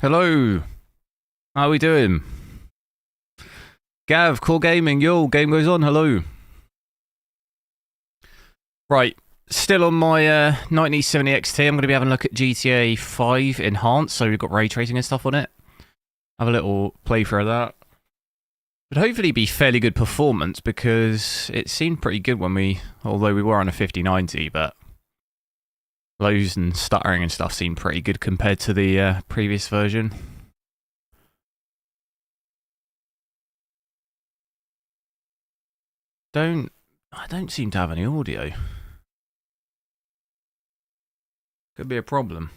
Hello, how we doing? Gav, Core Gaming, yo, game goes on, hello. Right, still on my 1970 XT, I'm going to be having a look at GTA 5 Enhanced, so we've got ray tracing and stuff on it. Have a little playthrough of that. But hopefully be fairly good performance, because it seemed pretty good when although we were on a 5090, but lows and stuttering and stuff seemed pretty good compared to the previous version. I don't seem to have any audio. Could be a problem.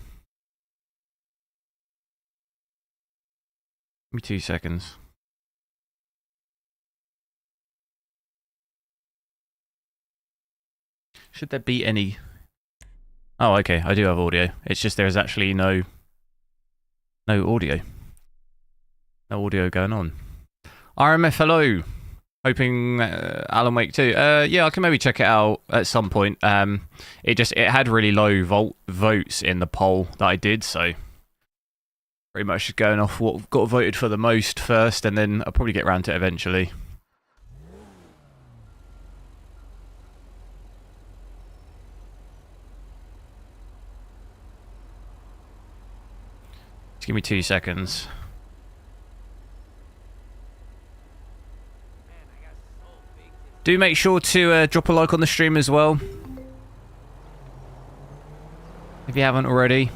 Give me 2 seconds. Should there be any... Oh, okay, I do have audio. It's just there's actually no audio. No audio going on. RMF, hello. Hoping Alan Wake too. Yeah, I can maybe check it out at some point. It had really low votes in the poll that I did, so pretty much just going off what got voted for the most first, and then I'll probably get around to it eventually. Just give me 2 seconds. Do make sure to drop a like on the stream as well, if you haven't already.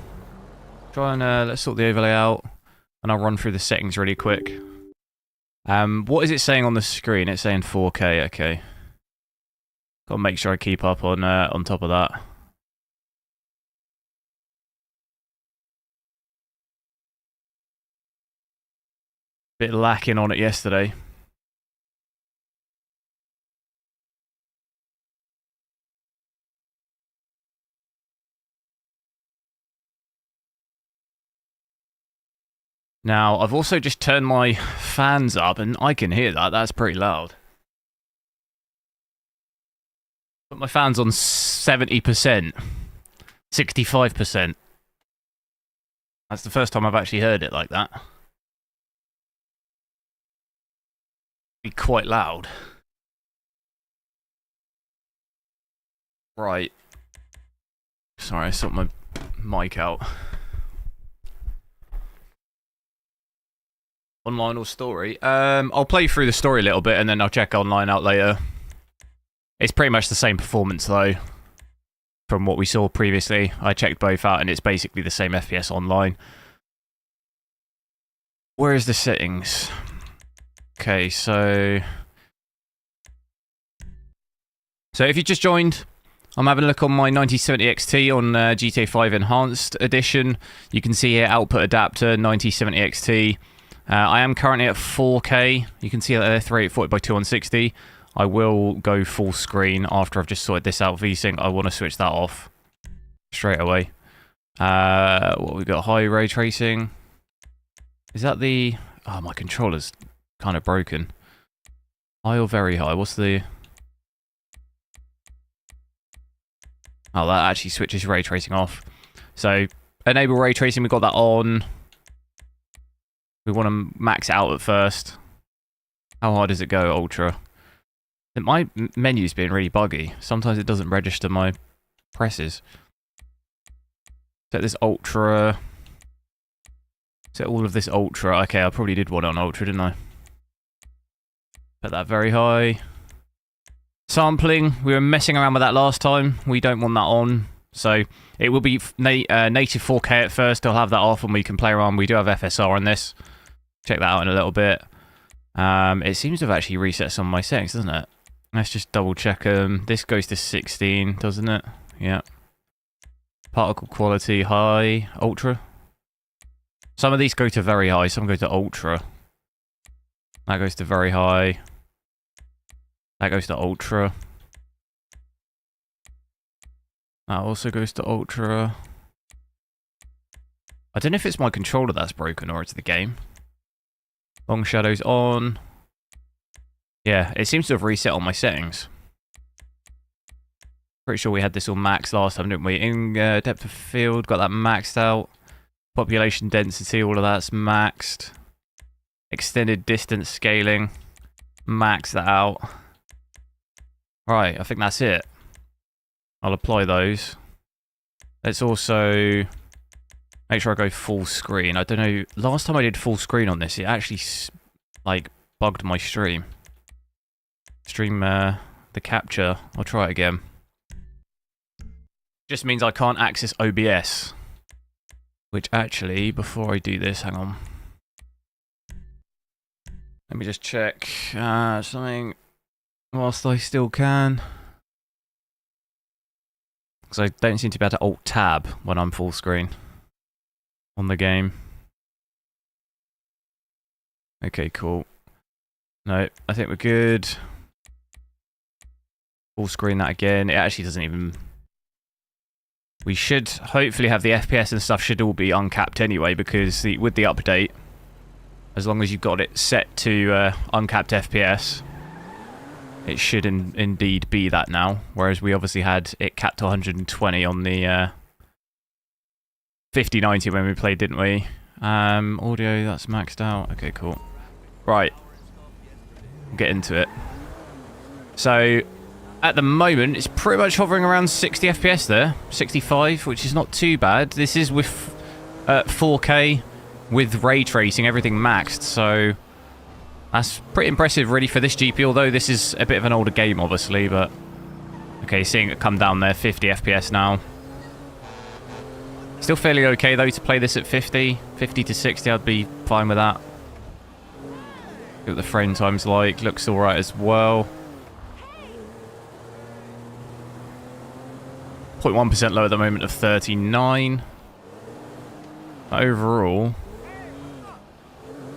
Try and let's sort the overlay out, and I'll run through the settings really quick. What is it saying on the screen? It's saying 4K. Okay, gotta make sure I keep up on top of that. Bit lacking on it yesterday. Now, I've also just turned my fans up, and I can hear that. That's pretty loud. Put my fans on 70%. 65%. That's the first time I've actually heard it like that. Be quite loud. Right. Sorry, I sorted my mic out. Online or story? I'll play through the story a little bit and then I'll check online out later. It's pretty much the same performance though, from what we saw previously. I checked both out and it's basically the same FPS online. Where is the settings? Okay, so if you just joined, I'm having a look on my 9070 XT on GTA 5 Enhanced Edition. You can see here output adapter 9070 XT. I am currently at 4K. You can see that there, 3840 by 2160. I will go full screen after I've just sorted this out. VSync, I want to switch that off straight away. What we got? High ray tracing. Is that the... Oh, my controller's kind of broken. High or very high? What's the... Oh, that actually switches ray tracing off. So, enable ray tracing, we got that on. We want to max it out at first. How hard does it go, Ultra? My menu's being really buggy. Sometimes it doesn't register my presses. Set this Ultra. Set all of this Ultra. Okay, I probably did want it on Ultra, didn't I? Put that very high. Sampling. We were messing around with that last time. We don't want that on. So it will be native 4K at first. I'll have that off and we can play around. We do have FSR on this. Check that out in a little bit. It seems to have actually reset some of my settings, doesn't it? Let's just double check them. This goes to 16, doesn't it? Yeah. Particle quality high, ultra. Some of these go to very high, some go to ultra. That goes to very high. That goes to ultra. That also goes to ultra. I don't know if it's my controller that's broken or it's the game. Long shadows on. Yeah, it seems to have reset all my settings. Pretty sure we had this all maxed last time, didn't we? In depth of field, got that maxed out. Population density, all of that's maxed. Extended distance scaling, max that out. Right, I think that's it. I'll apply those. Let's also make sure I go full screen. I don't know, last time I did full screen on this, it actually like bugged my stream. The capture. I'll try it again. Just means I can't access OBS. Which actually, before I do this, hang on. Let me just check something whilst I still can. Because I don't seem to be able to Alt-Tab when I'm full screen on the game. Okay, cool. No, I think we're good. Full screen that again. It actually doesn't even... We should hopefully have the FPS and stuff should all be uncapped anyway, because with the update, as long as you've got it set to uncapped FPS, it should indeed be that now. Whereas we obviously had it capped to 120 on the 5090 when we played, didn't we? Audio, that's maxed out. Okay, cool. Right. We'll get into it. So, at the moment, it's pretty much hovering around 60 FPS there. 65, which is not too bad. This is with 4K. With ray tracing, everything maxed, so that's pretty impressive really for this GPU, although this is a bit of an older game obviously, but okay, seeing it come down there, 50 FPS now. Still fairly okay though to play this at 50 to 60, I'd be fine with that. See what the frame time's like, looks alright as well. 0.1% low at the moment of 39. Overall,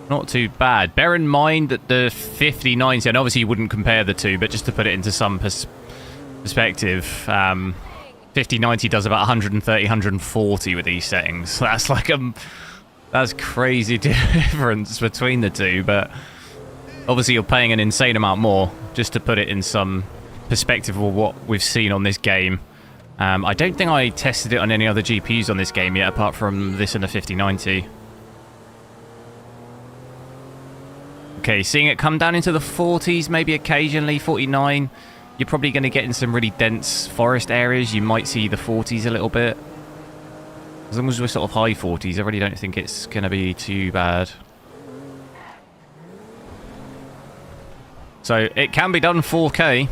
not too bad. Bear in mind that the 5090, and obviously you wouldn't compare the two, but just to put it into some perspective, 5090 does about 130, 140 with these settings. That's like that's crazy difference between the two, but obviously you're paying an insane amount more, just to put it in some perspective of what we've seen on this game. I don't think I tested it on any other GPUs on this game yet, apart from this and the 5090. Okay, seeing it come down into the 40s, maybe occasionally, 49. You're probably going to get in some really dense forest areas. You might see the 40s a little bit. As long as we're sort of high 40s, I really don't think it's going to be too bad. So, it can be done 4K.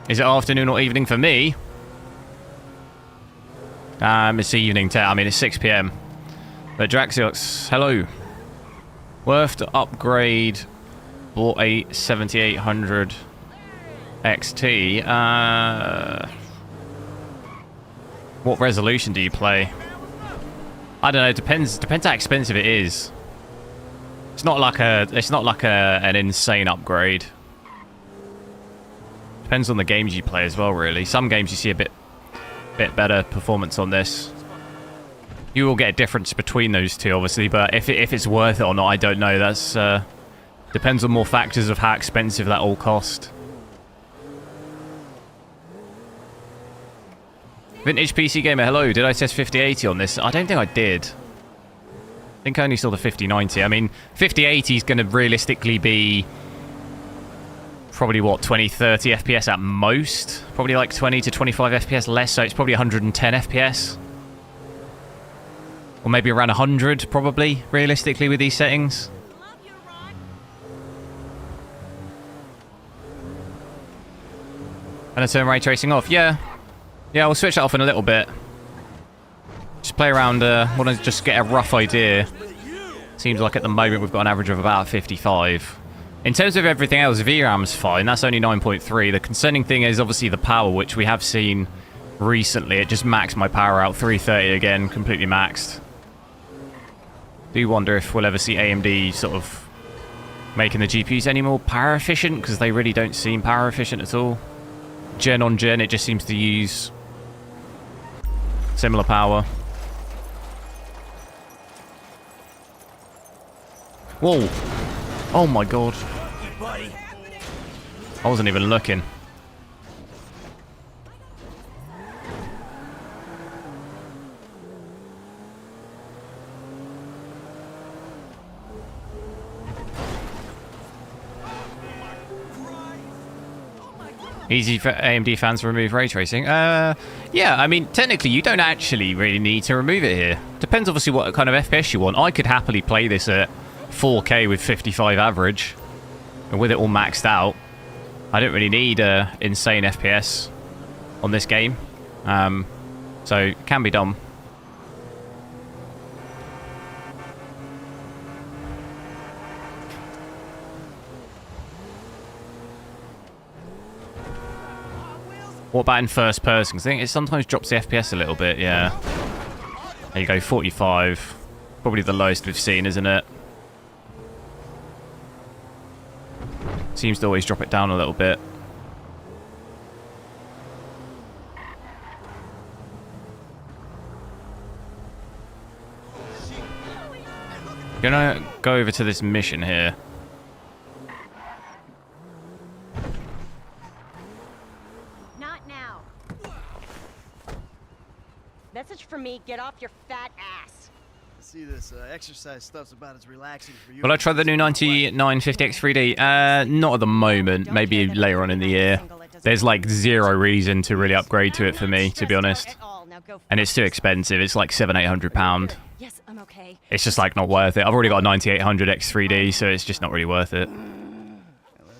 Is it afternoon or evening for me? It's evening. I mean, it's 6 PM. But Draxiox, hello. Worth to upgrade. Bought a 7800 XT. What resolution do you play? I don't know. It depends how expensive it is. It's not like an insane upgrade. Depends on the games you play as well, really. Some games you see a bit better performance on this. You will get a difference between those two, obviously, but if it's worth it or not, I don't know. That's depends on more factors of how expensive that all cost. Vintage PC Gamer, hello. Did I test 5080 on this? I don't think I did. I think I only saw the 5090. I mean, 5080 is going to realistically be probably, what, 20, 30 FPS at most? Probably like 20 to 25 FPS less, so it's probably 110 FPS. Or maybe around 100, probably, realistically, with these settings. And I turn ray tracing off. Yeah, we'll switch that off in a little bit. Just play around, want to just get a rough idea. Seems like at the moment we've got an average of about 55. In terms of everything else, VRAM's fine. That's only 9.3. The concerning thing is obviously the power, which we have seen recently. It just maxed my power out. 330 again, completely maxed. Do wonder if we'll ever see AMD sort of making the GPUs any more power efficient, because they really don't seem power efficient at all. Gen on gen, it just seems to use similar power. Whoa. Oh my god. I wasn't even looking. Easy for AMD fans to remove ray tracing. Yeah, I mean, technically, you don't actually really need to remove it here. Depends, obviously, what kind of FPS you want. I could happily play this at 4K with 55 average, and with it all maxed out. I don't really need insane FPS on this game, so it can be done. What about in first person? 'Cause I think it sometimes drops the FPS a little bit, yeah. There you go, 45. Probably the lowest we've seen, isn't it? Seems to always drop it down a little bit. Gonna go over to this mission here. Message from me, get off your fat ass. See, this exercise stuff's about as relaxing for you. Will I try the new 9950X 3D? Not at the moment. Maybe later on in the year. There's like zero reason to really upgrade to it for me, to be honest. And it's too expensive. It's like £700-800. Yes, I'm okay. It's just like not worth it. I've already got a 9800X 3D, so it's just not really worth it. Well,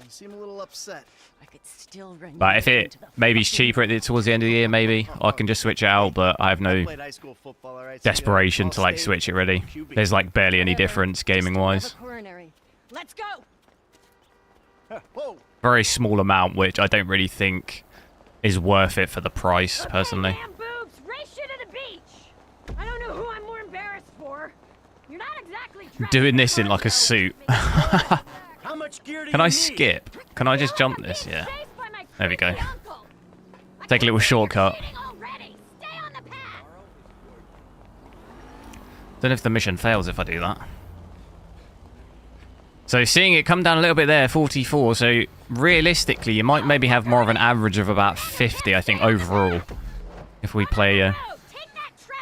you seem a little upset. But if it maybe it's cheaper towards the end of the year, maybe I can just switch it out. But I have no desperation to like switch it really. There's like barely any difference gaming wise. Let's go. Very small amount, which I don't really think is worth it for the price personally. Doing this in like a suit. Can I skip? Can I just jump this? Yeah. There we go. Take a little shortcut. Don't know if the mission fails if I do that. So seeing it come down a little bit there, 44. So realistically, you might maybe have more of an average of about 50, I think, overall. If we play,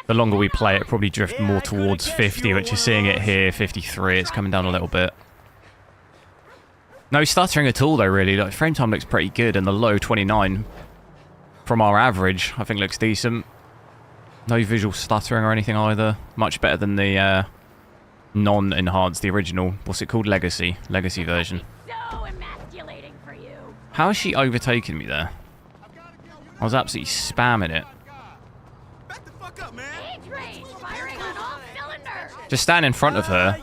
the longer we play it, probably drift more towards 50, which you're seeing it here, 53. It's coming down a little bit. No stuttering at all, though, really. Like, frame time looks pretty good, and the low 29 from our average, I think, looks decent. No visual stuttering or anything either. Much better than the non-enhanced, the original. What's it called? Legacy version. How is she overtaking me there? I was absolutely spamming it. Just stand in front of her.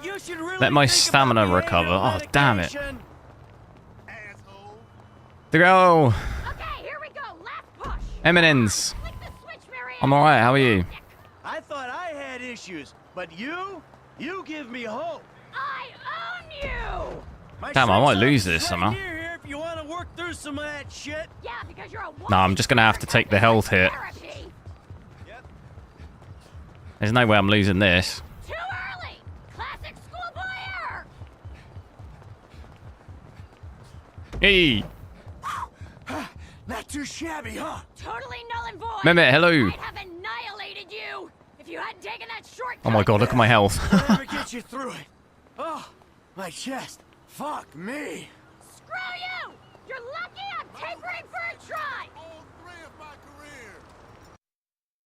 Let my stamina recover. Oh, damn it. To go. Okay, here we go. Last push. Eminence. I'm alright, how are you? I thought I had issues, but you give me hope. I own you. Damn, I might lose this somehow. If you want to work through some of that shit. Yeah, because you're a No, I'm just gonna have to take the health hit. There's no way I'm losing this. Too early. Classic schoolboy error. Hey. Not too shabby, huh? Totally null and void. Mehmet, hello. I'd have annihilated you if you hadn't taken that shortcut. Oh my god, look at my health. Never get you through it. Oh, my chest. Fuck me. Screw you! You're lucky I'm tapering for a try.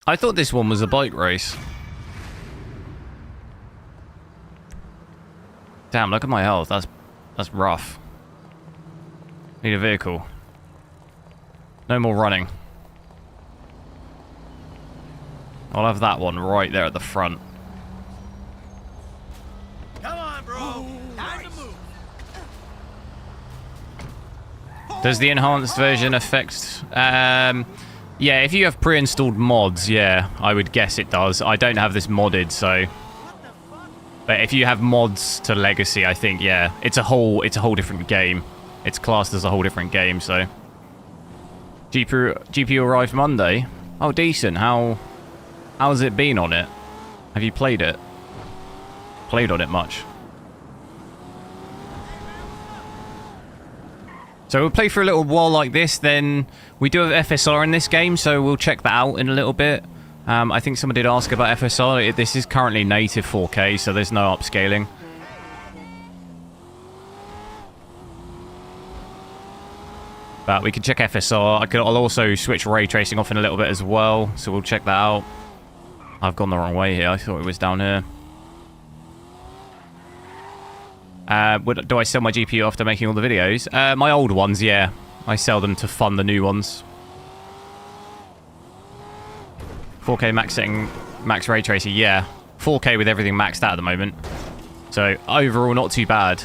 I thought this one was a bike race. Damn, look at my health. That's rough. Need a vehicle. No more running. I'll have that one right there at the front. Come on, bro. Time to move. Does the enhanced version affect... yeah, if you have pre-installed mods, yeah, I would guess it does. I don't have this modded, so... But if you have mods to Legacy, I think, yeah, it's a whole different game. It's classed as a whole different game, so... GPU arrived Monday. Oh, decent. How's it been on it? Have you played it? Played on it much? So we'll play for a little while like this, then we do have FSR in this game, so we'll check that out in a little bit. I think someone did ask about FSR. This is currently native 4K, so there's no upscaling. But we can check FSR. I'll also switch ray tracing off in a little bit as well, so we'll check that out. I've gone the wrong way here. I thought it was down here. Do I sell my GPU after making all the videos? My old ones, yeah. I sell them to fund the new ones. 4K max setting, max ray tracing, yeah. 4K with everything maxed out at the moment. So overall, not too bad,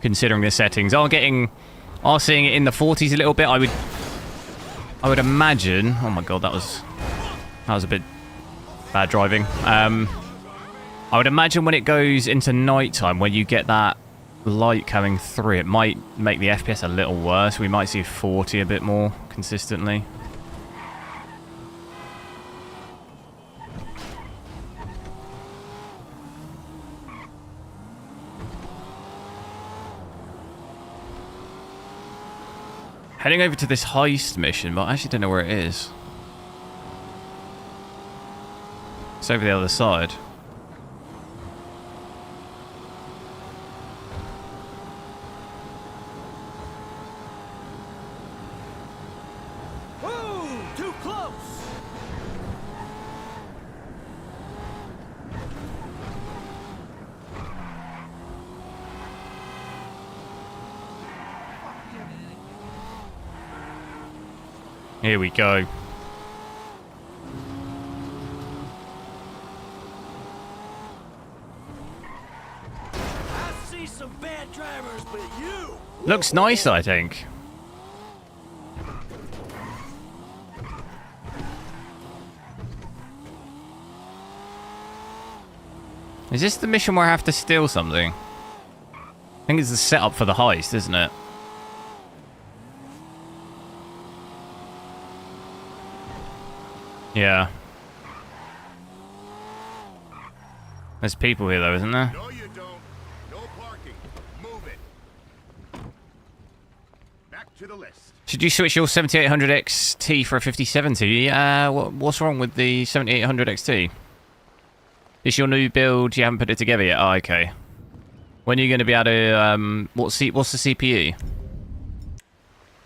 considering the settings. Are seeing it in the 40s a little bit. I would imagine. Oh my god, that was a bit bad driving. I would imagine when it goes into nighttime, when you get that light coming through, it might make the FPS a little worse. We might see 40 a bit more consistently. Heading over to this heist mission, but I actually don't know where it is. It's over the other side. Whoa! Too close! Here we go. I see some bad drivers, but you... Looks nice, I think. Is this the mission where I have to steal something? I think it's the setup for the heist, isn't it? Yeah. There's people here though, isn't there? No, you don't. No parking. Move it. Back to the list. Should you switch your 7800 XT for a 5070? What's wrong with the 7800 XT? Is your new build, you haven't put it together yet? Oh, okay. When are you going to be able to, what's the CPU?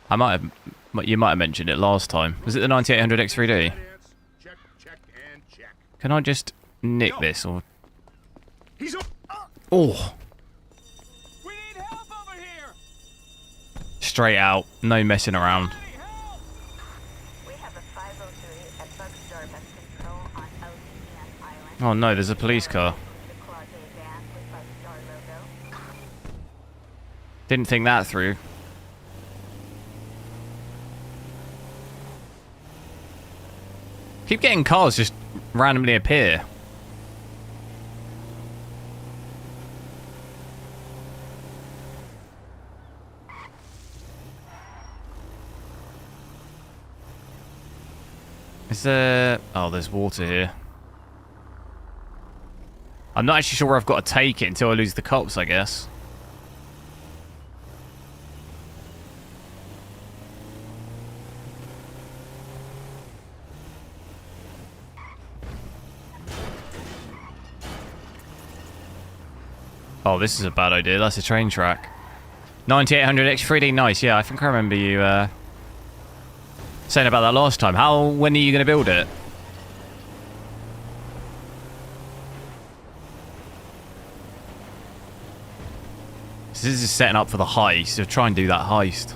You might have mentioned it last time. Was it the 9800 X3D? Check, check, and check. Can I just nick this or... He's Oh! We need help over here! Straight out. No messing around. We have a 503 at Bugstar Bus Control on Aviation Island. Oh no, there's a police car. The Claude van with Bugstar logo. Didn't think that through. Keep getting cars just randomly appear. Is there... Oh, there's water here. I'm not actually sure where I've got to take it until I lose the cops, I guess. Oh, this is a bad idea. That's a train track. 9800X 3D, nice. Yeah, I think I remember you saying about that last time. When are you going to build it? So this is setting up for the heist. So try and do that heist.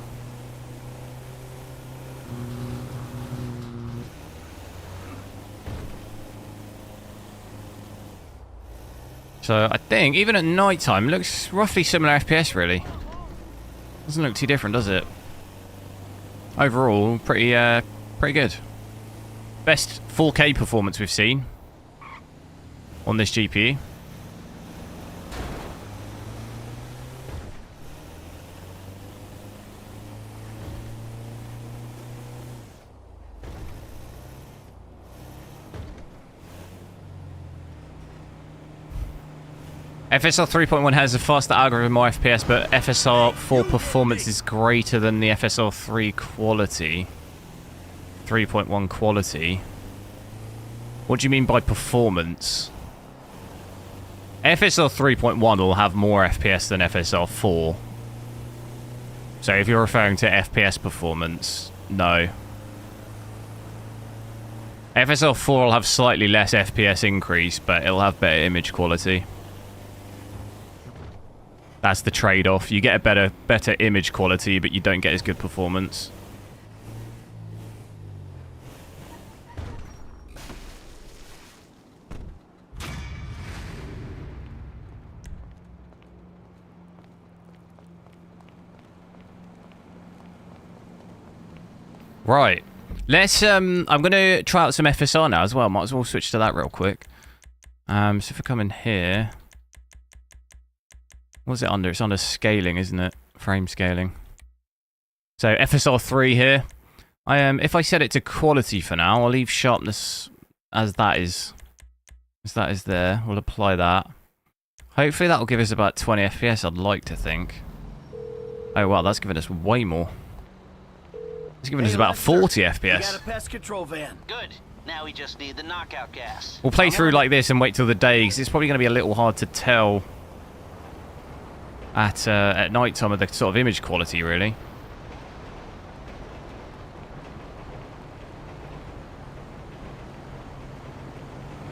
So I think even at night time, it looks roughly similar FPS really. Doesn't look too different, does it? Overall, pretty good. Best 4K performance we've seen on this GPU. FSR 3.1 has a faster algorithm, more FPS, but FSR 4 performance is greater than the FSR 3 quality. 3.1 quality. What do you mean by performance? FSR 3.1 will have more FPS than FSR 4. So if you're referring to FPS performance, no. FSR 4 will have slightly less FPS increase, but it'll have better image quality. That's the trade-off. You get a better image quality, but you don't get as good performance. Right. Let's I'm gonna try out some FSR now as well. Might as well switch to that real quick. So if we come in here. What's it under? It's under scaling, isn't it? Frame scaling. So FSR 3 here. If I set it to quality for now, I'll leave sharpness as that is. As that is there. We'll apply that. Hopefully that'll give us about 20 FPS, I'd like to think. Oh wow, that's giving us way more. It's giving us about 40 FPS. We got a pest control van. Good. Now we just need the knockout gas. We'll play through like this and wait till the day, because it's probably going to be a little hard to tell at night time of the sort of image quality, really.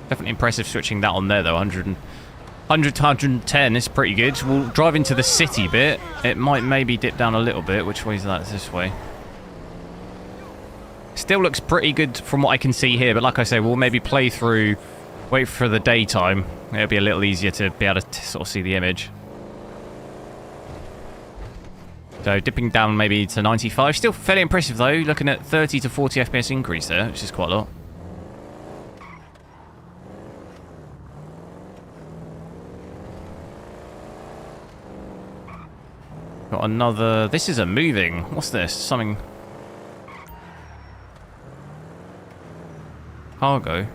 Definitely impressive switching that on there, though. 100 to 110 is pretty good. We'll drive into the city bit. It might maybe dip down a little bit. Which way is that? It's this way. Still looks pretty good from what I can see here, but like I say, we'll maybe play through, wait for the daytime. It'll be a little easier to be able to sort of see the image. So dipping down maybe to 95. Still fairly impressive though, looking at 30 to 40 FPS increase there, which is quite a lot. Got another... This is a moving... What's this? Something... Cargo.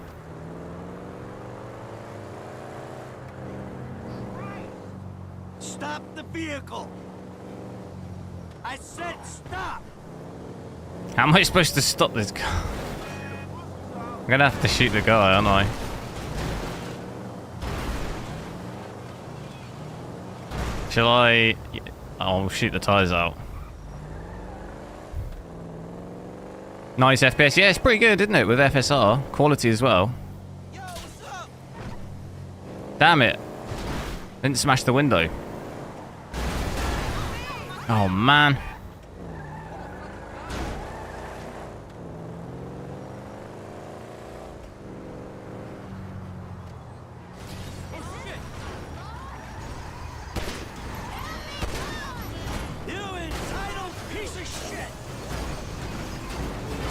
Stop the vehicle! I said stop! How am I supposed to stop this guy? I'm gonna have to shoot the guy, aren't I? Shall I... I'll shoot the tyres out. Nice FPS. Yeah, it's pretty good, isn't it? With FSR. Quality as well. Yo, what's up? Damn it. Didn't smash the window. Oh, man. You entitled piece of shit!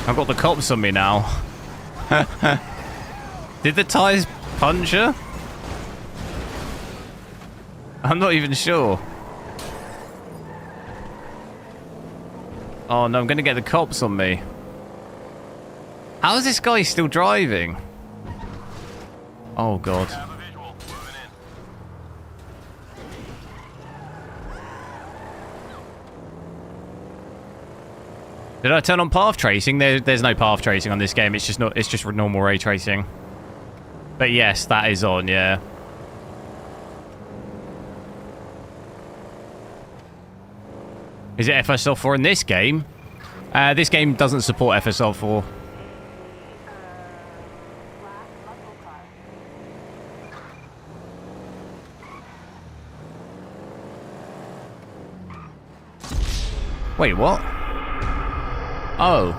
I've got the cops on me now. Did the tyres puncture? I'm not even sure. Oh no, I'm gonna get the cops on me. How is this guy still driving? Oh god. Did I turn on path tracing? There's no path tracing on this game. It's just normal ray tracing. But yes, that is on, yeah. Is it FSR 4 in this game? This game doesn't support FSR 4. Wait, what? Oh.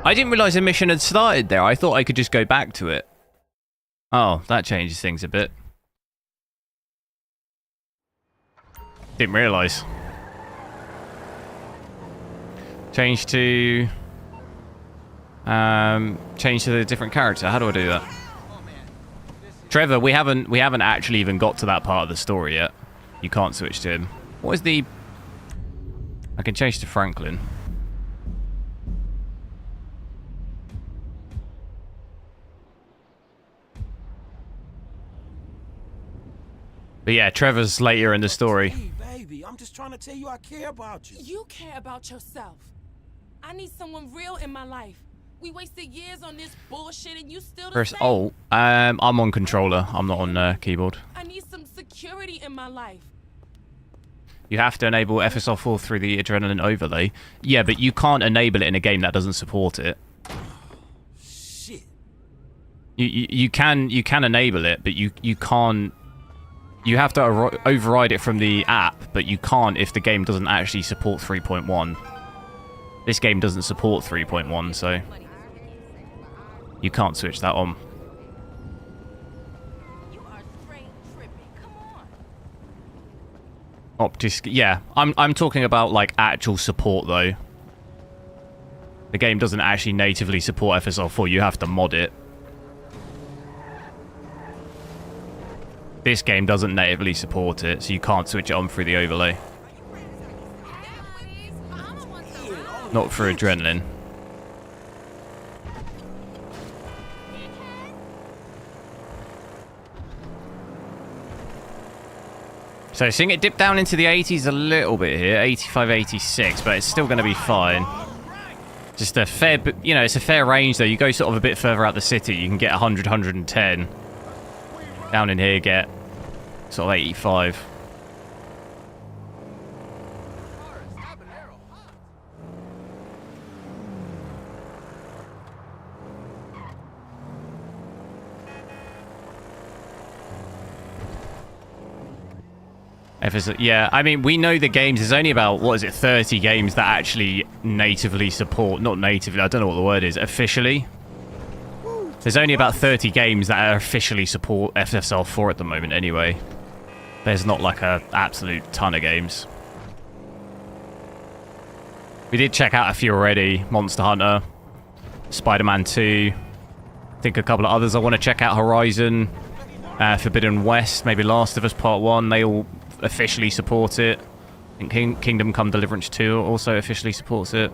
I didn't realise the mission had started there. I thought I could just go back to it. Oh, that changes things a bit. Didn't realise. Change to the different character. How do I do that? Trevor, we haven't actually even got to that part of the story yet. You can't switch to him. What is the... I can change to Franklin. But yeah, Trevor's later in the story. Hey, baby, I'm just trying to tell you I care about you. You care about yourself. I need someone real in my life. We wasted years on this bullshit and you still the Press same. Alt. I'm on controller. I'm not on keyboard. I need some security in my life. You have to enable FSR4 through the adrenaline overlay. Yeah, but you can't enable it in a game that doesn't support it. Shit. You can enable it, but you can't. You have to override it from the app, but you can't if the game doesn't actually support 3.1. This game doesn't support 3.1, so you can't switch that on. You are straight tripping. Come on. Yeah, I'm talking about like actual support though. The game doesn't actually natively support FSR4. You have to mod it. This game doesn't natively support it, so you can't switch it on through the overlay. Not for adrenaline. So seeing it dip down into the 80s a little bit here, 85, 86, but it's still going to be fine. Just a fair, you know, it's a fair range though. You go sort of a bit further out the city, you can get 100, 110. Down in here, get sort of 85. Yeah, I mean, we know the games. There's only about, what is it, 30 games that actually natively support, not natively, I don't know what the word is, officially. There's only about 30 games that are officially support FSR4 at the moment anyway. There's not like a absolute ton of games. We did check out a few already. Monster Hunter, Spider-Man 2. I think a couple of others I want to check out. Horizon, Forbidden West, maybe Last of Us Part 1. They all officially support it. I think Kingdom Come Deliverance 2 also officially supports it.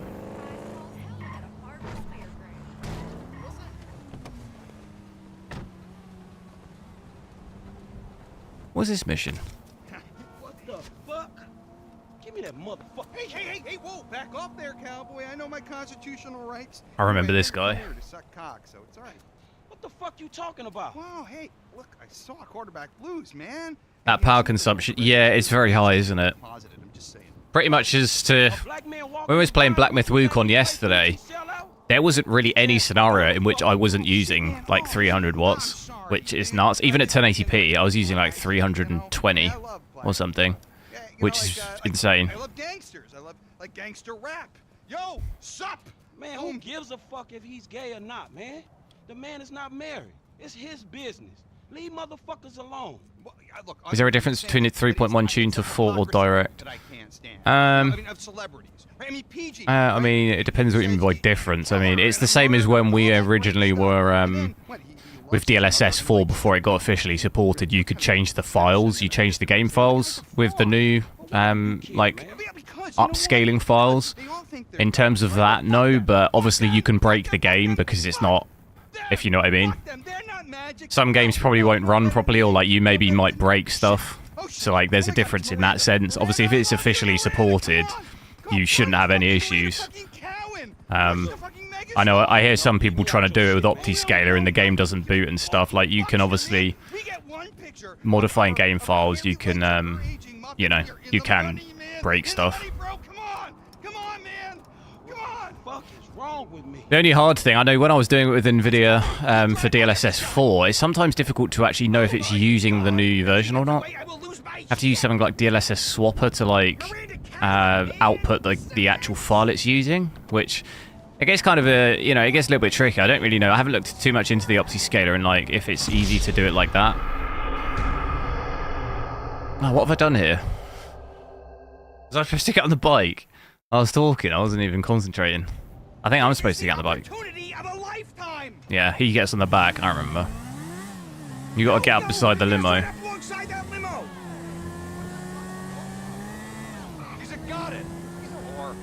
What's this mission? What the fuck? Give me that motherfucker. Hey, whoa, back off there, cowboy. I know my constitutional rights. I remember this guy. I'm here to suck cock, so it's all right. What the fuck you talking about? Wow, hey, look, I saw quarterback blues, man. That power consumption, yeah, it's very high, isn't it? Positive, I'm just saying. Pretty much as to... When we was playing Black Myth Wukong yesterday, there wasn't really any scenario in which I wasn't using like 300 watts, which is nuts. Even at 1080p, I was using like 320 or something, which is insane. I love gangsters. I love, like, gangster rap. Yo, sup? Man, who gives a fuck if he's gay or not, man? The man is not married. It's his business. Leave motherfuckers alone. Is there a difference between a 3.1 tune to 4 or direct? I mean, it depends what you mean by difference. I mean, it's the same as when we originally were with DLSS 4 before it got officially supported. You could change the files. You change the game files with the new like upscaling files. In terms of that, no, but obviously you can break the game because it's not, if you know what I mean. Some games probably won't run properly, or like you maybe might break stuff. So like there's a difference in that sense. Obviously if it's officially supported, you shouldn't have any issues. I know I hear some people trying to do it with OptiScaler and the game doesn't boot and stuff. Like you can obviously modifying game files, you can you know, you can break stuff. The only hard thing, I know when I was doing it with NVIDIA for DLSS 4, it's sometimes difficult to actually know if it's using the new version or not. You have to use something like DLSS Swapper to like output the actual file it's using, which it gets kind of a, you know, it gets a little bit tricky. I don't really know. I haven't looked too much into the OptiScaler and like if it's easy to do it like that. Oh, what have I done here? Was I supposed to get on the bike? I was talking, I wasn't even concentrating. I think I'm supposed to get on the bike. Yeah, he gets on the back, I remember. You gotta get up beside the limo. He's a got it. He's a whore.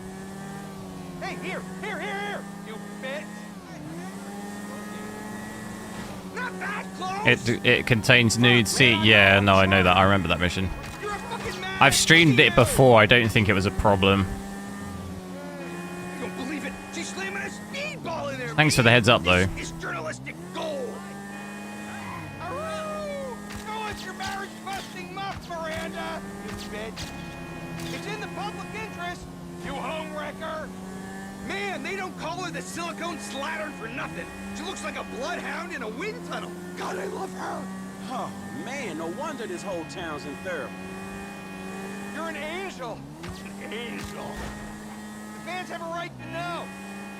Hey, here, you bitch. No! not that close. It contains nude seat. Yeah, no, I know that. I remember that mission. You're a fucking mad I've streamed it idiot. before. I don't think it was a problem. You don't believe it? She's slamming a speedball in there. Thanks for the heads up, though. This is journalistic gold. Show us your marriage-busting muff, Miranda. You bitch. It's in the public interest. You homewrecker. Man, they don't call her the silicone slattern for nothing. She looks like a bloodhound in a wind tunnel. God, I love her. Oh, man, no wonder this whole town's in therapy. You're an angel. An angel. The fans have a right to know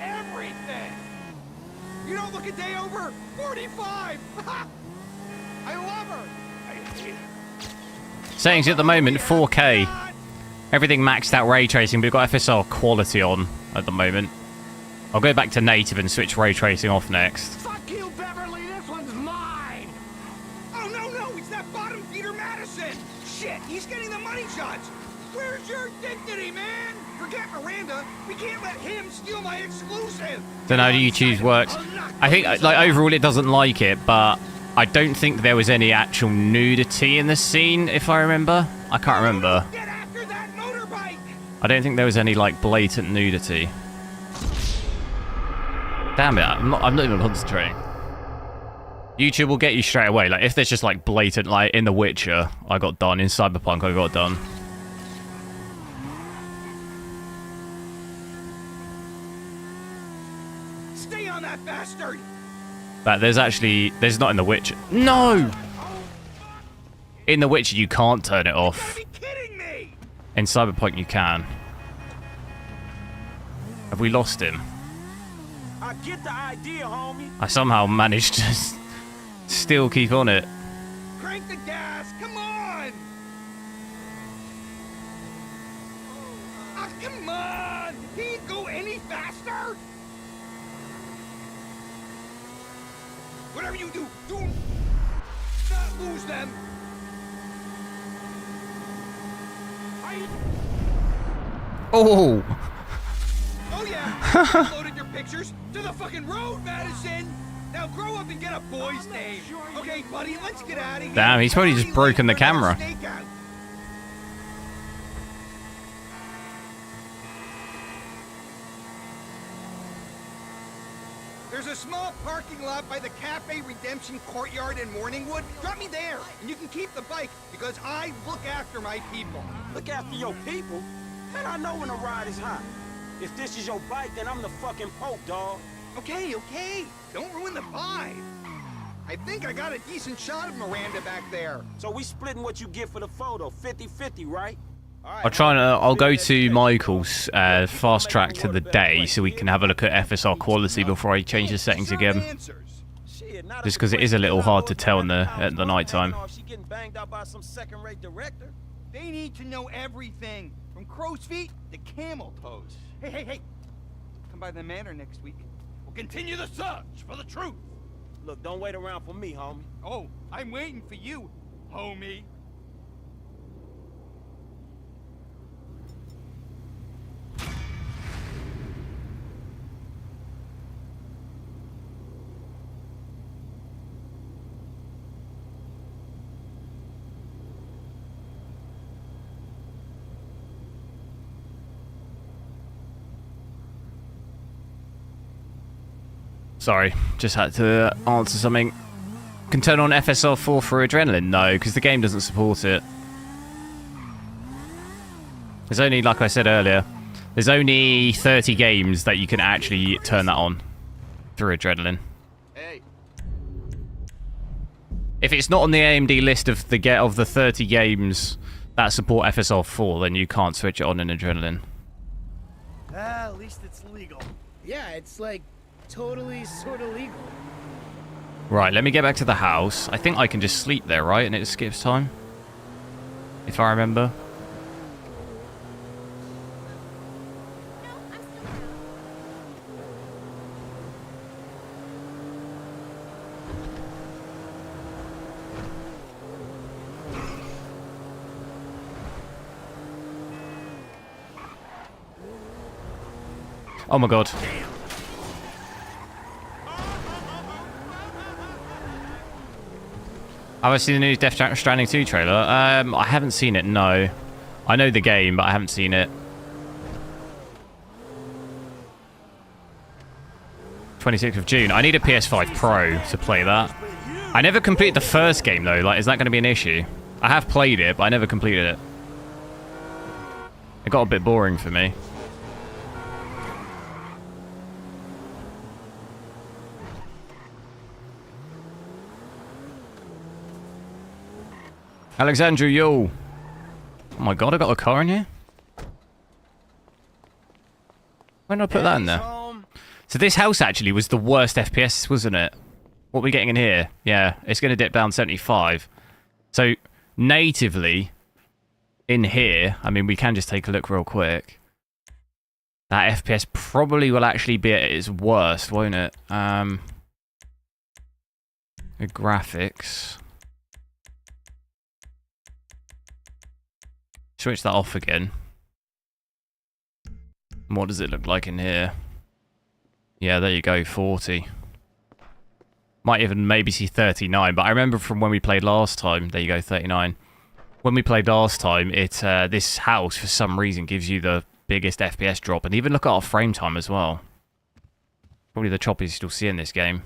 everything. You don't look a day over 45. I love her. I hate her. Settings at the moment, 4K. Everything maxed out ray tracing, but we've got FSR quality on at the moment. I'll go back to native and switch ray tracing off next. Fuck you, Beverly. This one's mine. Oh, no, it's that bottom feeder Madison. Shit, he's getting the money shots. Where's your dignity, man? Forget Miranda. We can't let him steal my exclusive. Don't know how YouTube works. I think, like, overall it doesn't like it, but I don't think there was any actual nudity in the scene, if I remember. I can't remember. Get after that motorbike. I don't think there was any, like, blatant nudity. Damn it, I'm not even concentrating. YouTube will get you straight away. Like, if there's just, like, blatant, like, in The Witcher, I got done. In Cyberpunk, I got done. Stay on that bastard. But there's not in The Witcher. No! In The Witcher, you can't turn it You off. gotta be kidding me. In Cyberpunk, you can. Have we lost him? I get the idea, homie. I somehow managed to still keep on it. Crank the gas. Come on. Ah, come on. Can you go any faster? Whatever you do, do not lose them. Oh! Oh yeah, uploaded your pictures to the fucking road, Madison. Now grow up and get a boy's name. Okay, buddy, let's get out of here. Damn, he's probably just broken the Late for another camera. stakeout. There's a small parking lot by the Cafe Redemption Courtyard in Morningwood. Drop me there, and you can keep the bike because I look after my people. Look after your people. Man, I know when a ride is hot. If this is your bike, then I'm the fucking Pope, dawg. Okay. Don't ruin the vibe. I think I got a decent shot of Miranda back there. So we splitting what you get for the photo, 50-50, right? I'll go to Michael's fast track to the day so we can have a look at FSR quality before I change the settings again. Shit, not Just a 'cause it is a little hard to tell in the- $100,000 at the night time. She getting banged out by some second-rate director. They need to know everything, from crow's feet to camel toes. Hey. Come by the manor next week. We'll continue the search for the truth. Look, don't wait around for me, homie. Oh, I'm waiting for you, homie. Sorry, just had to answer something. Can turn on FSR 4 for adrenaline? No, because the game doesn't support it. There's only, like I said earlier, there's only 30 games that you can actually turn that on through adrenaline. Hey. If it's not on the AMD list of the 30 games that support FSR 4, then you can't switch it on in adrenaline. At least it's legal. Yeah, it's like totally sort of legal. Right, let me get back to the house. I think I can just sleep there, right? And it skips time? If I remember. Oh my god. Have I seen the new Death Stranding 2 trailer? I haven't seen it, no. I know the game, but I haven't seen it. 26th of June. I need a PS5 Pro to play that. I never completed the first game, though. Like, is that going to be an issue? I have played it, but I never completed it. It got a bit boring for me. Alexandru, yo. Oh my god, I got a car in here? When did I put that in there? So this house actually was the worst FPS, wasn't it? What are we getting in here? Yeah, it's going to dip down 75. So, natively, in here, I mean, we can just take a look real quick. That FPS probably will actually be at its worst, won't it? The graphics. Switch that off again. And what does it look like in here? Yeah, there you go, 40. Might even maybe see 39, but I remember from when we played last time, there you go, 39. When we played last time, this house, for some reason, gives you the biggest FPS drop, and even look at our frame time as well. Probably the choppiest you'll see in this game.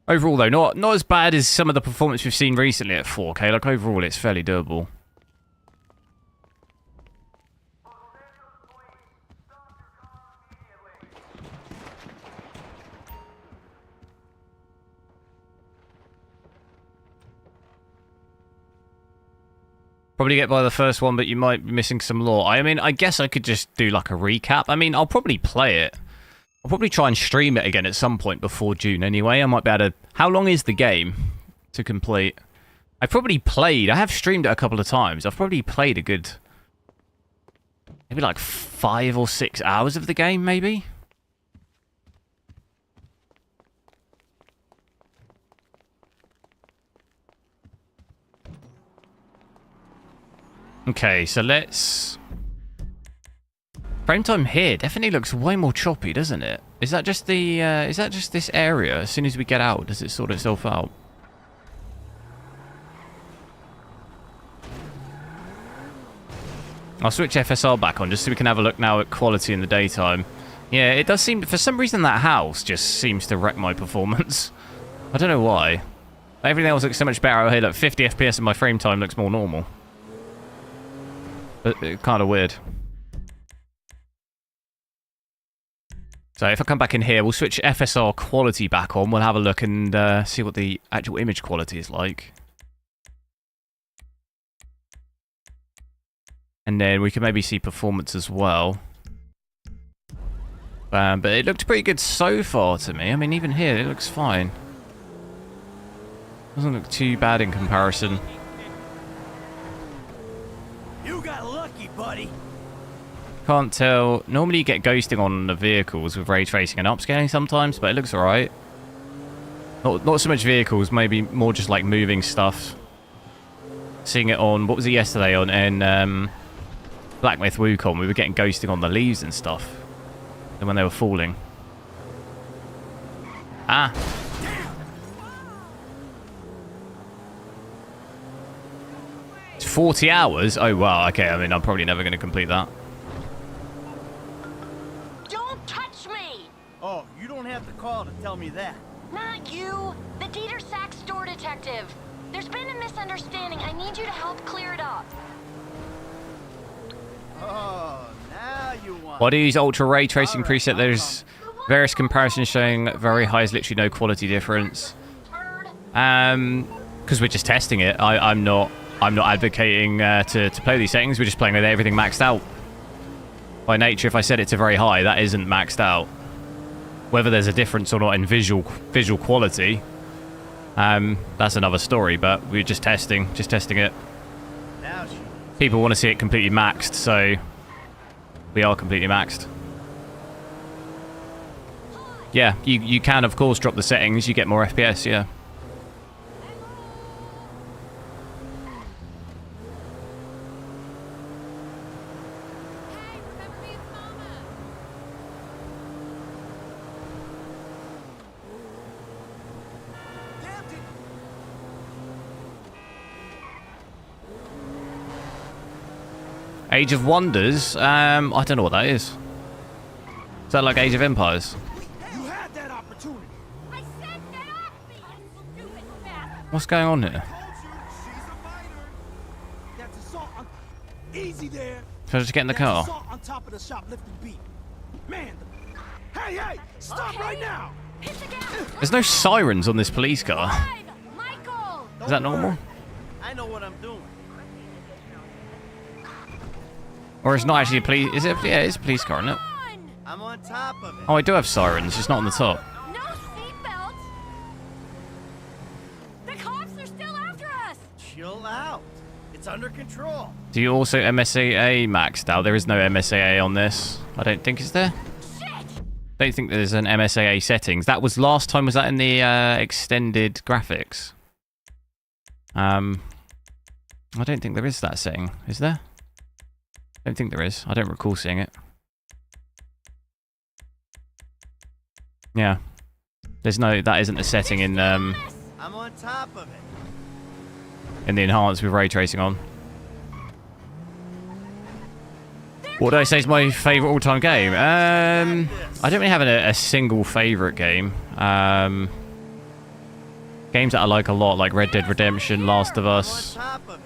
Overall, though, not as bad as some of the performance we've seen recently at 4K. Like, overall, it's fairly doable. Probably get by the first one, but you might be missing some lore. I mean, I guess I could just do like a recap. I mean, I'll probably play it. I'll probably try and stream it again at some point before June anyway. I might be able to... How long is the game to complete? I have streamed it a couple of times. I've probably played a good... maybe like 5 or 6 hours of the game, maybe? Okay, so let's... Frame time here definitely looks way more choppy, doesn't it? Is that just the, is that just this area? As soon as we get out, does it sort itself out? I'll switch FSR back on just so we can have a look now at quality in the daytime. Yeah, it does seem... For some reason that house just seems to wreck my performance. I don't know why. Everything else looks so much better out here. Look, 50 FPS and my frame time looks more normal. But kind of weird. So if I come back in here, we'll switch FSR quality back on. We'll have a look and see what the actual image quality is like. And then we can maybe see performance as well. But it looked pretty good so far to me. I mean, even here, it looks fine. Doesn't look too bad in comparison. You got lucky, buddy. Can't tell. Normally you get ghosting on the vehicles with ray tracing and upscaling sometimes, but it looks alright. Not so much vehicles, maybe more just like moving stuff. Seeing it on, what was it yesterday on in Black Myth Wukong, we were getting ghosting on the leaves and stuff. And when they were falling. Ah. It's 40 hours? Oh wow, okay, I mean I'm probably never going to complete that. Don't touch me! Oh, you don't have to call to tell me that. Not you! The Dieter Sack store detective! There's been a misunderstanding. I need you to help clear it up. Oh, now you want... Why do you use Ultra Ray Tracing preset? There's various comparisons showing very high is literally no quality difference. Because we're just testing it. I'm not advocating to play these settings. We're just playing with everything maxed out. By nature, if I set it to very high, that isn't maxed out. Whether there's a difference or not in visual quality, that's another story. But we're just testing it. People want to see it completely maxed, so we are completely maxed. Yeah, you can of course drop the settings. You get more FPS. Yeah. Age of Wonders? I don't know what that is. Is that like Age of Empires? You had that opportunity. I said get off me, you stupid bastard! What's going on here? That's assault on... Easy there. Should I just get in the That's car? assault on top of the shoplifting beat. Man, hey, stop right now. Hit the gas! There's no sirens on this police car. Drive, Michael! Is that normal? I know what I'm doing. Or it's not actually a police... Is it? Yeah, it's a police car, isn't it? Run! I'm on top of it. Oh, I do have sirens, just not on the top. No seatbelts! The cops are still after us! Chill out. It's under control. Do you also MSAA maxed out? There is no MSAA on this. I don't think, is there? Shit! Don't think there's an MSAA settings. That was last time, was that in the extended graphics? I don't think there is that setting. Is there? I don't think there is. I don't recall seeing it. Yeah. There's no, that isn't a setting in I'm on top of it. in the enhanced with ray tracing on. What do I say is my favourite all-time game? I don't really have a single favourite game. Games that I like a lot, like Red Dead Redemption, Last of Us. I'm on top of it.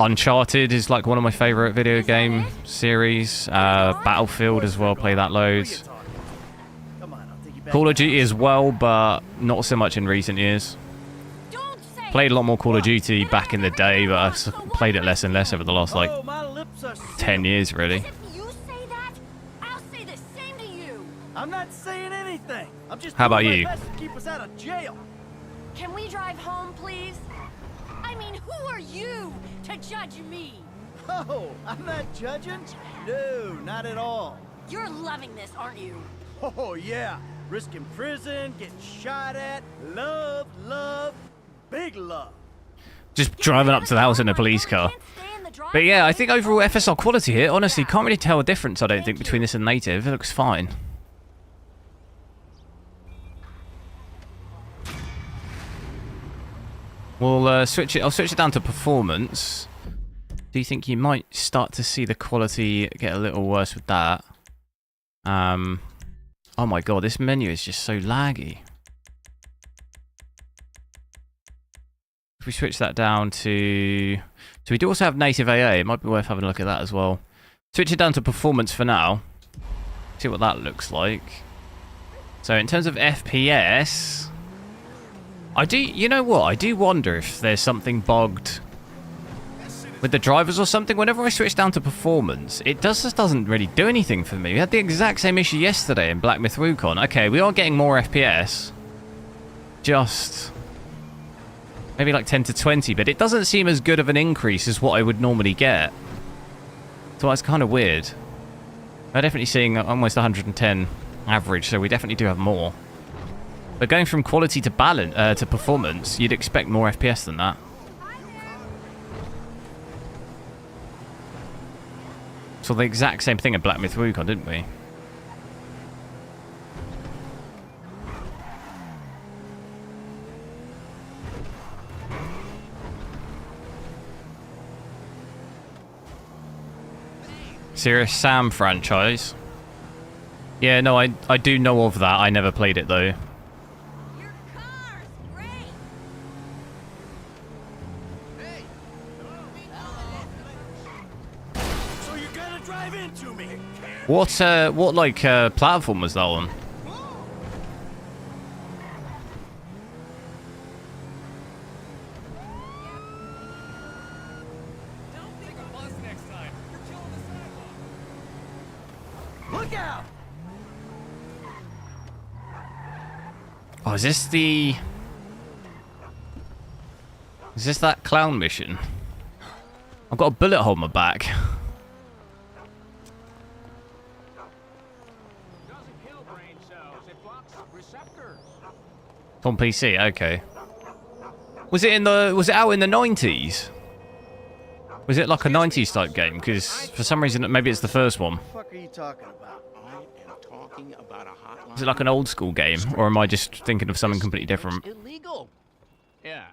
Uncharted is like one of my favourite video game series. Battlefield as well, play that loads. Come on, I'll take you back. Call of Duty as well, but not so much in recent years. Don't say Played a lot more Call of Duty back in the day, but I've played it less and less over the last like Oh, my lips are 10 years really. If you say that, I'll say the same to you. I'm not saying anything. I'm just How about doing you? my best to keep us out of jail. Can we drive home, please? I mean, who are you to judge me? Oh, I'm not judging. No, not at all. You're loving this, aren't you? Oh, yeah. Risking prison, getting shot at. Love, big love. Just driving up to the house in a police car. But yeah, I think overall FSR quality here, honestly, can't really tell a difference, I don't think, between this and native. It looks fine. We'll switch it. I'll switch it down to performance. Do you think you might start to see the quality get a little worse with that? Oh my god, this menu is just so laggy. If we switch that down to... So we do also have native AA. It might be worth having a look at that as well. Switch it down to performance for now. See what that looks like. So in terms of FPS... you know what? I do wonder if there's something bugged with the drivers or something. Whenever I switch down to performance, it just doesn't really do anything for me. We had the exact same issue yesterday in Black Myth Wukong. Okay, we are getting more FPS. Just maybe like 10 to 20, but it doesn't seem as good of an increase as what I would normally get. So that's kind of weird. I'm definitely seeing almost 110 average, so we definitely do have more. But going from quality to balance to performance, you'd expect more FPS than that. So the exact same thing at Black Myth Wukong, didn't we? Serious Sam franchise. Yeah, no, I do know of that. I never played it though. Your car's great. So you're gonna drive into me? What like platform was that on? Look out! Oh, is this that clown mission? I've got a bullet hole in my back. Doesn't kill brain cells, it blocks receptors. On PC, okay. Was it out in the 90s? Was it like a 90s type game? Because for some reason, maybe it's the first one. What the fuck are you talking about? I am talking about a hotline. Is it like an old school game? Or am I just thinking of something completely different? Illegal. Yeah,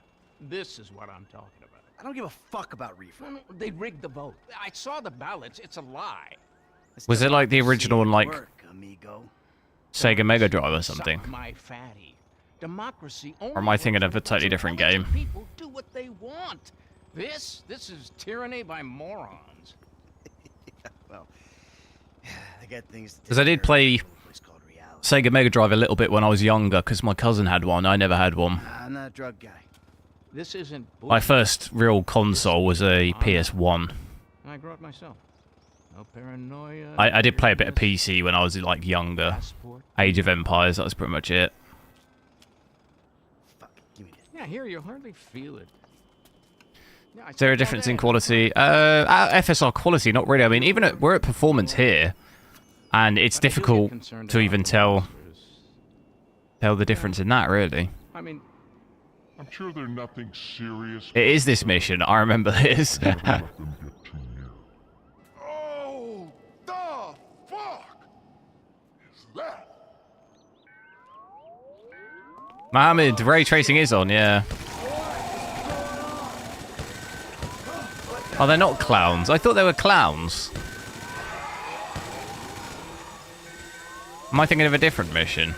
this is what I'm talking about. I don't give a fuck about refund. No, they rigged the vote. I saw the ballots. It's a lie. Was it like the original on like Work, amigo. Sega Mega Drive or something? Suck my fatty. Democracy only Or am I thinking of a works totally when different intelligent game? People do what they want. This is tyranny by morons. Well, I got things to take 'Cause I did care of play in a place called reality. Sega Mega Drive a little bit when I was younger because my cousin had one. I never had one. I'm not a drug guy. This isn't My bullshit. first real console was a PS1. I grew up myself. No paranoia. I did play a bit of PC when I was like younger. Passport. Age of Empires, that was pretty much it. Fuck, give me this. Yeah, here you hardly feel it. Yeah, I Is there saw a difference in that. quality? FSR quality, not really. I mean, even we're at performance here, and it's But I do get difficult concerned to about even the tell monsters. the difference in that, really. I mean, I'm sure they're nothing serious. It is this mission. I remember this. Never let them get too near. Oh, the fuck is that? Mohammed, ray tracing is on, yeah. Oh, they're not clowns. I thought they were clowns. Am I thinking of a different mission?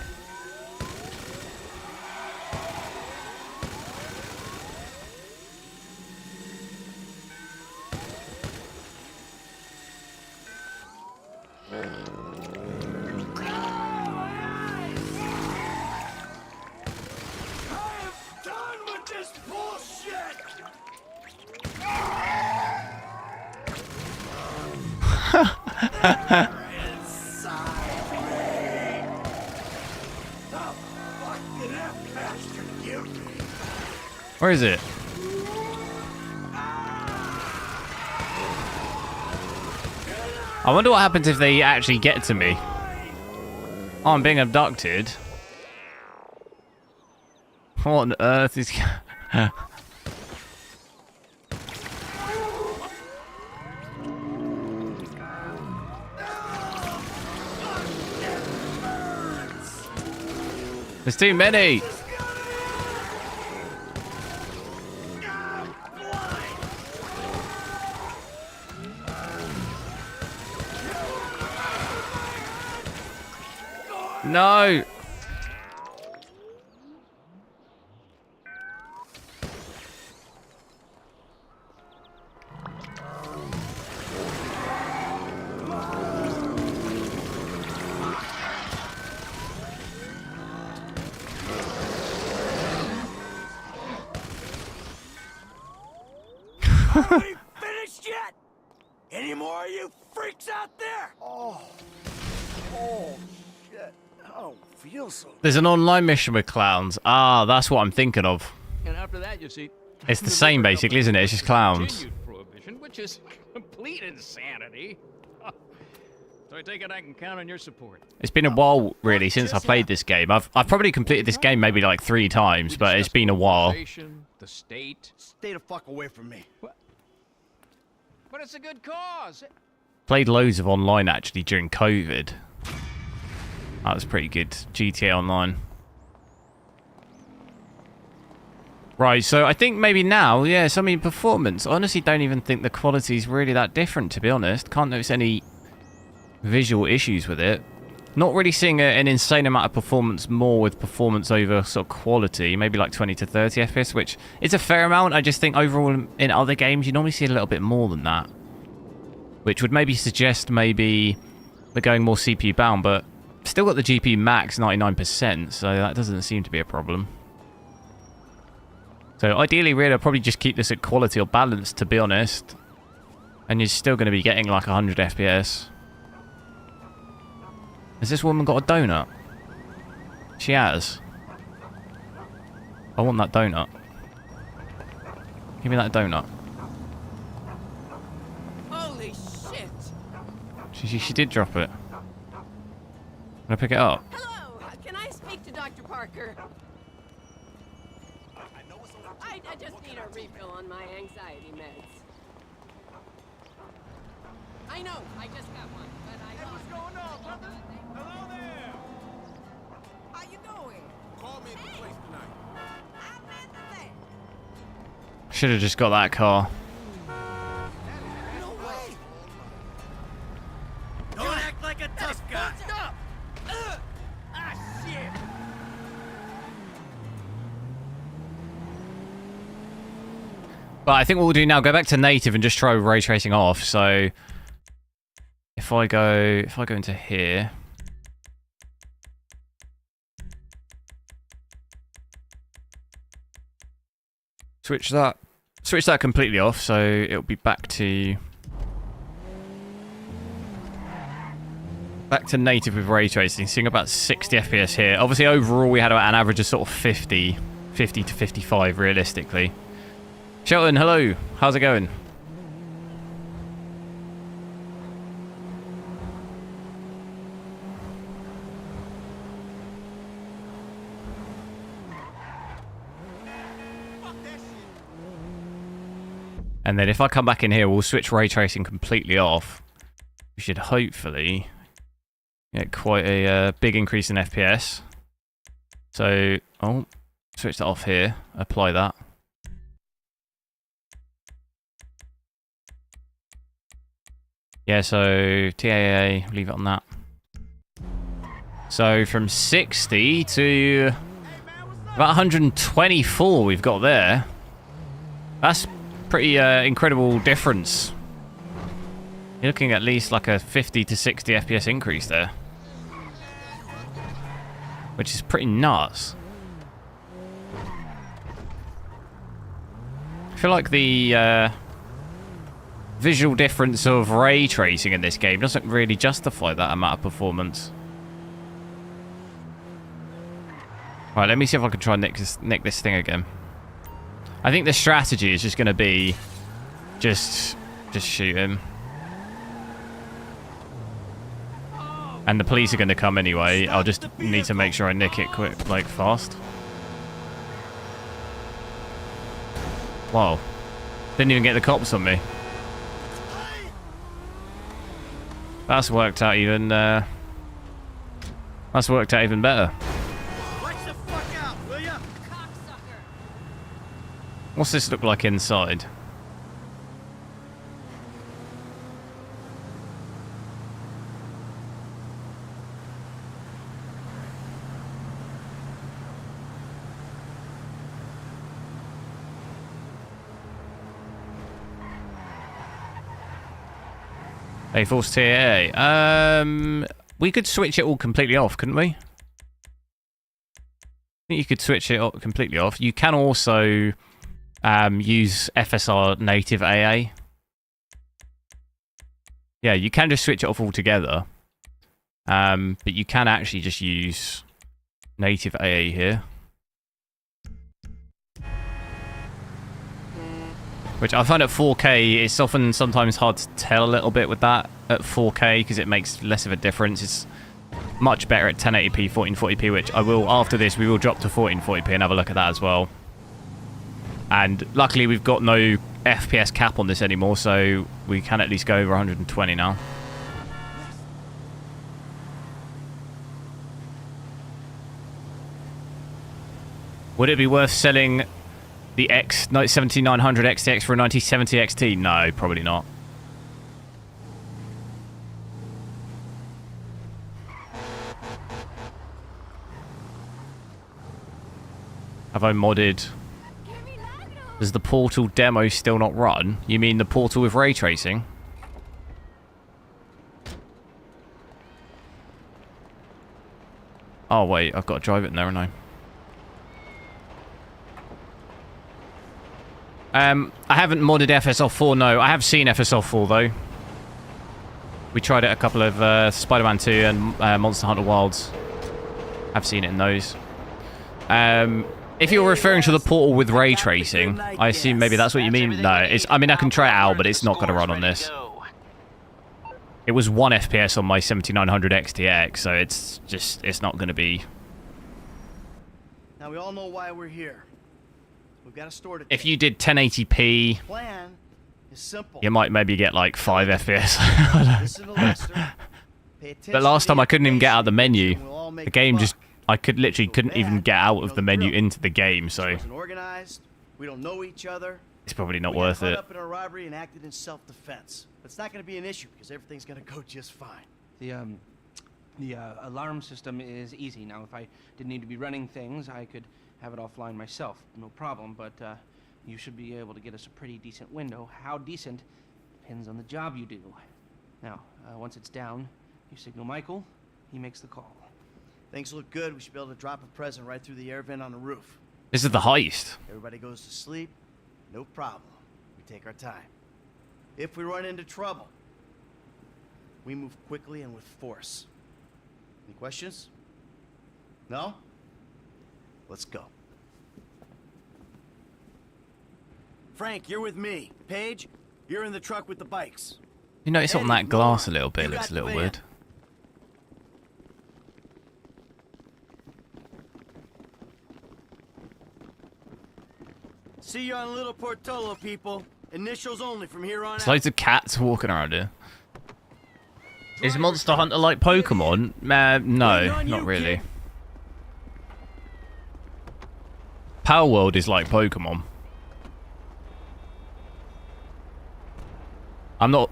Done with this bullshit! Inside me! The fuck did that bastard give me? Where is it? I wonder what happens if they actually get to me. Oh, I'm being abducted. What on earth is... There's too many. No. Are we finished yet? Any more of you freaks out there? Oh shit. I don't feel so. There's an online mission with clowns. Ah, that's what I'm thinking of. and after that, you see, It's the same, basically, isn't it? It's just clowns. continued prohibition, which is complete insanity. So I take it I can count on your support. It's been a while, really, since I played this game. I've probably completed this game maybe like 3 times, but it's been a while. The state, Stay the fuck away from me. but it's a good cause. Played loads of online, actually, during COVID. That was pretty good. GTA Online. Right, so I think maybe now, yes, I mean, performance. I honestly don't even think the quality is really that different, to be honest. Can't notice any visual issues with it. Not really seeing an insane amount of performance more with performance over sort of quality. Maybe like 20 to 30 FPS, which is a fair amount. I just think overall in other games, you normally see a little bit more than that. Which would maybe suggest maybe we're going more CPU bound, but still got the GPU max 99%, so that doesn't seem to be a problem. So ideally, really, I'll probably just keep this at quality or balance, to be honest. And you're still going to be getting like 100 FPS. Has this woman got a donut? She has. I want that donut. Give me that donut. Holy shit! She did drop it. Can I pick it up? Hello, can I speak to Dr. Parker? I just need a refill on my anxiety meds. I know, I just got one, but I lost. What's going on, brother? Hello there. How you doing? Call me at the place tonight. I'm in the thing. Should have just got that car. No way! Don't act like a tough guy. Stop! Ah, shit! But I think what we'll do now, go back to native and just try ray tracing off. So if I go into here. Switch that completely off, so it'll be back to native with ray tracing, seeing about 60 FPS here. Obviously overall we had about an average of sort of 50 to 55 realistically. Shelton, hello, how's it going? And then if I come back in here, we'll switch ray tracing completely off. We should hopefully get quite a big increase in FPS. So, switch that off here. Apply that. Yeah, so TAA, leave it on that. So from 60 to about 124 we've got there. That's pretty incredible difference. You're looking at least like a 50 to 60 FPS increase there, which is pretty nuts. I feel like the visual difference of ray tracing in this game doesn't really justify that amount of performance. Right, let me see if I can try and nick this thing again. I think the strategy is just going to be just shoot him. And the police are going to come anyway. I'll just need to make sure I nick it quick, like fast. Wow. Didn't even get the cops on me. That's worked out even better. What's this look like inside? A-Force TAA. We could switch it all completely off, couldn't we? I think you could switch it completely off. You can also use FSR native AA. Yeah, you can just switch it off altogether. But you can actually just use native AA here. Which I find at 4K, it's often sometimes hard to tell a little bit with that at 4K because it makes less of a difference. It's much better at 1080p, 1440p, which I will, after this, we will drop to 1440p and have a look at that as well. And luckily, we've got no FPS cap on this anymore, so we can at least go over 120 now. Would it be worth selling the 7900 XTX for a 9070 XT? No, probably not. Have I modded? Does the Portal demo still not run? You mean the Portal with ray tracing? Oh wait, I've got to drive it there, haven't I? I haven't modded FSL4, no. I have seen FSL4 though. We tried it a couple of Spider-Man 2 and Monster Hunter Wilds. I've seen it in those. If you're referring to the Portal with ray tracing, I assume maybe that's what you mean. No, I mean I can try it out, but it's not going to run on this. It was 1 FPS on my 7900 XTX, so it's not going to be. Now we all know why we're here. We've got a store to if you did 1080p, plan is simple. you might maybe get like 5 FPS. Listen to Lester. Pay attention But last to time I couldn't even get out of the menu. and we'll all make The game a just, buck. I couldn't even get out of the menu into the game, so Wasn't organized. We don't know each other. it's probably not We got worth caught it. up in a robbery and acted in self-defense. But it's not going to be an issue because everything's going to go just fine. The alarm system is easy. Now, if I didn't need to be running things, I could have it offline myself. No problem, but you should be able to get us a pretty decent window. How decent depends on the job you do. Now, once it's down, you signal Michael, he makes the call. Things look good. We should be able to drop a present right through the air vent on the roof. This is the heist. Everybody goes to sleep. No problem. We take our time. If we run into trouble, we move quickly and with force. Any questions? No? Let's go. Frank, you're with me. Paige, you're in the truck with the bikes. You notice on Eddie, that glass a little you bit, got looks a the little van. weird. See you on Little Portola, people. Initials only from here on There's out. loads of cats walking around here. Is Monster Hunter like Pokemon? No, not really. Power World is like Pokemon. I'm not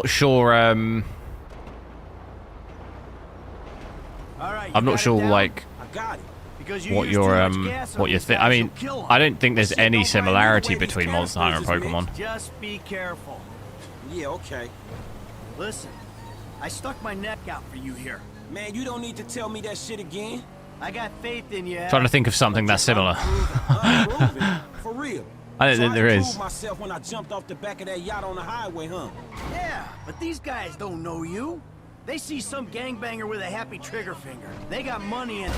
sure. All right, you I'm not got it sure down? like I got it. Because you what used your too much gas on what you these think. guys, I mean, you'll kill 'em. I don't think there's Shit, any don't mind me similarity the way these between Monster Hunter and canisters is Pokemon. Just be careful. Yeah, okay. Listen, I stuck my neck out for you here. Man, you don't need to tell me that shit again. I got faith in you. Trying to think of something that's similar. Unproven. For real. I don't think there I is. proved myself when I jumped off the back of that yacht on the highway, huh? Yeah, but these guys don't know you. They see some gangbanger with a happy trigger finger. They got money in.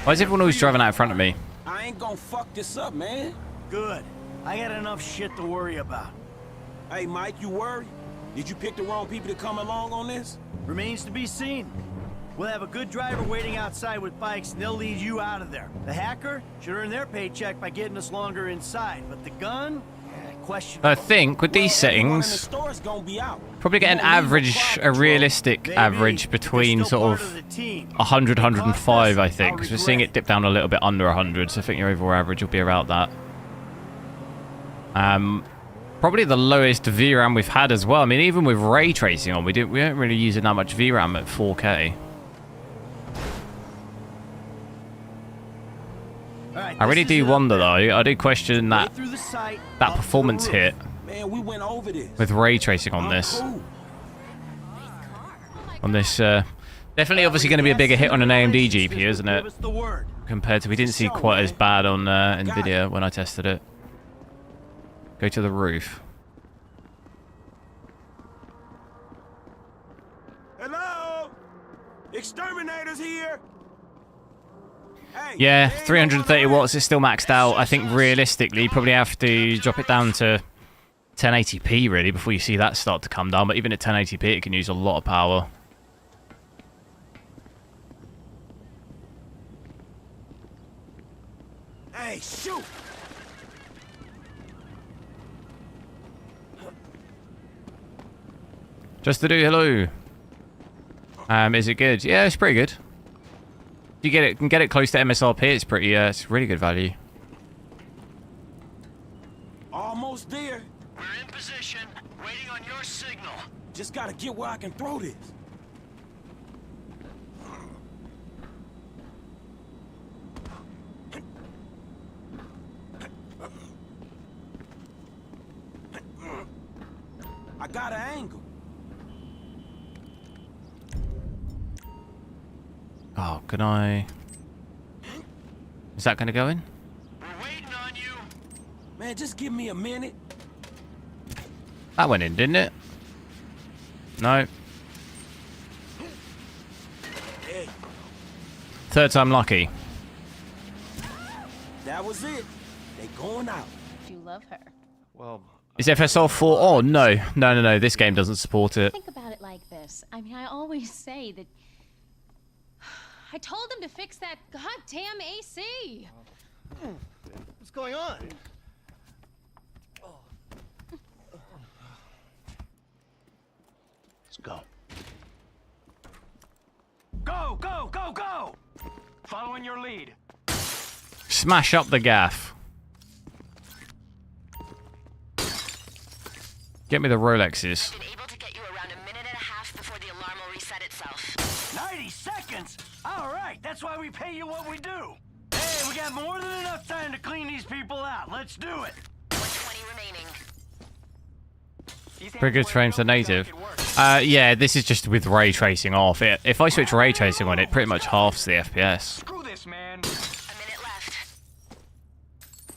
Why is everyone always driving out in front of me? I ain't gonna fuck this up, man. Good. I got enough shit to worry about. Hey, Mike, you worried? Did you pick the wrong people to come along on this? Remains to be seen. We'll have a good driver waiting outside with bikes, and they'll lead you out of there. The hacker should earn their paycheck by getting us longer inside, but the gun, question. I think with these Everyone in the settings, store's gonna be out. probably get an You won't leave average, crowd a control. realistic Maybe, average but between they're still sort part of the team. 100, They 105, cost I us, think. I'll Because we're seeing regret it dip down a little bit under 100, so I think your overall average will be around that. Probably the lowest VRAM we've had as well. I mean, even with ray tracing on, we don't really use that much VRAM at 4K. All right, I really this is do it. wonder though. I do question Right that through the sight, that up to the performance roof. hit Man, we went over this. with ray tracing on I'm this. cool. On this, definitely, obviously going to be a bigger hit on an AMD GPU, isn't it? Give us the word. Compared to, we didn't see quite as bad on Nvidia when I tested it. Go to the roof. Hello? Exterminators here? Hey, Yeah, there ain't 330 no one watts is still maxed out. I think realistically, you probably have to drop it down to 1080p really before you see that start to come down. But even at 1080p, it can use a lot of power. Hey, shoot! Just to do hello. Is it good? Yeah, it's pretty good. You can get it close to MSRP. It's pretty. It's really good value. Almost there. We're in position, waiting on your signal. Just gotta get where I can throw this. I got an angle. Oh, can I? Is that going to go in? We're waiting on you. Man, just give me a minute. That went in, didn't it? No. Hey, Third time lucky. that was it. They going out. You love her. Well, Is FSR 4 on? No. No. This game doesn't support it. Think about it like this. I mean, I always say that I told them to fix that goddamn AC. What's going on? Let's go. Go, go! Following your lead. Smash up the gaff. Get me the Rolexes. I've been able to get you around a minute and a half before the alarm will reset itself. 90 seconds? All right, that's why we pay you what we do. Hey, we got more than enough time to clean these people out. Let's do it. 120 remaining. Pretty good frames for native. Yeah, this is just with ray tracing off. If I switch ray tracing on, it pretty much halves the FPS. Screw this, man. A minute left.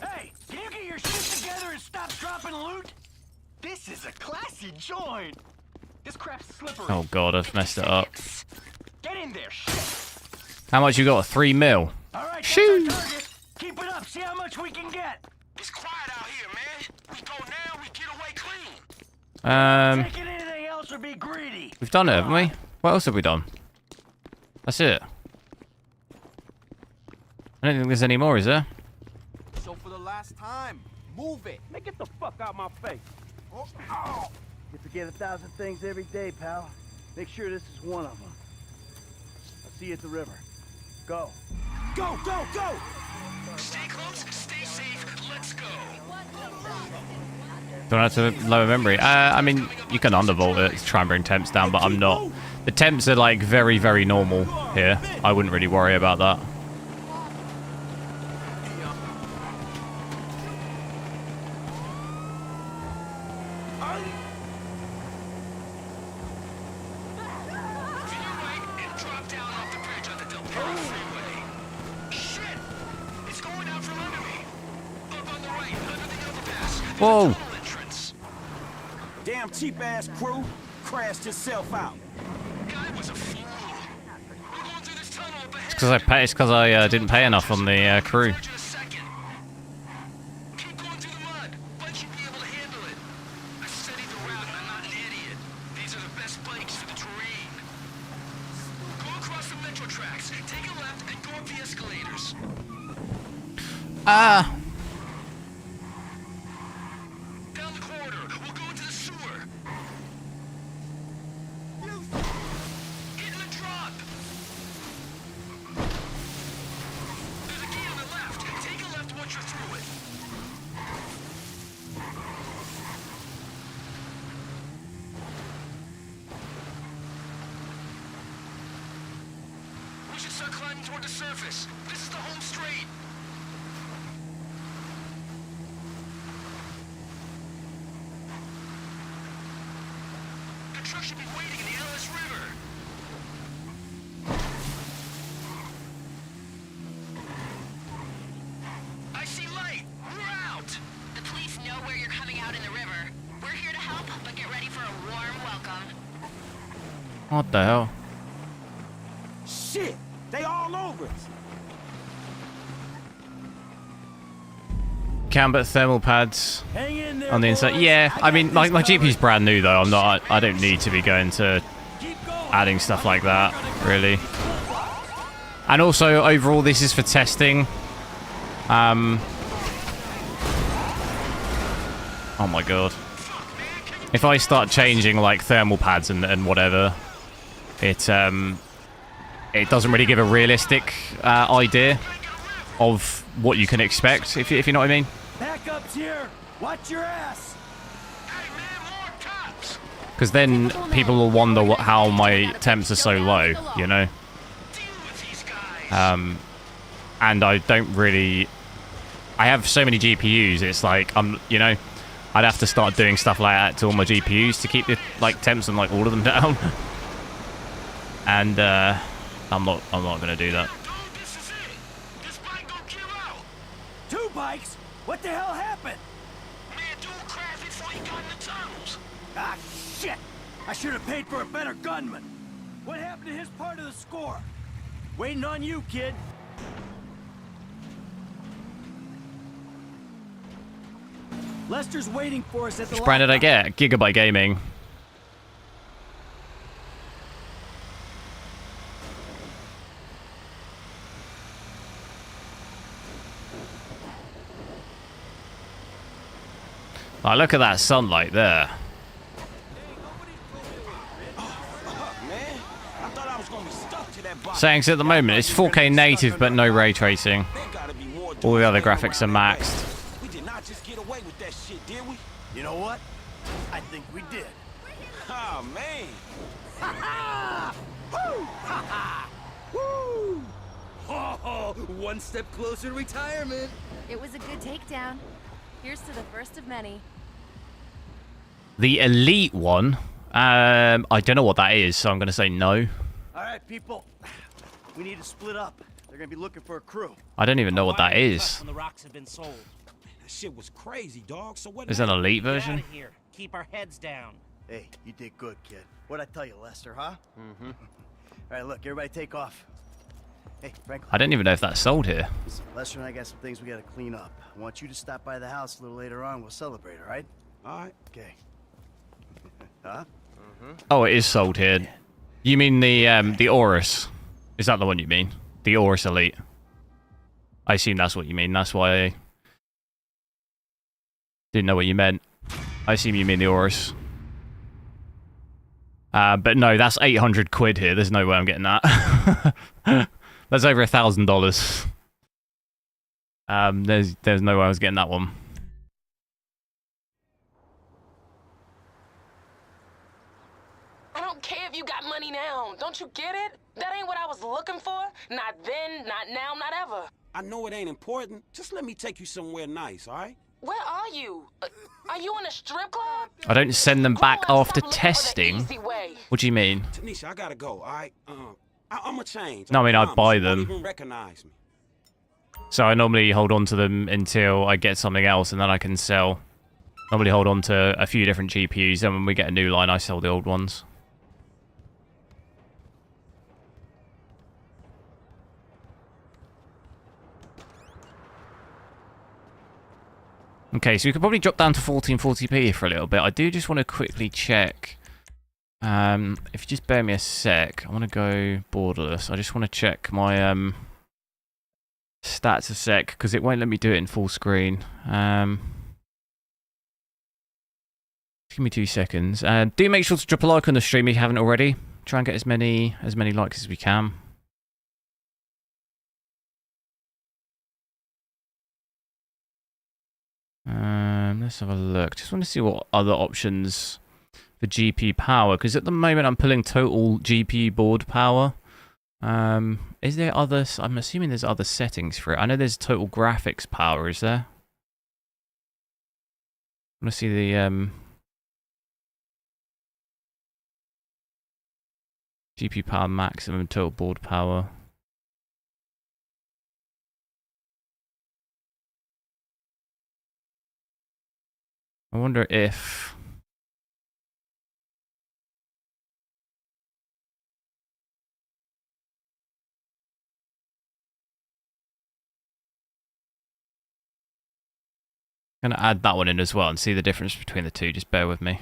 Hey, can you get your shit together and stop dropping loot? This is a classy joint. This crap's slippery. Oh god, I've messed it up. Get in there, shit. How much you got? 3 mil. All right, Shoo! that's our target. Keep it up. See how much we can get. It's quiet out here, man. We go now, we get away clean. Taking anything else or be greedy. We've done it, haven't we? What else have we done? That's it. I don't think there's any more, is there? So for the last time, move it. Man, get the fuck out my face. Oh, ow. You forget 1,000 things every day, pal. Make sure this is one of them. I'll see you at the river. Go. Go, go, go! Stay close, stay safe, let's go. Don't have to lower memory. I mean, you can undervolt it to try and bring temps down, but I'm not. The temps are like very, very normal here. I wouldn't really worry about that. Whoa! Damn cheap ass crew crashed yourself out. It's because I didn't pay enough on the crew. Ah! Down the corridor, we'll go into the sewer. Get in the drop. There's a key on the left. Take a left once you're through it. We should start climbing toward the surface. This is the home straight. The truck should be waiting in the Ellis River. I see light. We're out. The police know where you're coming out in the river. We're here to help, but get ready for a warm welcome. What the hell? Shit! They all over us. Camber thermal pads Hang in there, on the inside. boys. Yeah, I mean, my got this GPU's brand new though. I don't need to be going to Keep going. adding stuff like that, really. And also, overall, this is for testing. Oh my god. If I start changing like thermal pads and whatever, it doesn't really give a realistic idea of what you can expect, if you know what I mean. Backup's here. Watch your ass. Hey man, more cops. Because then people will wonder how my temps are so low, you know. Deal with these guys. And I don't really. I have so many GPUs. It's like you know, I'd have to start doing stuff like that to all my GPUs to keep the like temps and like all of them down. And I'm not gonna do that. This is it. This bike gon' kill out. 2 bikes? What the hell happened? Man, dual crash before he got in the tunnels. Ah, shit! I should have paid for a better gunman. What happened to his part of the score? Waiting on you, kid. Lester's waiting for us at the Which brand did I lockup. get? Gigabyte Gaming. Oh, look at that sunlight there. Settings at the moment, it's 4K native but no ray tracing. All the other graphics are maxed. We did not just get away with that shit, did we? You know what? I think we did. Oh, man. Ha ha! Woo! Ha ha! Woo! Oh, one step closer to retirement. It was a good takedown. Here's to the first of many. The elite one? I don't know what that is, so I'm going to say no. All right, people. We need to split up. They're going to be looking for a crew. I don't even know what that is. When the rocks have been sold. That shit was crazy, dog. So what? Is that an elite Get version? out of here. Keep our heads down. Hey, you did good, kid. What'd I tell you, Lester, huh? Mm-hmm. All right, look, everybody take off. Hey, Franklin. I don't even know if that's sold here. Listen, Lester and I got some things we got to clean up. I want you to stop by the house a little later on. We'll celebrate, all right? All right. Okay. Huh? Oh, it is sold here. You mean the Aurus? Is that the one you mean? The Aurus Elite. I assume that's what you mean. That's why I didn't know what you meant. I assume you mean the Aurus. But no, that's 800 quid here. There's no way I'm getting that. That's over $1,000. There's no way I was getting that one. I don't care if you got money now. Don't you get it? That ain't what I was looking for. Not then, not now, not ever. I know it ain't important. Just let me take you somewhere nice, all right? Where are you? Are you in a strip club? I don't send them back Boy, after stop looking for the testing. easy way. What do you mean? Tanisha, I gotta go, all right? I'm gonna change. No, I mean, I'd promise. buy You won't them. even recognize me. So I normally hold on to them until I get something else, and then I can sell. Normally hold on to a few different GPUs, then when we get a new line, I sell the old ones. Okay, so we could probably drop down to 1440p for a little bit. I do just want to quickly check. If you just bear me a sec, I want to go borderless. I just want to check my stats a sec, because it won't let me do it in full screen. Give me 2 seconds. Do make sure to drop a like on the stream if you haven't already. Try and get as many likes as we can. Let's have a look. Just want to see what other options for GPU power, because at the moment I'm pulling total GPU board power. Is there others? I'm assuming there's other settings for it. I know there's total graphics power. Is there? I want to see the GPU power maximum, total board power. I wonder if... I'm going to add that one in as well and see the difference between the two. Just bear with me.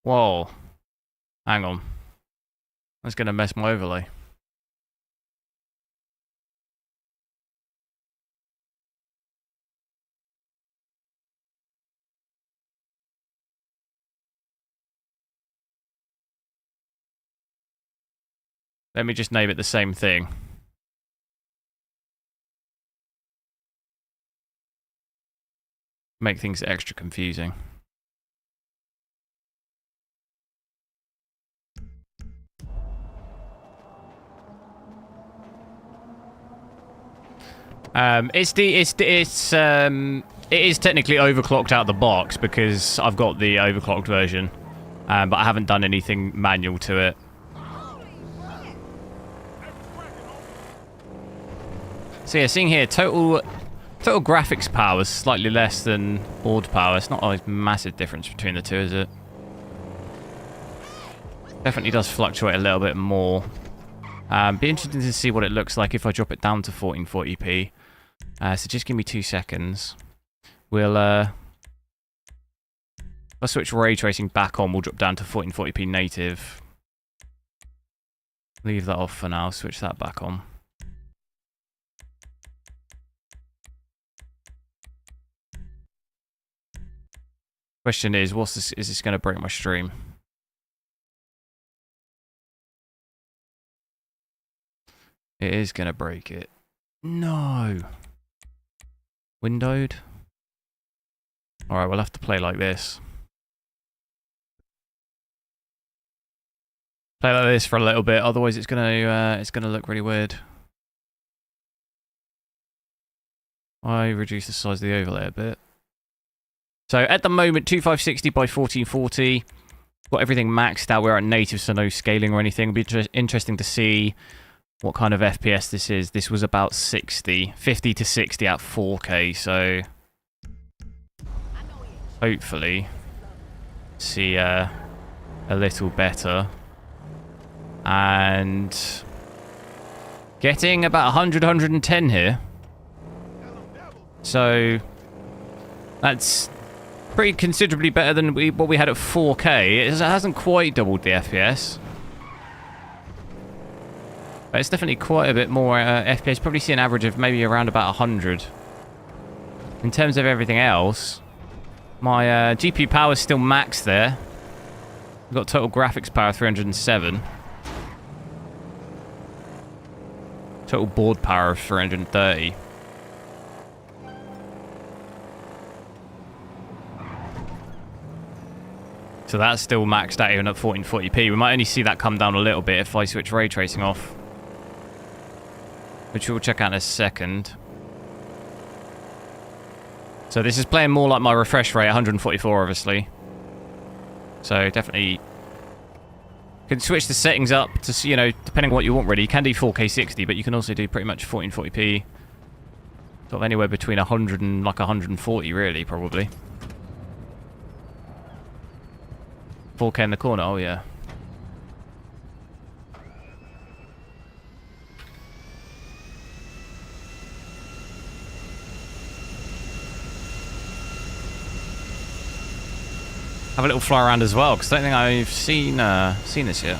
Whoa. Hang on. That's going to mess my overlay. Let me just name it the same thing. Make things extra confusing. It is technically overclocked out of the box because I've got the overclocked version, but I haven't done anything manual to it. So yeah, seeing here, total graphics power is slightly less than board power. It's not a massive difference between the two, is it? Definitely does fluctuate a little bit more. Be interesting to see what it looks like if I drop it down to 1440p. So just give me 2 seconds. We'll I'll switch ray tracing back on. We'll drop down to 1440p native. Leave that off for now. Switch that back on. Question is, what's this? Is this going to break my stream? It is going to break it. No. Windowed. Alright, we'll have to play like this. Play like this for a little bit, otherwise it's gonna look really weird. I reduce the size of the overlay a bit. So at the moment, 2560 by 1440. Got everything maxed out. We're at native, so no scaling or anything. It'll be interesting to see what kind of FPS this is. This was about 50 to 60 at 4K, so hopefully see a little better. And getting about 100, 110 here. So that's pretty considerably better than what we had at 4K. It hasn't quite doubled the FPS. But it's definitely quite a bit more FPS. Probably see an average of maybe around about 100. In terms of everything else, my GPU power is still maxed there. We've got total graphics power 307. Total board power of 330. So that's still maxed out even at 1440p. We might only see that come down a little bit if I switch ray tracing off, which we'll check out in a second. So this is playing more like my refresh rate, 144 obviously. So definitely can switch the settings up to, you know, depending on what you want really. You can do 4K 60, but you can also do pretty much 1440p. Sort of anywhere between 100 and like 140 really, probably. 4K in the corner, oh yeah. Have a little fly around as well, because I don't think I've seen this yet.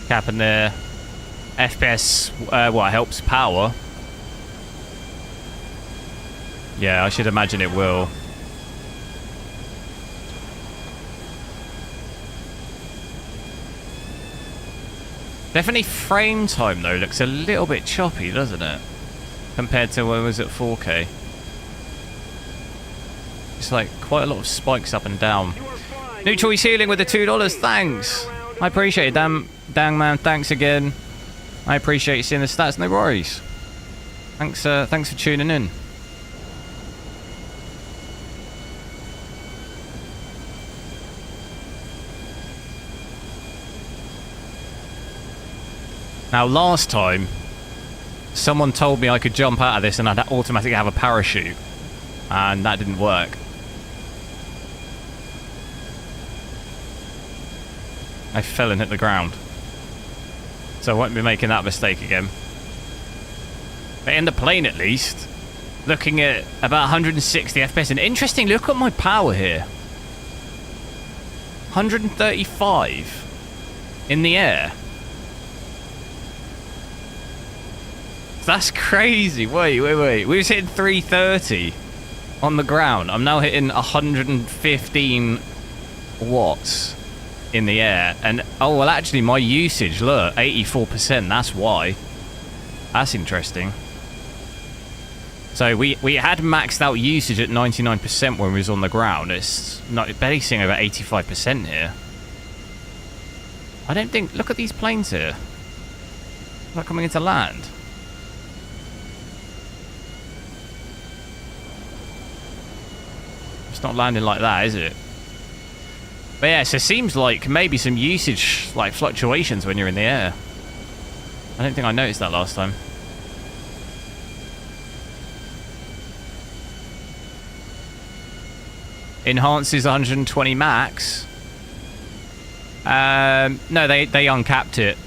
Cap in there. FPS, well, helps power. Yeah, I should imagine it will. Definitely frame time, though, looks a little bit choppy, doesn't it? Compared to when it was at 4K. It's like quite a lot of spikes up and down. New choice healing with the $2, thanks! I appreciate it, dang man, thanks again. I appreciate you seeing the stats, no worries. Thanks for tuning in. Now, last time, someone told me I could jump out of this and I'd automatically have a parachute. And that didn't work. I fell and hit the ground. So I won't be making that mistake again. But in the plane, at least, looking at about 160 FPS. And interesting, look at my power here. 135 in the air. That's crazy. Wait. We was hitting 330 on the ground. I'm now hitting 115 watts in the air. And, oh, well, actually, my usage, look, 84%. That's why. That's interesting. So we had maxed out usage at 99% when we was on the ground. It's not barely seeing over 85% here. I don't think... Look at these planes here. They're coming into land. It's not landing like that, is it? But yeah, so it seems like maybe some usage, like fluctuations when you're in the air. I don't think I noticed that last time. Enhances 120 max. No, they uncapped it.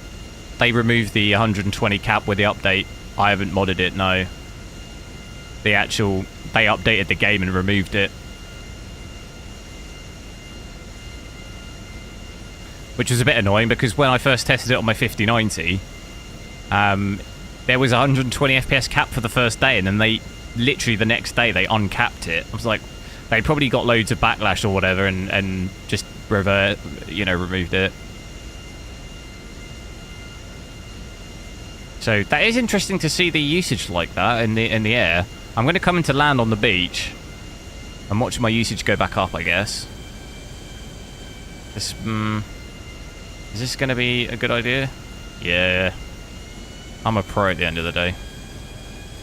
They removed the 120 cap with the update. I haven't modded it, no. They updated the game and removed it. Which was a bit annoying because when I first tested it on my 5090, there was a 120 FPS cap for the first day, and then they literally the next day they uncapped it. I was like, they probably got loads of backlash or whatever, and just removed it. So that is interesting to see the usage like that in the air. I'm going to come into land on the beach and watch my usage go back up, I guess. This, is this going to be a good idea? Yeah. I'm a pro at the end of the day.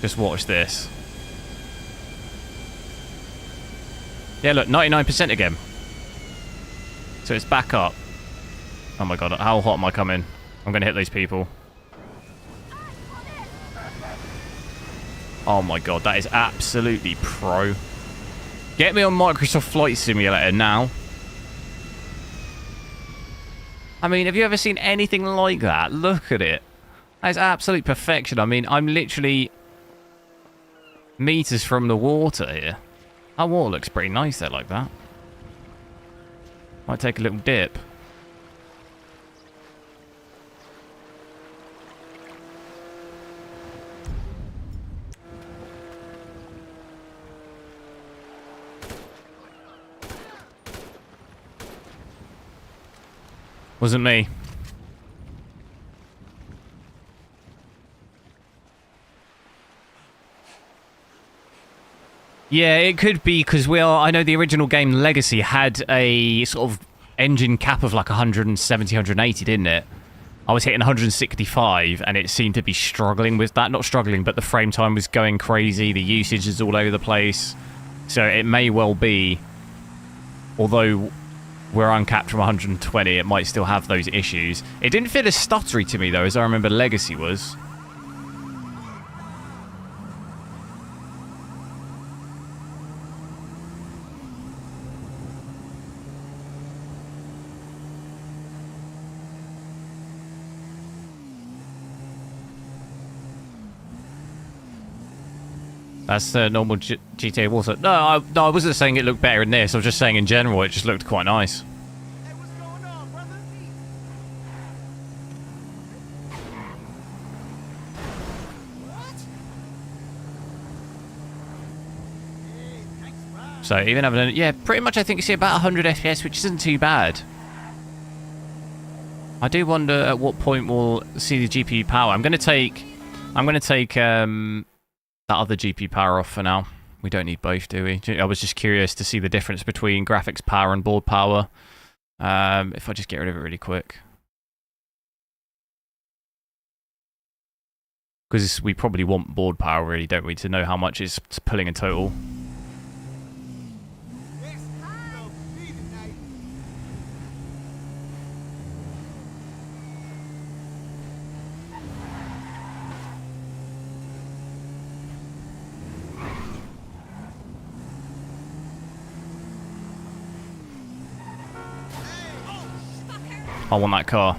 Just watch this. Yeah, look, 99% again. So it's back up. Oh my god, how hot am I coming? I'm going to hit these people. Oh my god, that is absolutely pro. Get me on Microsoft Flight Simulator now. I mean, have you ever seen anything like that? Look at it. That is absolute perfection. I mean, I'm literally meters from the water here. That water looks pretty nice there like that. Might take a little dip. Wasn't me. Yeah, it could be because I know the original game Legacy had a sort of engine cap of like 170, 180, didn't it? I was hitting 165 and it seemed to be struggling with that. Not struggling, but the frame time was going crazy. The usage is all over the place. So it may well be, although we're uncapped from 120, it might still have those issues. It didn't feel as stuttery to me though, as I remember Legacy was. That's the normal GTA water. No, I wasn't saying it looked better in this. I was just saying in general it just looked quite nice. Hey, what's going on, brother? What? So even having yeah, pretty much I think you see about 100 FPS, which isn't too bad. I do wonder at what point we'll see the GPU power. I'm going to take that other GPU power off for now. We don't need both, do we? I was just curious to see the difference between graphics power and board power. If I just get rid of it really quick. Because we probably want board power, really, don't we? To know how much it's pulling in total. I want that car.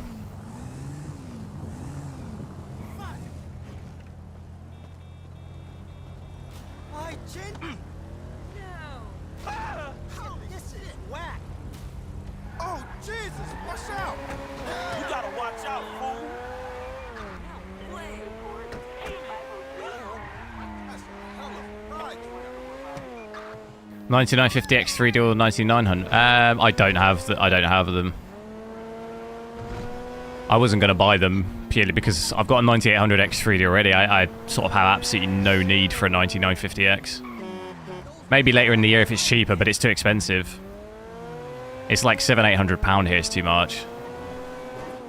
This is whack. Oh, Jesus, watch out. You gotta watch out, fool. 9950 X3D or 9900. I don't have them. I wasn't going to buy them purely because I've got a 9800 X3D already. I sort of have absolutely no need for a 9950X. Maybe later in the year if it's cheaper, but it's too expensive. It's like £700-800 here. It's too much.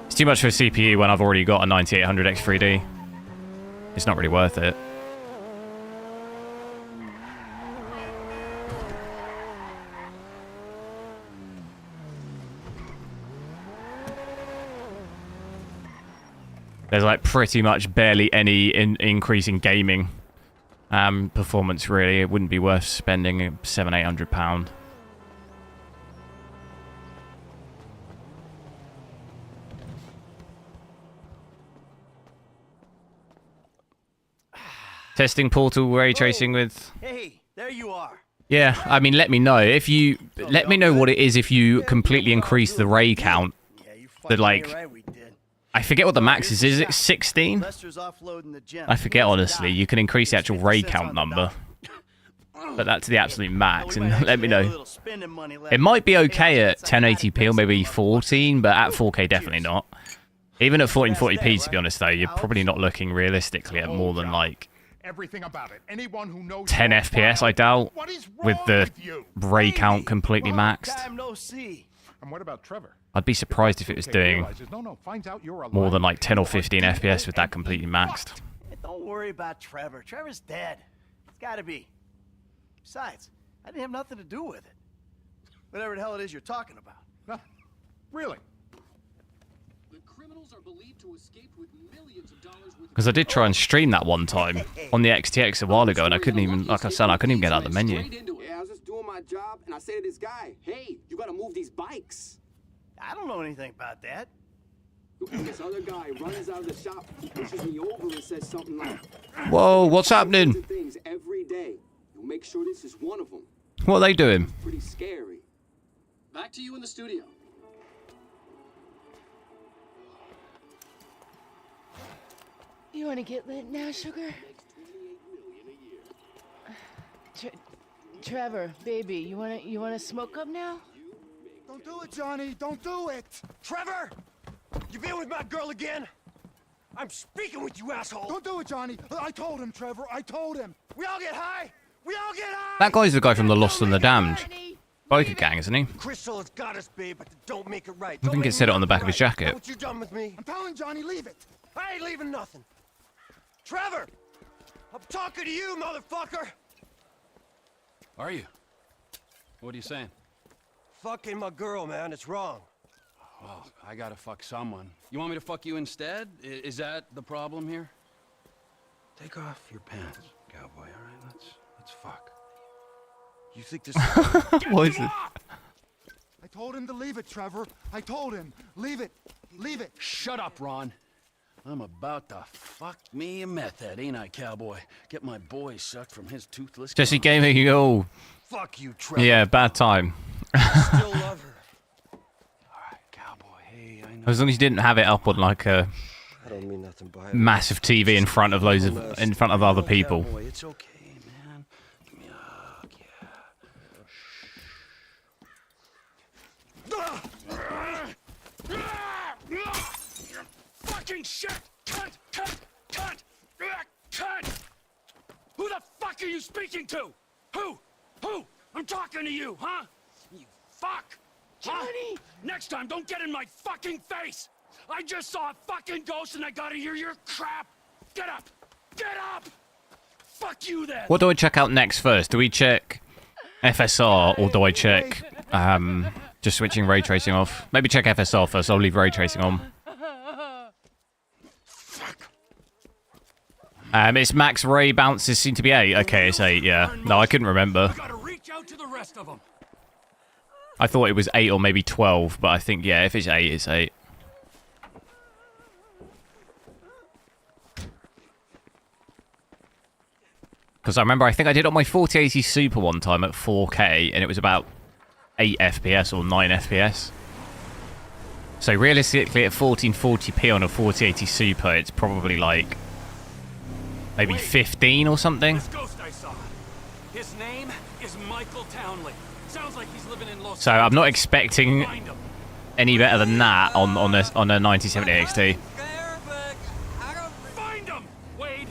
It's too much for a CPU when I've already got a 9800 X3D. It's not really worth it. There's like pretty much barely any increase in gaming performance, really. It wouldn't be worth spending £700-800. Testing Portal ray tracing with... Hey, there you are. Yeah, I mean, let me know. If you... Let me know what it is if you completely increase the ray count. That, like... I forget what the max is. Is it 16? Lester's offloading the gem. I forget, honestly. You can increase the actual ray count number. But that's the absolute max, and let me know. It might be okay at 1080p or maybe 14, but at 4K, definitely not. Even at 1440p, to be honest, though, you're probably not looking realistically at more than, like, 10 FPS, I doubt, with the ray count completely maxed. And what about Trevor? I'd be surprised if it was doing more than, like, 10 or 15 FPS with that completely maxed. Hey, don't worry about Trevor. Trevor's dead. It's gotta be. Besides, I didn't have nothing to do with it. Whatever the hell it is you're talking about. Really? The criminals are believed to escape with millions of dollars worth. Because I did try and stream that one time on the XTX a while ago, and I couldn't even, like I said, I couldn't even get out of the menu. Yeah, I was just doing my job, and I say to this guy, "Hey, you gotta move these bikes." I don't know anything about that. And this other guy runs out of the shop, pushes me over, and says something like, Whoa, what's happening? "Things every day. You'll make sure this is one of them." What are they doing? Pretty scary. Back to you in the studio. You want to get lit now, sugar? Trevor, baby, you wanna smoke up now? Don't do it, Johnny. Don't do it. Trevor, you been with my girl again? I'm speaking with you, asshole. Don't do it, Johnny. I told him, Trevor. I told him. We all get high. We all get high. That guy's the guy from the Lost and the Damned biker gang, isn't he? Crystal has got us, babe, but don't make it right. I think it said it on the back of his jacket. What you done with me? I'm telling Johnny, leave it. I ain't leaving nothing. Trevor, I'm talking to you, motherfucker. Are you? What are you saying? Fucking my girl, man. It's wrong. Well, I gotta fuck someone. You want me to fuck you instead? Is that the problem here? Take off your pants, cowboy, all right? Let's fuck. You think this What is it? I told him to leave it, Trevor. I told him. Leave it. Leave it. Shut up, Ron. I'm about to fuck me a meth head, ain't I, cowboy? Get my boy sucked from his toothless... Jesse Gaming, oh. Fuck you, Trevor. Yeah, bad time. Still love her. Alright, cowboy, hey, I know... As long as you didn't have it up on like a I don't mean nothing by it. massive TV in front of other people. Cowboy, it's okay, man. Give me a hug, yeah. Fucking shit! Cunt! Who the fuck are you speaking to? Who? I'm talking to you, huh? You fuck! Johnny! Next time, don't get in my fucking face! I just saw a fucking ghost and I gotta hear your crap! Get up! Get up! Fuck you then! What do I check out next first? Do we check FSR or do I check just switching ray tracing off? Maybe check FSR first. I'll leave ray tracing on. Its max ray bounces seem to be 8. Okay, it's 8, yeah. No, I couldn't remember. I thought it was 8 or maybe 12, but I think, yeah, if it's 8, it's 8. Because I remember, I think I did it on my 4080 Super one time at 4K, and it was about 8 FPS or 9 FPS. So realistically, at 1440p on a 4080 Super, it's probably like... maybe 15 or something. This ghost I saw. His name is Michael Townley. Sounds like he's living in Los So I'm not expecting any better than that on a 9070 XT. Find him, Wade.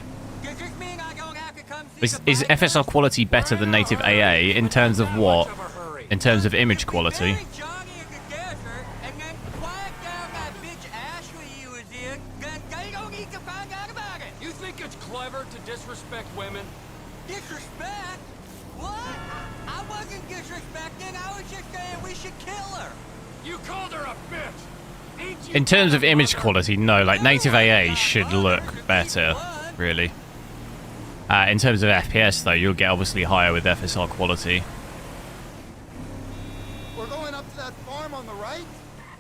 Is FSR quality better than native AA in terms of what? In terms of image quality? You think it's clever to disrespect women? Disrespect? What? I wasn't disrespecting. I was just saying we should kill her. You called her a bitch. Ain't you? In terms of image quality, no. Like, native AA should look better, really. In terms of FPS, though, you'll get obviously higher with FSR quality. We're going up to that farm on the right.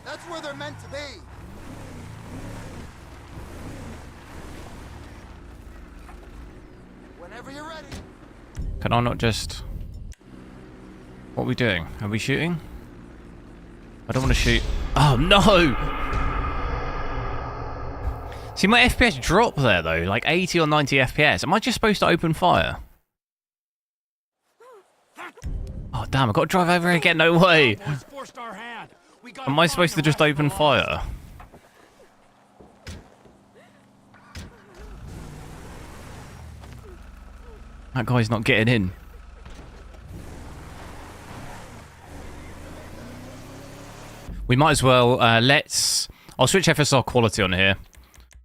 That's where they're meant to be. Whenever you're ready. Can I not just... What are we doing? Are we shooting? I don't want to shoot. Oh, no! See, my FPS dropped there, though. Like 80 or 90 FPS. Am I just supposed to open fire? Oh, damn. I've got to drive over here again. No way. Am I supposed to just open fire? That guy's not getting in. We might as well, I'll switch FSR quality on here,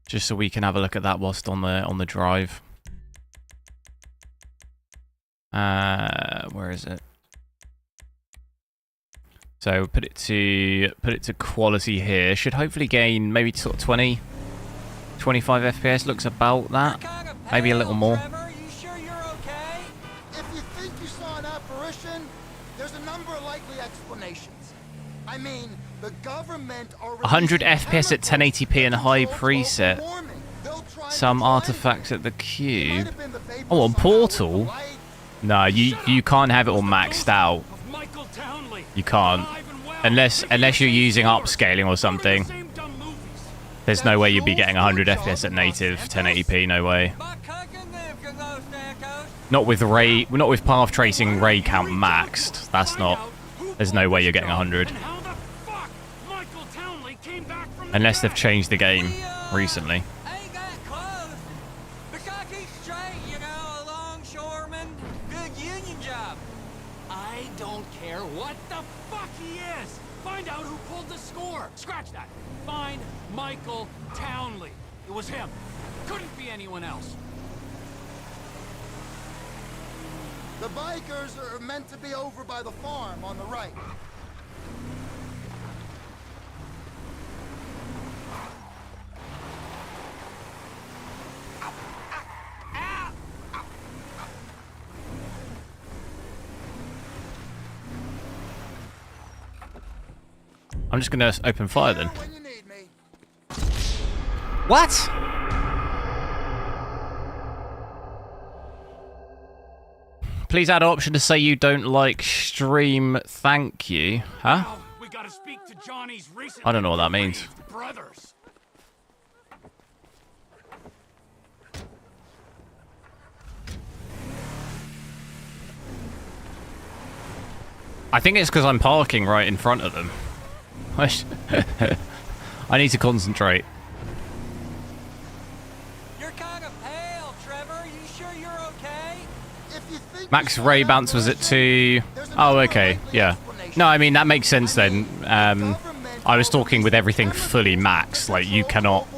just so we can have a look at that whilst on the drive. Where is it? So put it to quality here. Should hopefully gain maybe sort of 20, 25 FPS. Looks about that. Maybe a little more. If you think you saw an apparition, there's a number of likely explanations. I mean, the government are 100 FPS at 1080p and high preset. Some artifacts at the cube. Oh, on Portal? No, you can't have it all maxed out. You can't. Unless you're using upscaling or something. There's no way you'd be getting 100 FPS at native 1080p, no way. Not with path tracing ray count maxed. That's not. There's no way you're getting 100. Unless they've changed the game recently. I don't care what the fuck he is. Find out who pulled the score. Scratch that. Find Michael Townley. It was him. Couldn't be anyone else. The bikers are meant to be over by the farm on the right. I'm just gonna open fire then. What? Please add an option to say you don't like stream. Thank you. Huh? We gotta speak to Johnny's recently I don't know what that means. brothers. I think it's because I'm parking right in front of them. I need to concentrate. You're kind of pale, Trevor. You sure you're okay? If you think Max ray bounce was at 2. Oh, okay. Yeah. No, I mean, that makes sense then. I was talking with everything fully maxed. Like, you cannot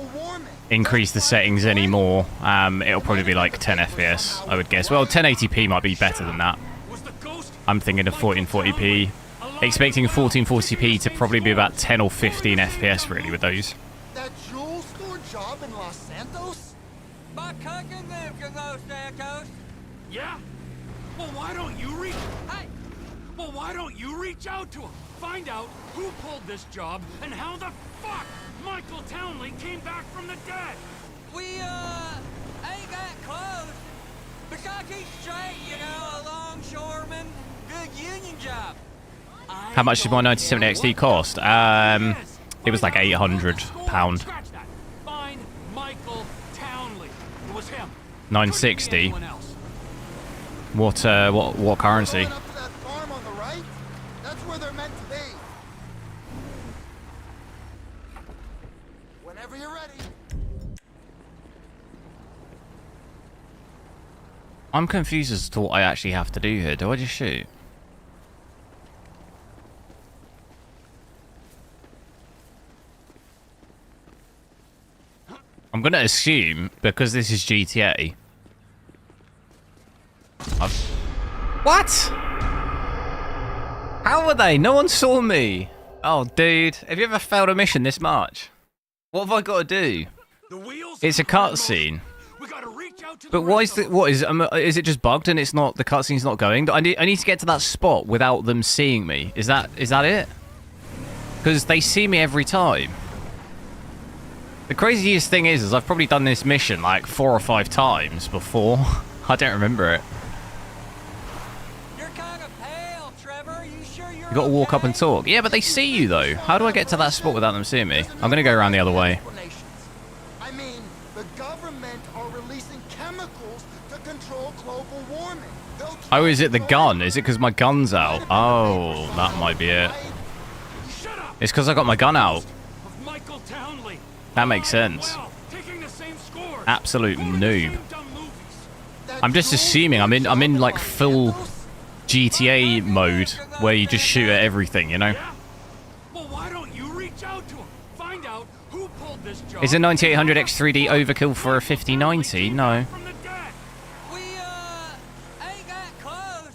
increase the settings anymore. It'll probably be like 10 FPS, I would guess. Well, 1080p might be better than that. I'm thinking of 1440p. Expecting 1440p to probably be about 10 or 15 FPS really with those. that jewel store job in Los Santos? My cousin lives in Los Santos. Yeah? Well, why don't you reach... Hey! Well, why don't you reach out to him? Find out who pulled this job and how the fuck Michael Townley came back from the dead. We, ain't that close. Because he's straight, you know, a longshoreman. Good union job. How much did my 9070 XT cost? It was like £800. Find Michael Townley. It was him. 960. What currency? Up to that farm on the right? That's where they're meant to be. Whenever you're ready. I'm confused as to what I actually have to do here. Do I just shoot? I'm going to assume, because this is GTA... What? How were they? No one saw me. Oh, dude. Have you ever failed a mission this much? What have I got to do? It's a cutscene. But why is the, what is it just bugged and it's not, the cutscene's not going? I need to get to that spot without them seeing me. Is that it? Because they see me every time. The craziest thing is I've probably done this mission like 4 or 5 times before. I don't remember it. You're kind of pale, Trevor. You sure you're You got to walk up and talk. Yeah, but they see you though. How do I get to that spot without them seeing me? I'm gonna go around the other way. I mean, Oh, is it the gun? Is it because my gun's out? Oh, that might be it. It's because I got my gun out. That makes sense. Absolute noob. I'm just assuming I'm in like full GTA mode where you just shoot at everything, you know? Well, why don't you reach out to him? Find out who pulled this job. Is a 9800X 3D overkill for a 5090? No. Ain't got close.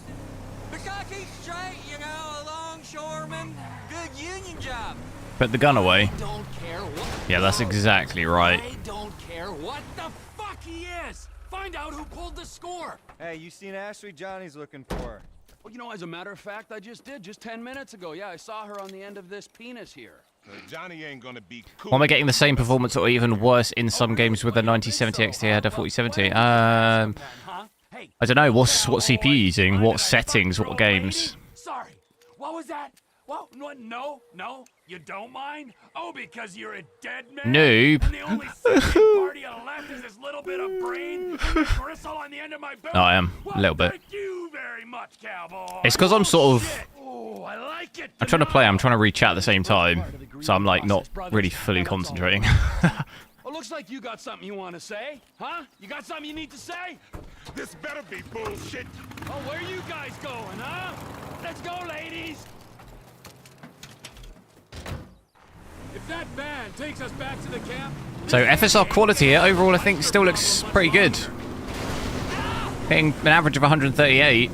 Bishaki's straight, you know, a longshoreman. Good union job. Put the gun away. Don't care what. Yeah, that's exactly right. I don't care what the fuck he is. Find out who pulled the score. Hey, you seen Ashley? Johnny's looking for her. Well, you know, as a matter of fact, I just did, just 10 minutes ago. Yeah, I saw her on the end of this penis here. Johnny ain't gonna be cool. Why am I getting the same performance or even worse in some games with the 9070 XT ahead of 4070? I don't know. What CPU using? What settings? What games? Sorry. What was that? Well, no, you don't mind? Oh, because you're a dead man? Noob. And the only sentient part you left is this little bit of brain and the bristle on the end of my belt? I am. A little bit. Thank you very much, cowboy. It's because I'm sort of... Oh, I like it. I'm trying to play, I'm trying to reach out at the same time. So I'm like not really fully concentrating. Well, looks like you got something you want to say, huh? You got something you need to say? This better be bullshit. Oh, where you guys going, huh? Let's go, ladies. If that van takes us back to the camp... So FSR quality here, overall I think still looks pretty good. Hitting an average of 138.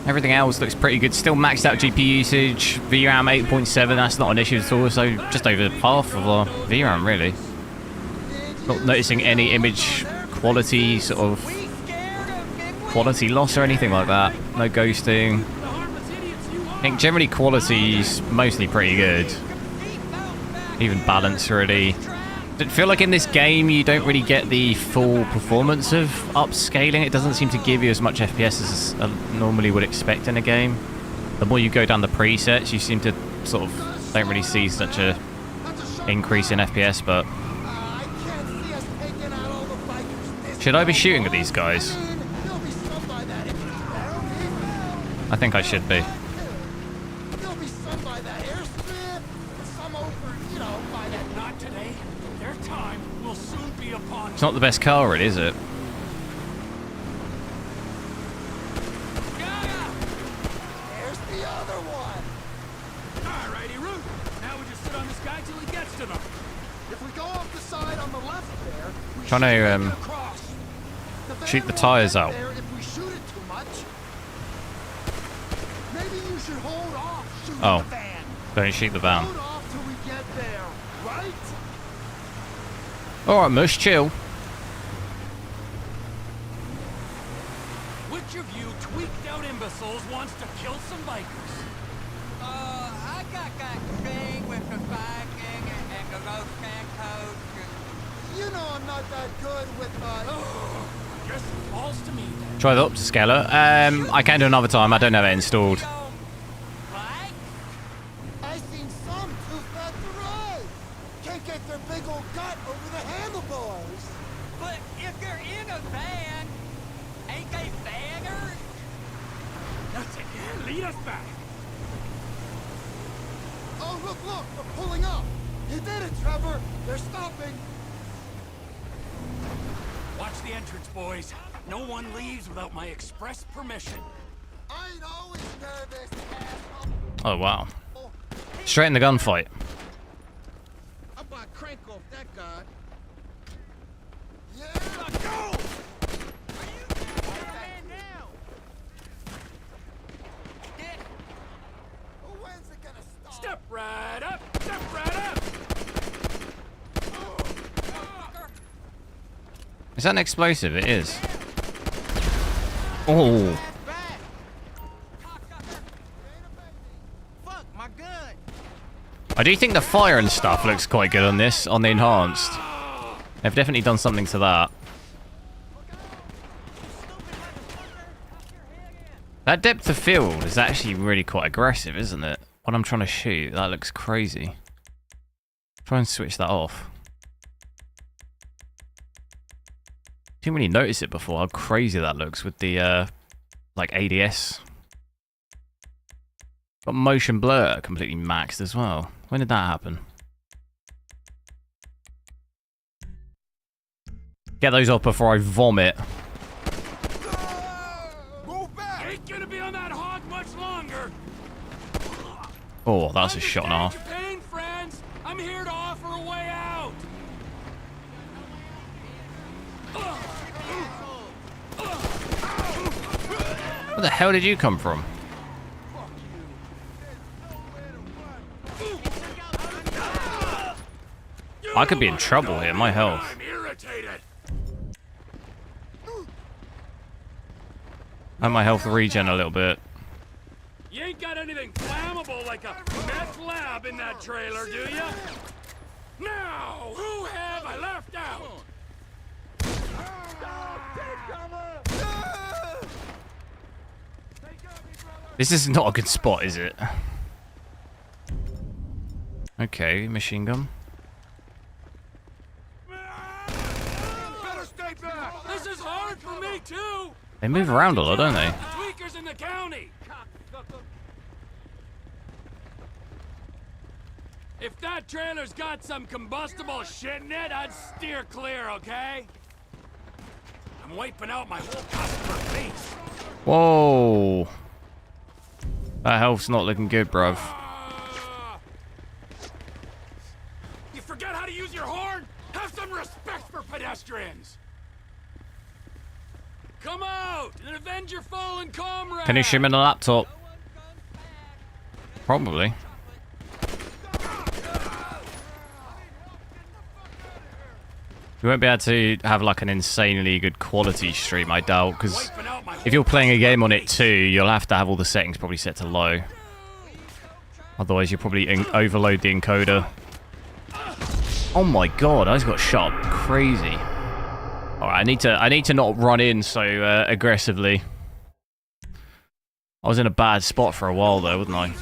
Everything else looks pretty good. Still maxed out GPU usage. VRAM 8.7, that's not an issue at all. So just over half of our VRAM really. Not noticing any image quality sort of quality loss or anything like that. No ghosting. I think generally quality's mostly pretty good. Even balance really. I feel like in this game you don't really get the full performance of upscaling. It doesn't seem to give you as much FPS as I normally would expect in a game. The more you go down the presets, you seem to sort of don't really see such a increase in FPS, but should I be shooting at these guys? I think I should be. It's not the best car, really, is it? There's the other one. Alrighty, Root. Now we just sit on this guy till he gets to them. If we go off the side on the left there, we Trying to shoot the tires out. if we shoot it too much. Maybe you should hold off shooting Oh, the van. don't shoot the van. Hold off till we get there, right? All right, Mush, chill. Which of you tweaked out imbeciles wants to kill some bikers? I got that thing with the biking and the low stand coach. You know I'm not that good with Guess it falls to me then. Try the upscaler. I can do another time. I don't have it installed. I seen some too fat to ride. Can't get their big old gut over the handlebars. But if they're in a van, ain't they fanners? That's it. Lead us back. Oh, look, they're pulling up. You did it, Trevor. They're stopping. Watch the entrance, boys. No one leaves without my express permission. I ain't always nervous, asshole. Oh, wow. Straight in the gunfight. How about crank off that guy? Yeah. Go! When's it gonna stop? Step right up. Step right up. Is that an explosive? It is. Oh. Fuck, my gun. I do think the fire and stuff looks quite good on this, on the enhanced. They've definitely done something to that. That depth of field is actually really quite aggressive, isn't it? When I'm trying to shoot, that looks crazy. Try and switch that off. didn't really notice it before, how crazy that looks with the, like, ADS. Got motion blur completely maxed as well. When did that happen? Get those off before I vomit. Ain't gonna be on that hog much longer. Oh, that's a shot and a half. Understand your pain, friends. I'm here to offer a way out. Where the hell did you come from? I could be in trouble here, my health. I'm irritated. And my health regen a little bit. You ain't got anything flammable like a meth lab in that trailer, do you? Now, who have I left out? This is not a good spot, is it? Okay, machine gun. This is hard for me too. They move around a lot, don't they? Tweakers in the county. If that trailer's got some combustible shit in it, I'd steer clear, okay? I'm wiping out my whole customer base. Whoa. That health's not looking good, bruv. You forget how to use your horn? Have some respect for pedestrians. Come out and avenge your fallen comrade. Can you shoot him in a laptop? Probably. We won't be able to have like an insanely good quality stream, I doubt, because if you're playing a game on it too, you'll have to have all the settings probably set to low. Otherwise, you'll probably overload the encoder. Oh my god, I just got shot up crazy. Alright, I need to not run in so aggressively. I was in a bad spot for a while though, wasn't I?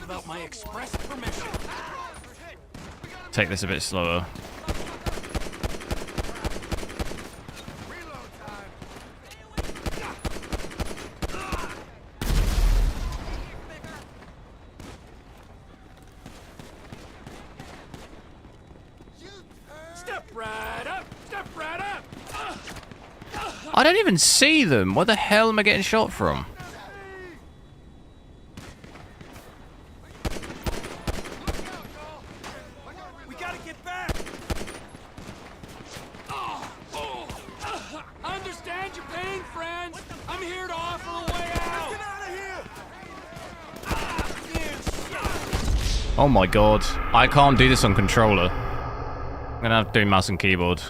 Take this a bit slower. I don't even see them. Where the hell am I getting shot from? We gotta get back. Understand your pain, friends. I'm here to offer a way out. Get out of here. Oh my god. I can't do this on controller. I'm gonna have to do mouse and keyboard.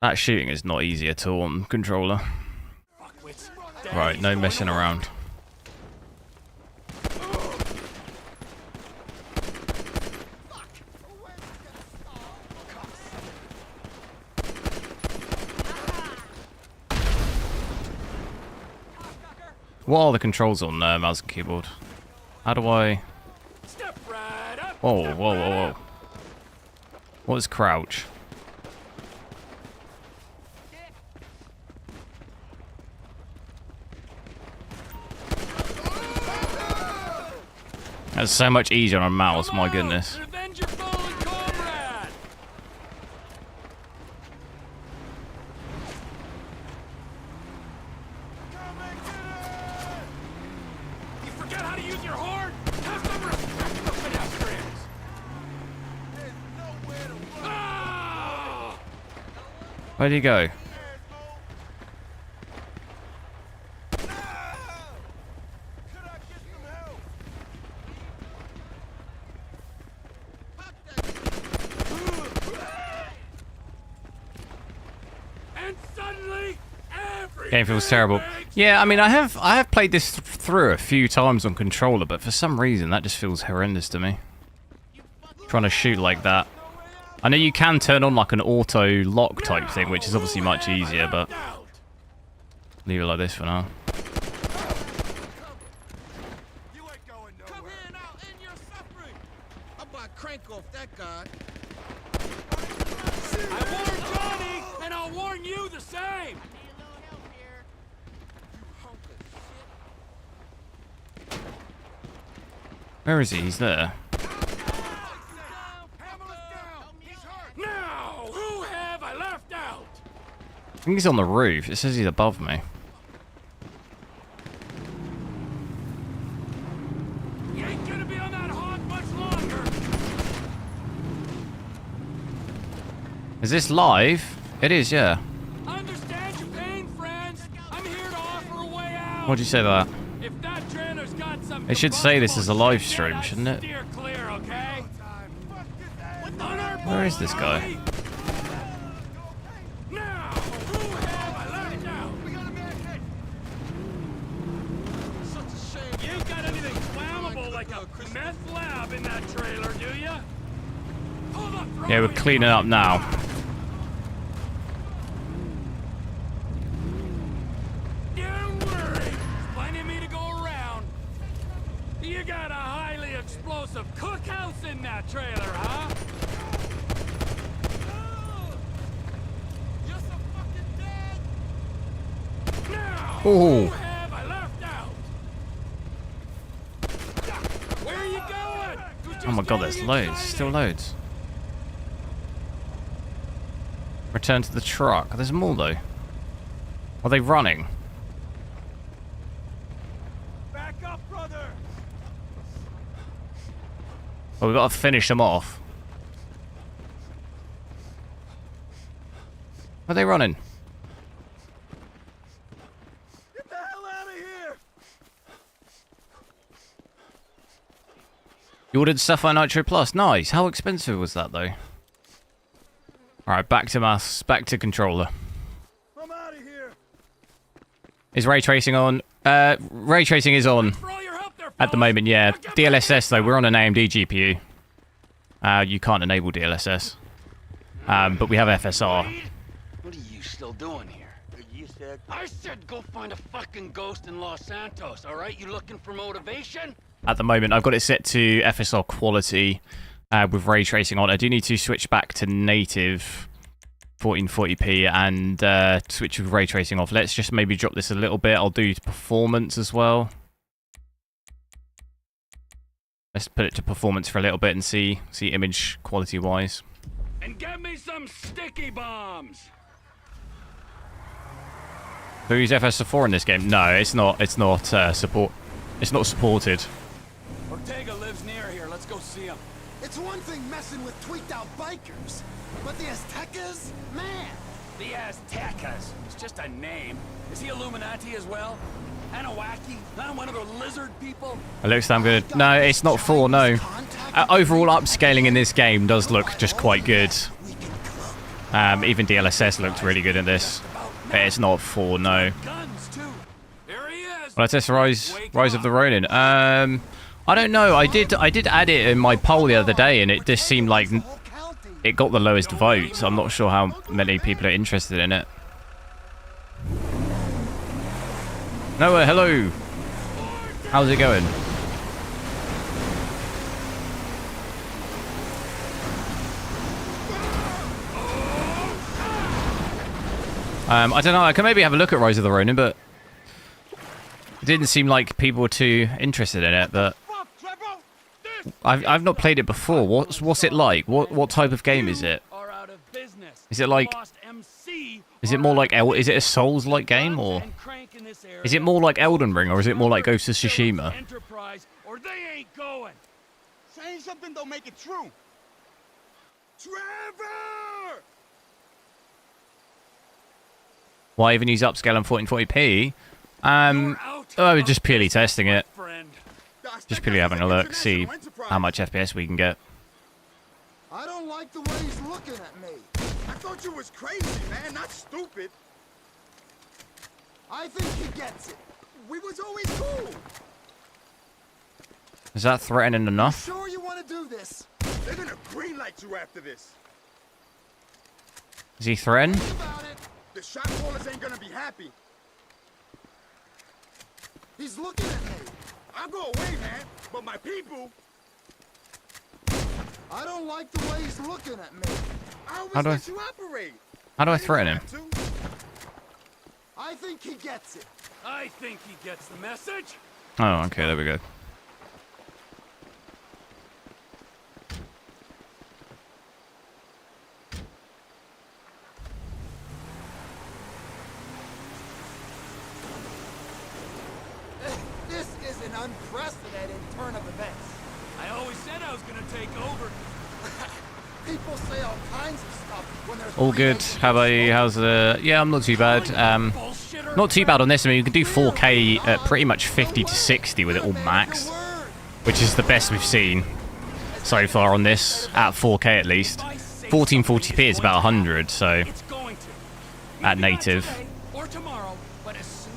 That shooting is not easy at all on controller. Right, no messing around. What are the controls on mouse and keyboard? How do I... Whoa, whoa, whoa, whoa. What is crouch? That's so much easier on a mouse, my goodness. You forget how to use your horn? Have some respect for pedestrians. Where'd he go? Game feels terrible. Yeah, I mean, I have played this through a few times on controller, but for some reason that just feels horrendous to me. Trying to shoot like that. I know you can turn on like an auto lock type thing, which is obviously much easier, but leave it like this for now. I warned Johnny, and I'll warn Where is he? He's there. Now, who have I left out? I think he's on the roof. It says he's above me. You ain't gonna be on that hog much longer. Is this live? It is, yeah. Understand your pain, friends. I'm here to offer a way out. Why'd you say that? If that trailer's got some It should say this is a live stream, shouldn't it? steer clear, okay? Where is this guy? Now, who have I left out? Such a shame. You ain't got anything flammable like a meth lab in that trailer, do ya? Yeah, we're cleaning up now. Don't worry. There's plenty of me to go around. You got a highly explosive cookhouse in that trailer, huh? You're so fucking dead. Now, Oh. who have I left out? Where are you going? Oh my god, there's loads. Still loads. Return to the truck. There's more though. Are they running? Back up, brother. Oh, we've got to finish them off. Are they running? Get the hell out of here. You ordered Sapphire Nitro Plus. Nice. How expensive was that though? Alright, back to mouse, back to controller. I'm out of here. Is ray tracing on? Ray tracing is on at the moment, yeah. DLSS though, we're on an AMD GPU. You can't enable DLSS. But we have FSR. What are you still doing here? You said. I said go find a fucking ghost in Los Santos, alright? You looking for motivation? At the moment, I've got it set to FSR quality with ray tracing on. I do need to switch back to native 1440p and switch with ray tracing off. Let's just maybe drop this a little bit. I'll do performance as well. Let's put it to performance for a little bit and see image quality wise. And get me some sticky bombs. Do we use FS4 in this game? No, it's not. It's not support. It's not supported. Ortega lives near here. Let's go see him. It's one thing messing with tweaked out bikers, but the Aztecas, man. The Aztecas. It's just a name. Is he Illuminati as well? Anunnaki? Not one of the lizard people? It looks damn good. No, it's not 4, no. Overall upscaling in this game does look just quite good. Even DLSS looked really good in this. But it's not 4, no. Well, let's test Rise of the Ronin. I don't know. I did add it in my poll the other day, and it just seemed like it got the lowest votes. I'm not sure how many people are interested in it. Noah, hello. How's it going? I don't know. I can maybe have a look at Rise of the Ronin, but it didn't seem like people were too interested in it. But I've not played it before. What's it like? What type of game is it? Is it like? Is it more like is it a Souls-like game, or is it more like Elden Ring, or is it more like Ghost of Tsushima? Or they ain't going. Saying something don't make it true. Trevor! Why even use upscale on 1440p? I was just purely testing it. Just purely having a look, see how much FPS we can get. I don't like the way he's looking at me. I thought you was crazy, man, not stupid. I think he gets it. We was always cool. Is that threatening enough? Sure you want to do this? They're gonna greenlight you after this. Is he threatened? The shot callers ain't gonna be happy. He's looking at me. I'll go away, man, but my people. I don't like the way he's looking at me. How do I threaten him? I think he gets it. I think he gets the message. Oh, okay, there we go. an unprecedented turn of events. I always said I was gonna take over. People say all kinds of stuff when there's All good. How about you? How's the... Yeah, I'm not too bad. Not too bad on this. I mean, you can do 4K at pretty much 50 to 60 with it all maxed, which is the best we've seen so far on this, at 4K at least. 1440p is about 100, so at native.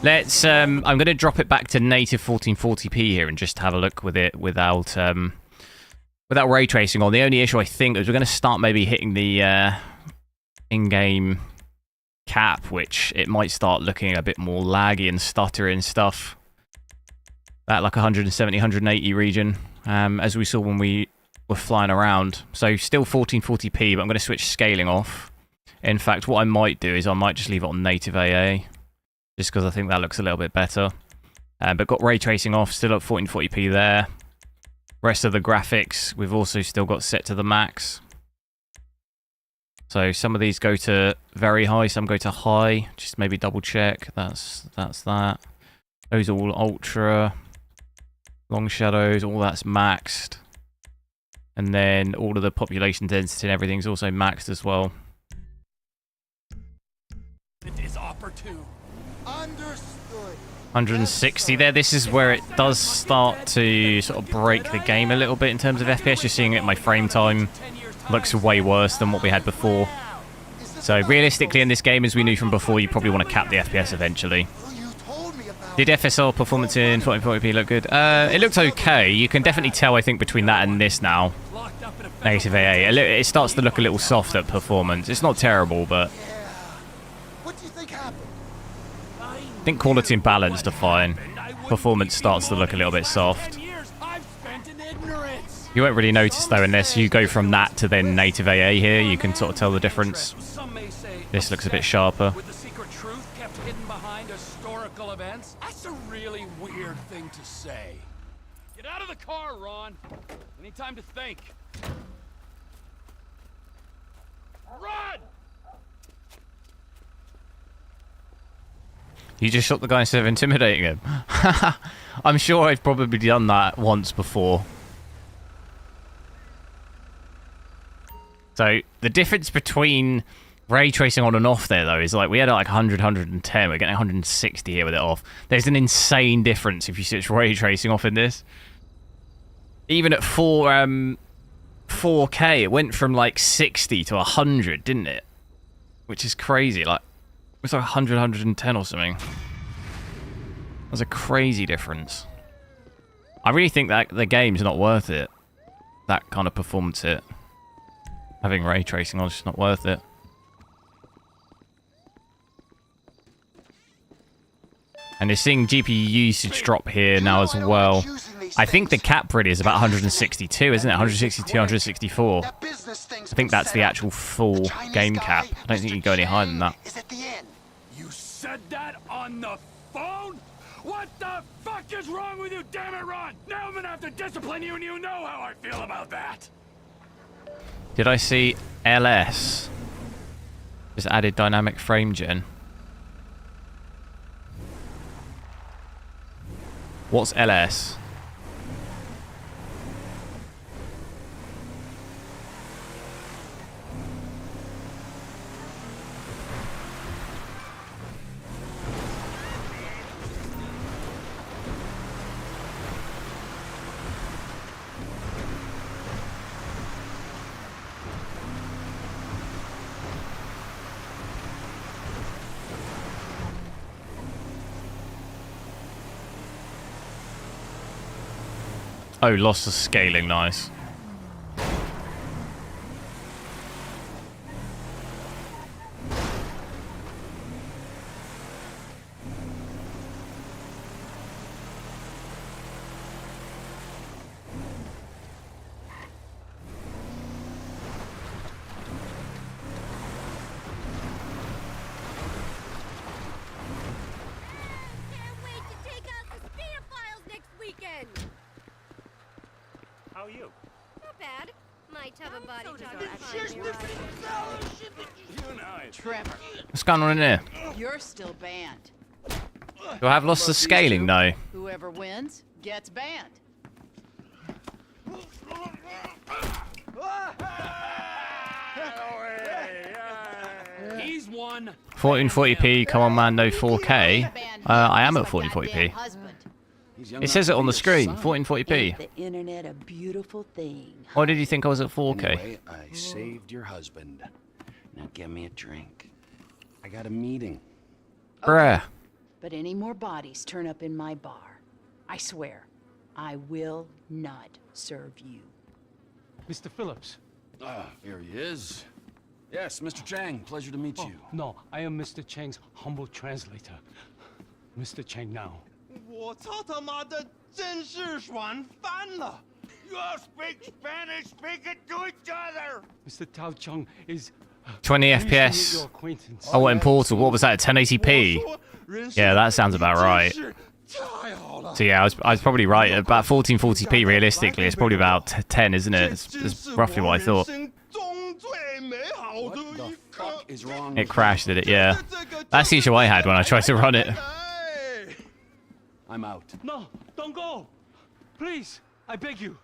Let's I'm going to drop it back to native 1440p here and just have a look with it without ray tracing on. The only issue I think is we're going to start maybe hitting the in-game cap, which it might start looking a bit more laggy and stuttery and stuff. That like 170, 180 region, as we saw when we were flying around. So still 1440p, but I'm going to switch scaling off. In fact, what I might do is I might just leave it on native AA, just because I think that looks a little bit better. But got ray tracing off, still at 1440p there. Rest of the graphics, we've also still got set to the max. So some of these go to very high, some go to high. Just maybe double check. That's that. Those are all ultra. Long shadows, all that's maxed. And then all of the population density and everything's also maxed as well. It is opportune. Understood. 160 there. This is where it does start to sort of break the game a little bit in terms of FPS. You're seeing it, my frame time looks way worse than what we had before. So realistically in this game, as we knew from before, you probably want to cap the FPS eventually. Did FSR performance in 1440p look good? It looks okay. You can definitely tell, I think, between that and this now. Native AA. It starts to look a little soft at performance. It's not terrible, but I think quality and balance are fine. Performance starts to look a little bit soft. You won't really notice though unless you go from that to then native AA here. You can sort of tell the difference. This looks a bit sharper. With the secret truth kept hidden behind historical events? That's a really weird thing to say. Get out of the car, Ron. I need time to think. Run! You just shot the guy instead of intimidating him. I'm sure I've probably done that once before. So the difference between ray tracing on and off there, though, is like we had like 100, 110. We're getting 160 here with it off. There's an insane difference if you switch ray tracing off in this. Even at 4K, it went from like 60 to 100, didn't it? Which is crazy. Like, it was like 100, 110 or something. That's a crazy difference. I really think that the game's not worth it. That kind of performance hit. Having ray tracing on is just not worth it. And you're seeing GPU usage drop here now as well. I think the cap really is about 162, isn't it? 162, 164. I think that's the actual full game cap. I don't think you can go any higher than that. You said that on the phone? What the fuck is wrong with you, damn it, Ron? Now I'm gonna have to discipline you, and you know how I feel about that. Did I see LS? Just added dynamic frame gen. What's LS? Oh, loss of scaling, nice. How are you? Not bad. Might have a body talk. Trevor. What's going on in here? You're still banned. Do I have lost the scaling? No. Whoever wins, gets banned. He's one. 1440p, come on man, no 4K. I am at 1440p. It says it on the screen, 1440p. The internet a beautiful thing. Why did you think I was at 4K? Anyway, I saved your husband. Now get me a drink. I got a meeting. Bruh. But any more bodies turn up in my bar, I swear, I will not serve you. Mr. Phillips. Ah, here he is. Yes, Mr. Chang, pleasure to meet you. No, I am Mr. Chang's humble translator. Mr. Chang now. 我操他妈的，真是爽翻了 ！You all speak Spanish, speak it to each other. Mr. Tao Chung is 20 FPS. Oh, what in Portal? What was that? 1080p? Yeah, that sounds about right. So yeah, I was probably right. About 1440p realistically, it's probably about 10, isn't it? It's roughly what I thought. What the fuck is wrong It crashed, did it? Yeah. That's the issue I had when I tried to run it. I'm out. No, don't go. Please, I beg you.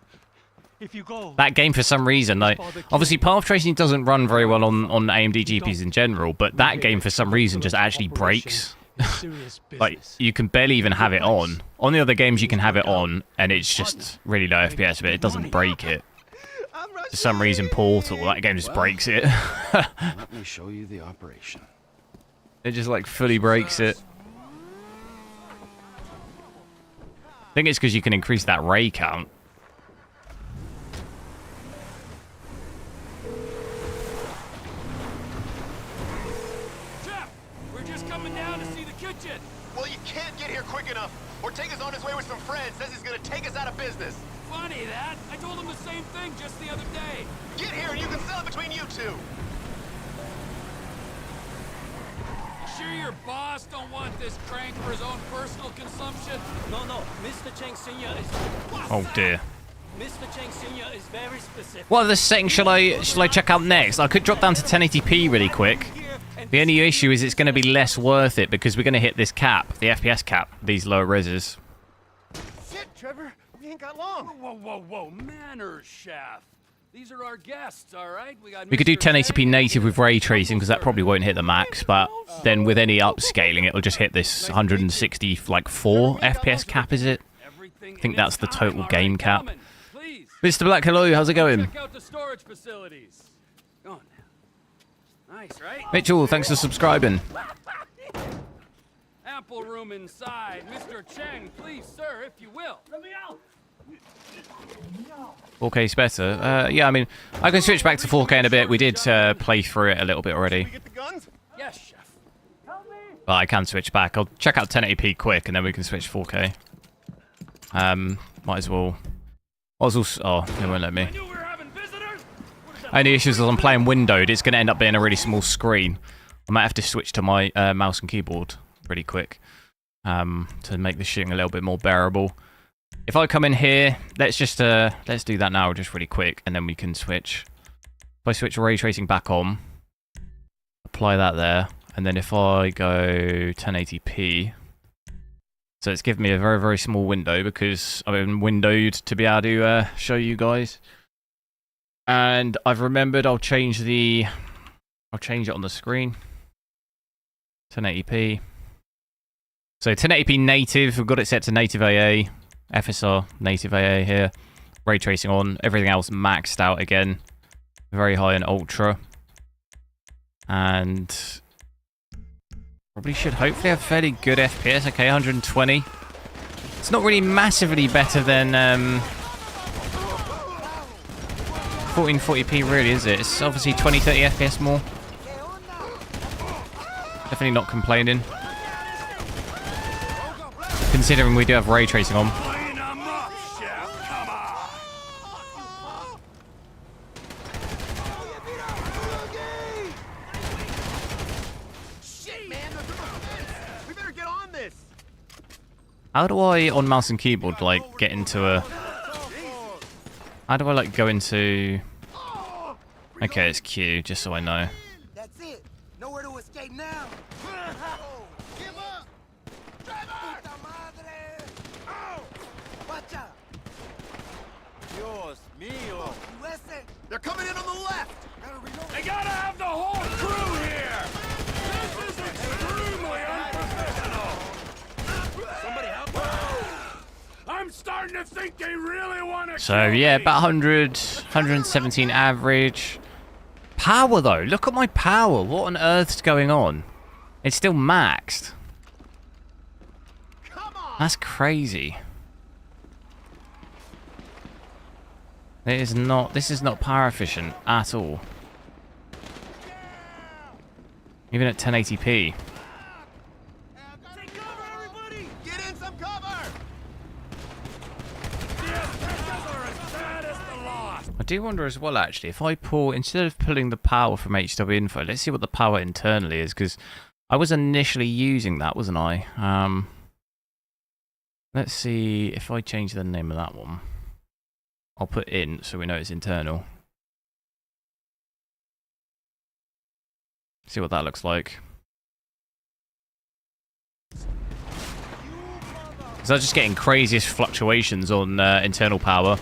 If you go. That game, for some reason, like, obviously path tracing doesn't run very well on AMD GPUs in general, but that game for some reason just actually breaks. Like, you can barely even have it on. On the other games you can have it on, and it's just really low FPS, but it doesn't break it. For some reason, Portal, that game just breaks it. Let me show you the operation. It just, like, fully breaks it. I think it's because you can increase that ray count. Jeff, we're just coming down to see the kitchen. Well, you can't get here quick enough. Ortega's on his way with some friends. Says he's gonna take us out of business. Funny that. I told him the same thing just the other day. Get here and you can sell it between you two. Sure your boss don't want this crank for his own personal consumption? No, Mr. Chang Sr. is... Oh dear. Mr. Chang Sr. is very specific. What other setting shall I check out next? I could drop down to 1080p really quick. The only issue is it's going to be less worth it because we're going to hit this cap, the FPS cap, these lower reses. Shit, Trevor, we ain't got long. Whoa, manners, chef. These are our guests, all right? We could do 1080p native with ray tracing because that probably won't hit the max, but then with any upscaling, it'll just hit this 164 FPS cap, is it? I think that's the total game cap. Mr. Black, hello, how's it going? Check out the storage facilities. Go on now. Nice, right? Mitchell, thanks for subscribing. Ample room inside. Mr. Chang, please, sir, if you will. Let me out. 4K's better. Yeah, I mean, I can switch back to 4K in a bit. We did play through it a little bit already. Yes, chef. But I can switch back. I'll check out 1080p quick, and then we can switch 4K. Might as well... Oh, it won't let me. Only issue is I'm playing windowed. It's going to end up being a really small screen. I might have to switch to my mouse and keyboard pretty quick to make the shooting a little bit more bearable. If I come in here, let's do that now just really quick, and then we can switch. If I switch ray tracing back on, apply that there, and then if I go 1080p, so it's given me a very, very small window because I've been windowed to be able to show you guys. And I've remembered I'll change it on the screen. 1080p. So 1080p native, we've got it set to native AA. FSR, native AA here. Ray tracing on. Everything else maxed out again. Very high in ultra. And probably should hopefully have fairly good FPS. Okay, 120. It's not really massively better than 1440p really, is it? It's obviously 20-30 FPS more. Definitely not complaining. Considering we do have ray tracing on. How do I, on mouse and keyboard, like, get into a... How do I, like, go into... Okay, it's Q, just so I know. That's it. Nowhere to escape now. Give up. starting to think they really want to. So yeah, about 100, 117 average. Power though, look at my power. What on earth's going on? It's still maxed. That's crazy. This is not power efficient at all. Even at 1080p. Get in some cover! I do wonder as well, actually, if I pull, instead of pulling the power from HW Info, let's see what the power internally is, because I was initially using that, wasn't I? Let's see if I change the name of that one. I'll put in so we know it's internal. See what that looks like. So I'm just getting craziest fluctuations on internal power.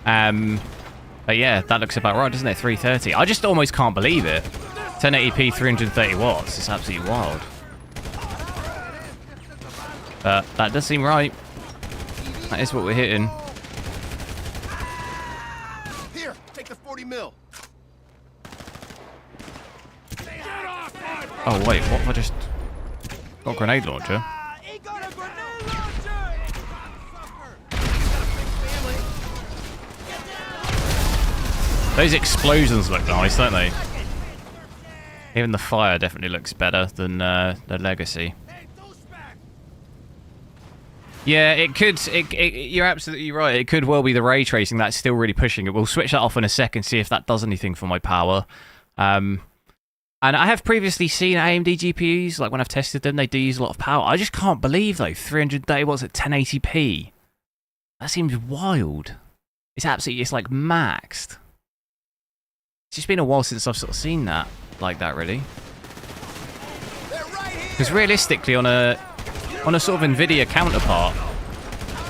But yeah, that looks about right, doesn't it? 330. I just almost can't believe it. 1080p, 330 watts. It's absolutely wild. But that does seem right. That is what we're hitting. Here, take the 40 mil. Oh wait, what have I just got? A grenade launcher. Those explosions look nice, don't they? Even the fire definitely looks better than the Legacy. Yeah, it could. You're absolutely right. It could well be the ray tracing that's still really pushing it. We'll switch that off in a second, see if that does anything for my power. And I have previously seen AMD GPUs, like when I've tested them, they do use a lot of power. I just can't believe, though, 330 watts at 1080p. That seems wild. It's absolutely, it's like maxed. It's just been a while since I've sort of seen that, like that, really. Because realistically, on a sort of NVIDIA counterpart,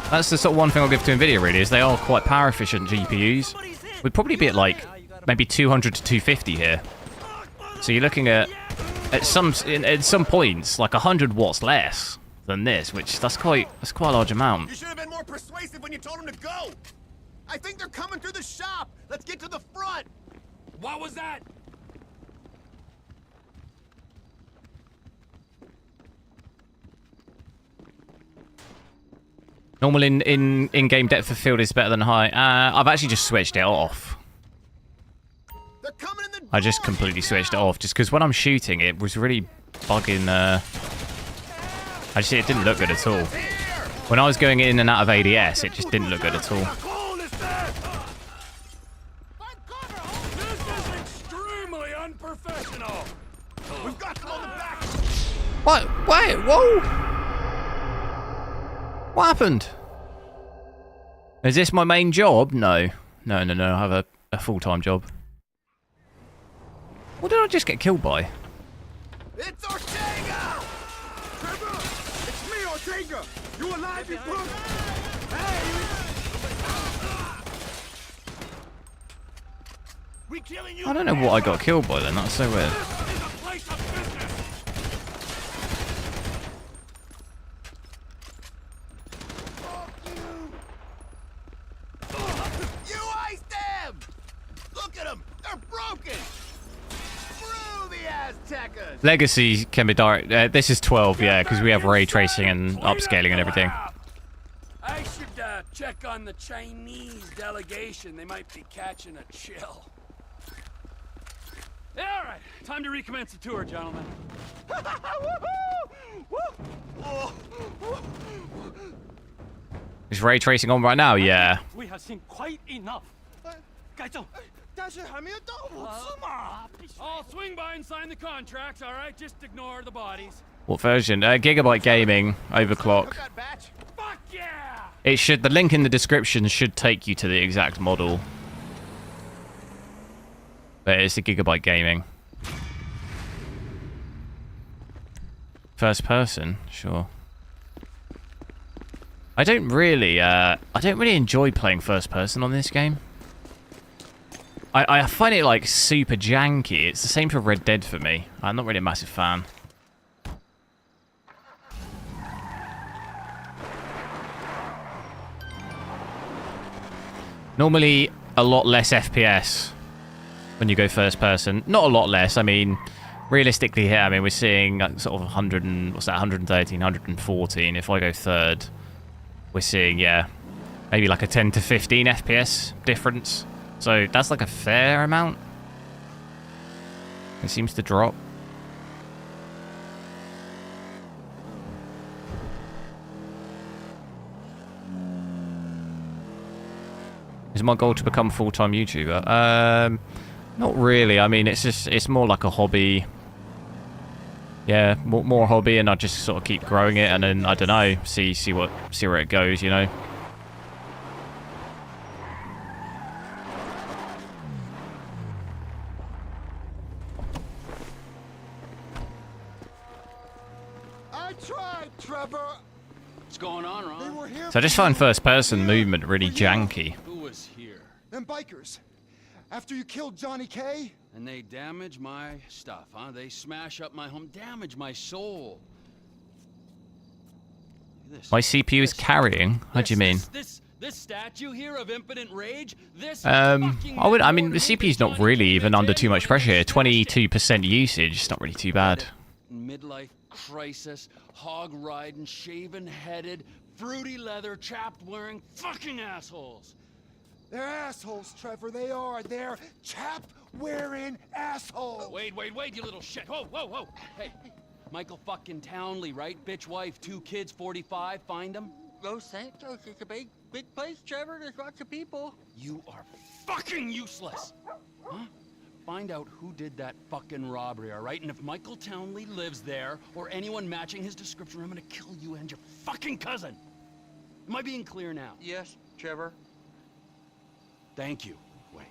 that's the sort of one thing I'll give to NVIDIA, really, is they are quite power efficient GPUs. We'd probably be at like maybe 200 to 250 here. So you're looking at some points like 100 watts less than this, which that's quite a large amount. You should have been more persuasive when you told him to go. I think they're coming through the shop. Let's get to the front. What was that? Normal in-game depth of field is better than high. I've actually just switched it off. I just completely switched it off just because when I'm shooting, it was really bugging. Actually, it didn't look good at all. When I was going in and out of ADS, it just didn't look good at all. This is extremely unprofessional. We've got them on the back. What? Wait, whoa! What happened? Is this my main job? No. No. I have a full-time job. What did I just get killed by? It's Ortega! Trevor! It's me, Ortega! You alive, you punk? Hey! We killing you. I don't know what I got killed by then. That's so weird. You iced them! Look at them! They're broken! Screw the Aztecas! Legacy can be direct. This is 12, yeah, because we have ray tracing and upscaling and everything. I should check on the Chinese delegation. They might be catching a chill. All right, time to recommence the tour, gentlemen. Is ray tracing on right now? Yeah. We have seen quite enough. I'll swing by and sign the contracts, all right? Just ignore the bodies. What version? Gigabyte Gaming, overclock. Fuck yeah! It should. The link in the description should take you to the exact model. But it's a Gigabyte Gaming. First person, sure. I don't really enjoy playing first person on this game. I find it like super janky. It's the same for Red Dead for me. I'm not really a massive fan. Normally, a lot less FPS when you go first person. Not a lot less. I mean, realistically here, I mean, we're seeing sort of 100 and, what's that, 113, 114. If I go third, we're seeing, yeah, maybe like a 10 to 15 FPS difference. So that's like a fair amount. It seems to drop. Is my goal to become a full-time YouTuber? Not really. I mean, it's more like a hobby. Yeah, more hobby, and I just sort of keep growing it, and then I don't know, see where it goes, you know. I tried, Trevor. What's going on, Ron? They were here. So I just find first-person movement really janky. Who was here? Them bikers. After you killed Johnny K. And they damage my stuff, huh? They smash up my home, damage my soul. My CPU is carrying? What do you mean? This statue here of impotent rage? This I mean, the CPU's not really even under too much pressure here. 22% usage, it's not really too bad. Midlife crisis, hog riding, shaven headed, fruity leather, chapped wearing fucking assholes. They're assholes, Trevor. They are. They're chap-wearing assholes. Wait, you little shit. Whoa. Hey, Michael fucking Townley, right? Bitch wife, 2 kids, 45. Find him. Los Santos is a big place, Trevor. There's lots of people. You are fucking useless. Huh? Find out who did that fucking robbery, all right? And if Michael Townley lives there, or anyone matching his description, I'm gonna kill you and your fucking cousin. Am I being clear now? Yes, Trevor. Thank you. Wait.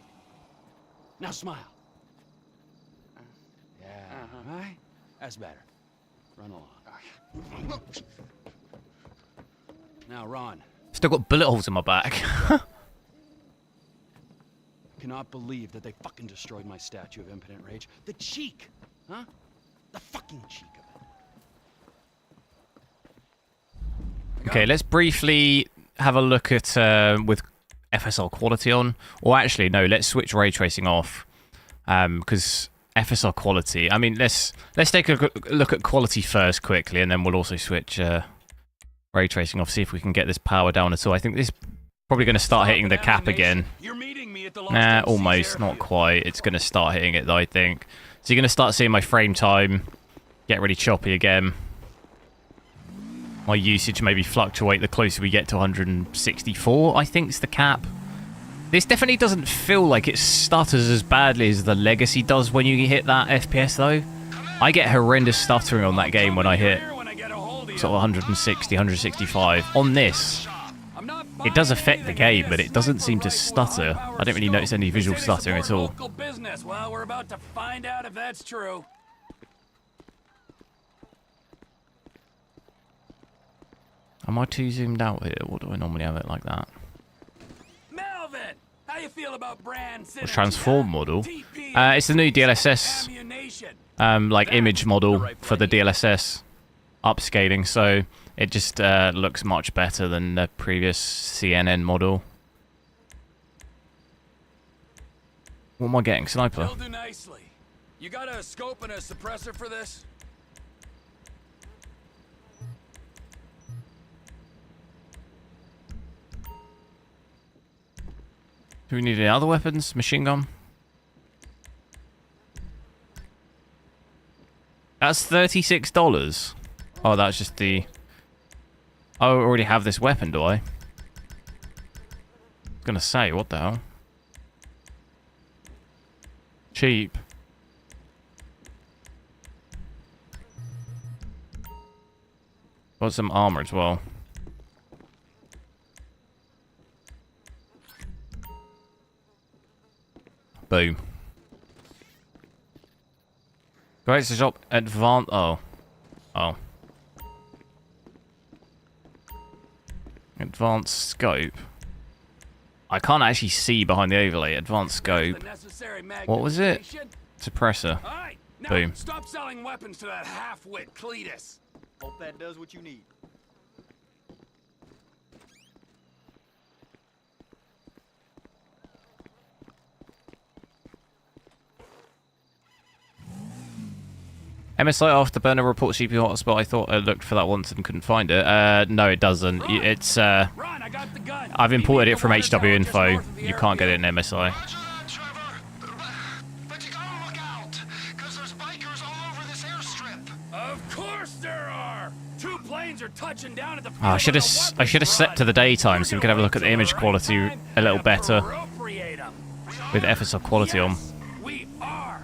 Now smile. Yeah, right? That's better. Run along. Now, Ron. Still got bullet holes in my back. I cannot believe that they fucking destroyed my statue of impotent rage. The cheek, huh? The fucking cheek of it. Okay, let's briefly have a look at with FSR quality on, or actually no, let's switch ray tracing off, because FSR quality, I mean, let's take a look at quality first quickly, and then we'll also switch ray tracing off, see if we can get this power down at all. I think this is probably going to start hitting the cap again. Nah, almost, not quite. It's going to start hitting it though, I think. So you're going to start seeing my frame time get really choppy again. My usage maybe fluctuate the closer we get to 164, I think is the cap. This definitely doesn't feel like it stutters as badly as the Legacy does when you hit that FPS though. I get horrendous stuttering on that game when I hit sort of 160, 165. On this, it does affect the game, but it doesn't seem to stutter. I don't really notice any visual stuttering at all. Local business. Well, we're about to find out if that's true. Am I too zoomed out here? Or do I normally have it like that? Melvin, how you feel about brand A transform model? It's the new DLSS like image model for the DLSS upscaling, so it just looks much better than the previous CNN model. What am I getting? Sniper? They'll do nicely. You got a scope and a suppressor for this? Do we need any other weapons? Machine gun? That's $36. Oh, that's just the... Oh, I already have this weapon, do I? I was gonna say, what the hell? Cheap. Got some armor as well. Boom. Great to shop advanced. Oh. Advanced scope. I can't actually see behind the overlay. Advanced scope. What was it? Suppressor. Boom. Stop selling weapons to that half-wit Cletus. Hope that does what you need. MSI afterburner reports CPU hotspot. I thought I looked for that once and couldn't find it. No, it doesn't. It's I've imported it from HW Info. You can't get it in MSI. Of course there are. 2 planes are touching down at the. Oh, I should have set to the daytime so we could have a look at the image quality a little better with FSR quality on. We are.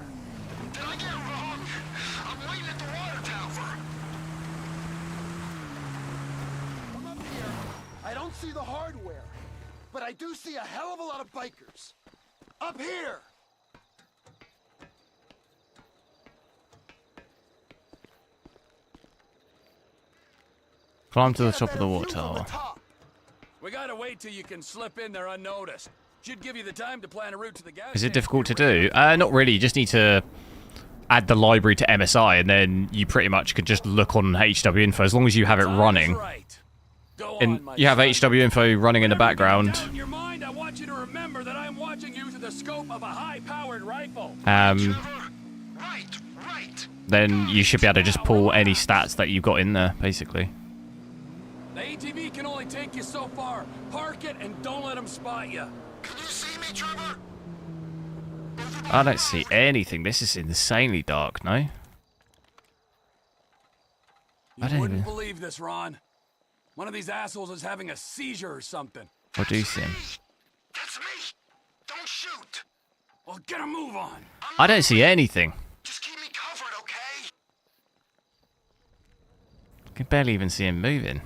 I don't see the hardware, but I do see a hell of a lot of bikers. Up here! Climb to the top of the water tower. We gotta wait till you can slip in there unnoticed. Should give you the time to plan a route to the gas. Is it difficult to do? Not really. You just need to add the library to MSI, and then you pretty much could just look on HW Info as long as you have it running. And you have HW Info running in the background. I want you to remember that I'm watching you through the scope of a high-powered rifle. Then you should be able to just pull any stats that you've got in there, basically. The ATV can only take you so far. Park it and don't let them spot you. Can you see me, Trevor? I don't see anything. This is insanely dark, no? You wouldn't believe this, Ron. One of these assholes is having a seizure or something. What do you see? That's me. Don't shoot. Well, get a move on. I don't see anything. Just keep me covered, okay? I can barely even see him moving.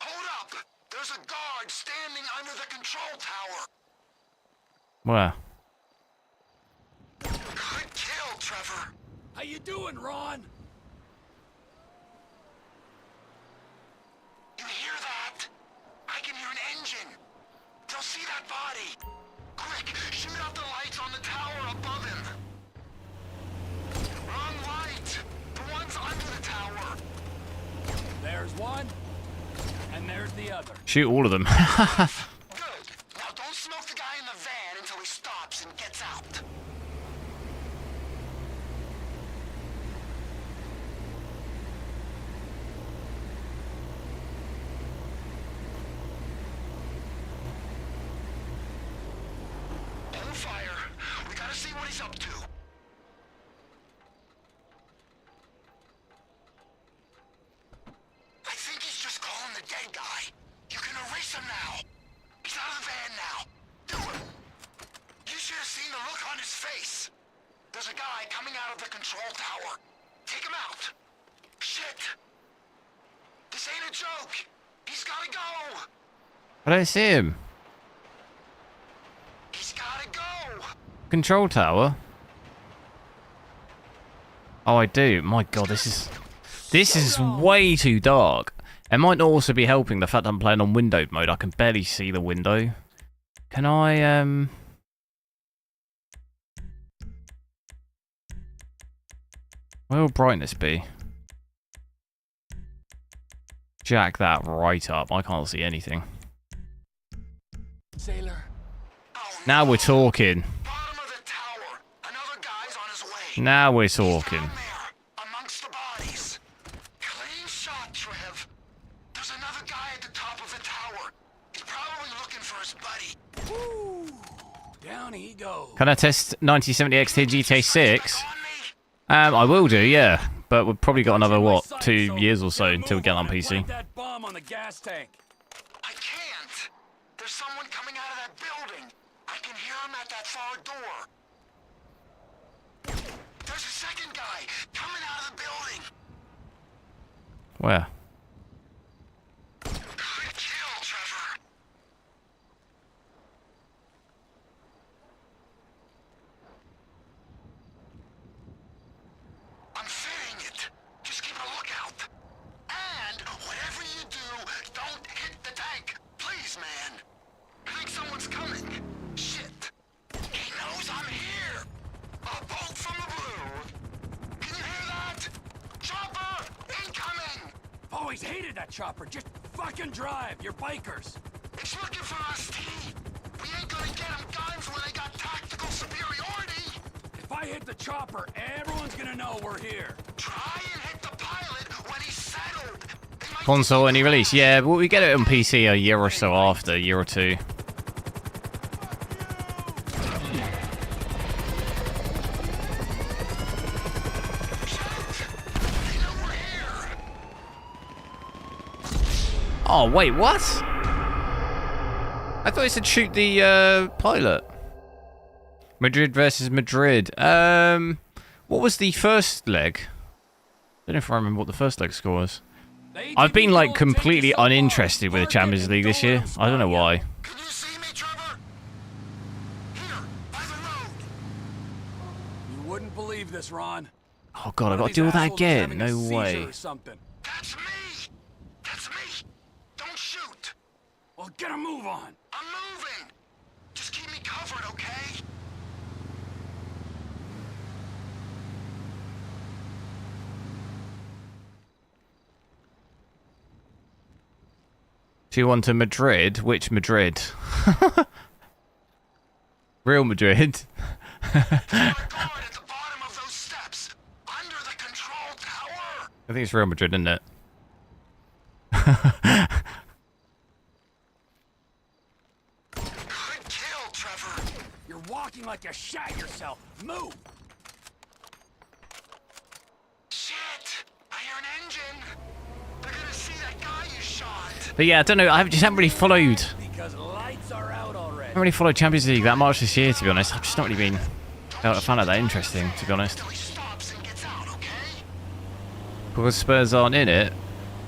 Hold up. There's a guard standing under the control tower. Where? Good kill, Trevor. How you doing, Ron? You hear that? I can hear an engine. They'll see that body. Quick, shoot out the lights on the tower above him. Wrong light. The one's under the tower. There's one, and there's the other. Shoot all of them. Good. Now don't smoke the guy in the van until he stops and gets out. Hold fire. We gotta see what he's up to. I think he's just calling the dead guy. You can erase him now. He's out of the van now. Do it. You should have seen the look on his face. There's a guy coming out of the control tower. Take him out. Shit. This ain't a joke. He's gotta go. I don't see him. He's gotta go. Control tower? Oh, I do. My god, this is way too dark. It might not also be helping the fact I'm playing on windowed mode. I can barely see the window. Can I, where will brightness be? Jack that right up. I can't see anything. Sailor. Now we're talking. Bottom of the tower. Another guy's on his way. Now we're talking. Amongst the bodies. Clean shot, Trev. There's another guy at the top of the tower. He's probably looking for his buddy. Woo! Down he goes. Can I test 9070 XT GTA 6? I will do, yeah. But we've probably got another, what, 2 years or so until we get on PC. That bomb on the gas tank. I can't. There's someone coming out of that building. I can hear him at that far door. There's a second guy coming out of the building. Where? Good kill, Trevor. I'm fitting it. Just keep a lookout. And whatever you do, don't hit the tank. Please, man. I think someone's coming. Shit. He knows I'm here. A bolt from the blue. Can you hear that? Chopper, incoming. Always hated that chopper. Just fucking drive. You're bikers. It's looking for us, T. We ain't gonna get them guns when they got tactical superiority. If I hit the chopper, everyone's gonna know we're here. Try and hit the pilot when he's settled. Console any release? Yeah, but we get it on PC a year or so after, a year or two. Oh, wait, what? I thought it said shoot the pilot. Madrid versus Madrid. What was the first leg? I don't know if I remember what the first leg score was. I've been like completely uninterested with the Champions League this year. I don't know why. You wouldn't believe this, Ron. Oh god, I got to do all that again. No way. That's me. That's me. Don't shoot. Well, get a move on. I'm moving. Just keep me covered, okay? Do you want to Madrid? Which Madrid? Real Madrid. I think it's Real Madrid, isn't it? Good kill, Trevor. You're walking like you shat yourself. Move. Shit. I hear an engine. They're gonna see that guy you shot. But yeah, I don't know. I just haven't really followed. Because lights are out already. I haven't really followed Champions League that much this year, to be honest. I've just not really been. I found it that interesting, to be honest. Because Spurs aren't in it.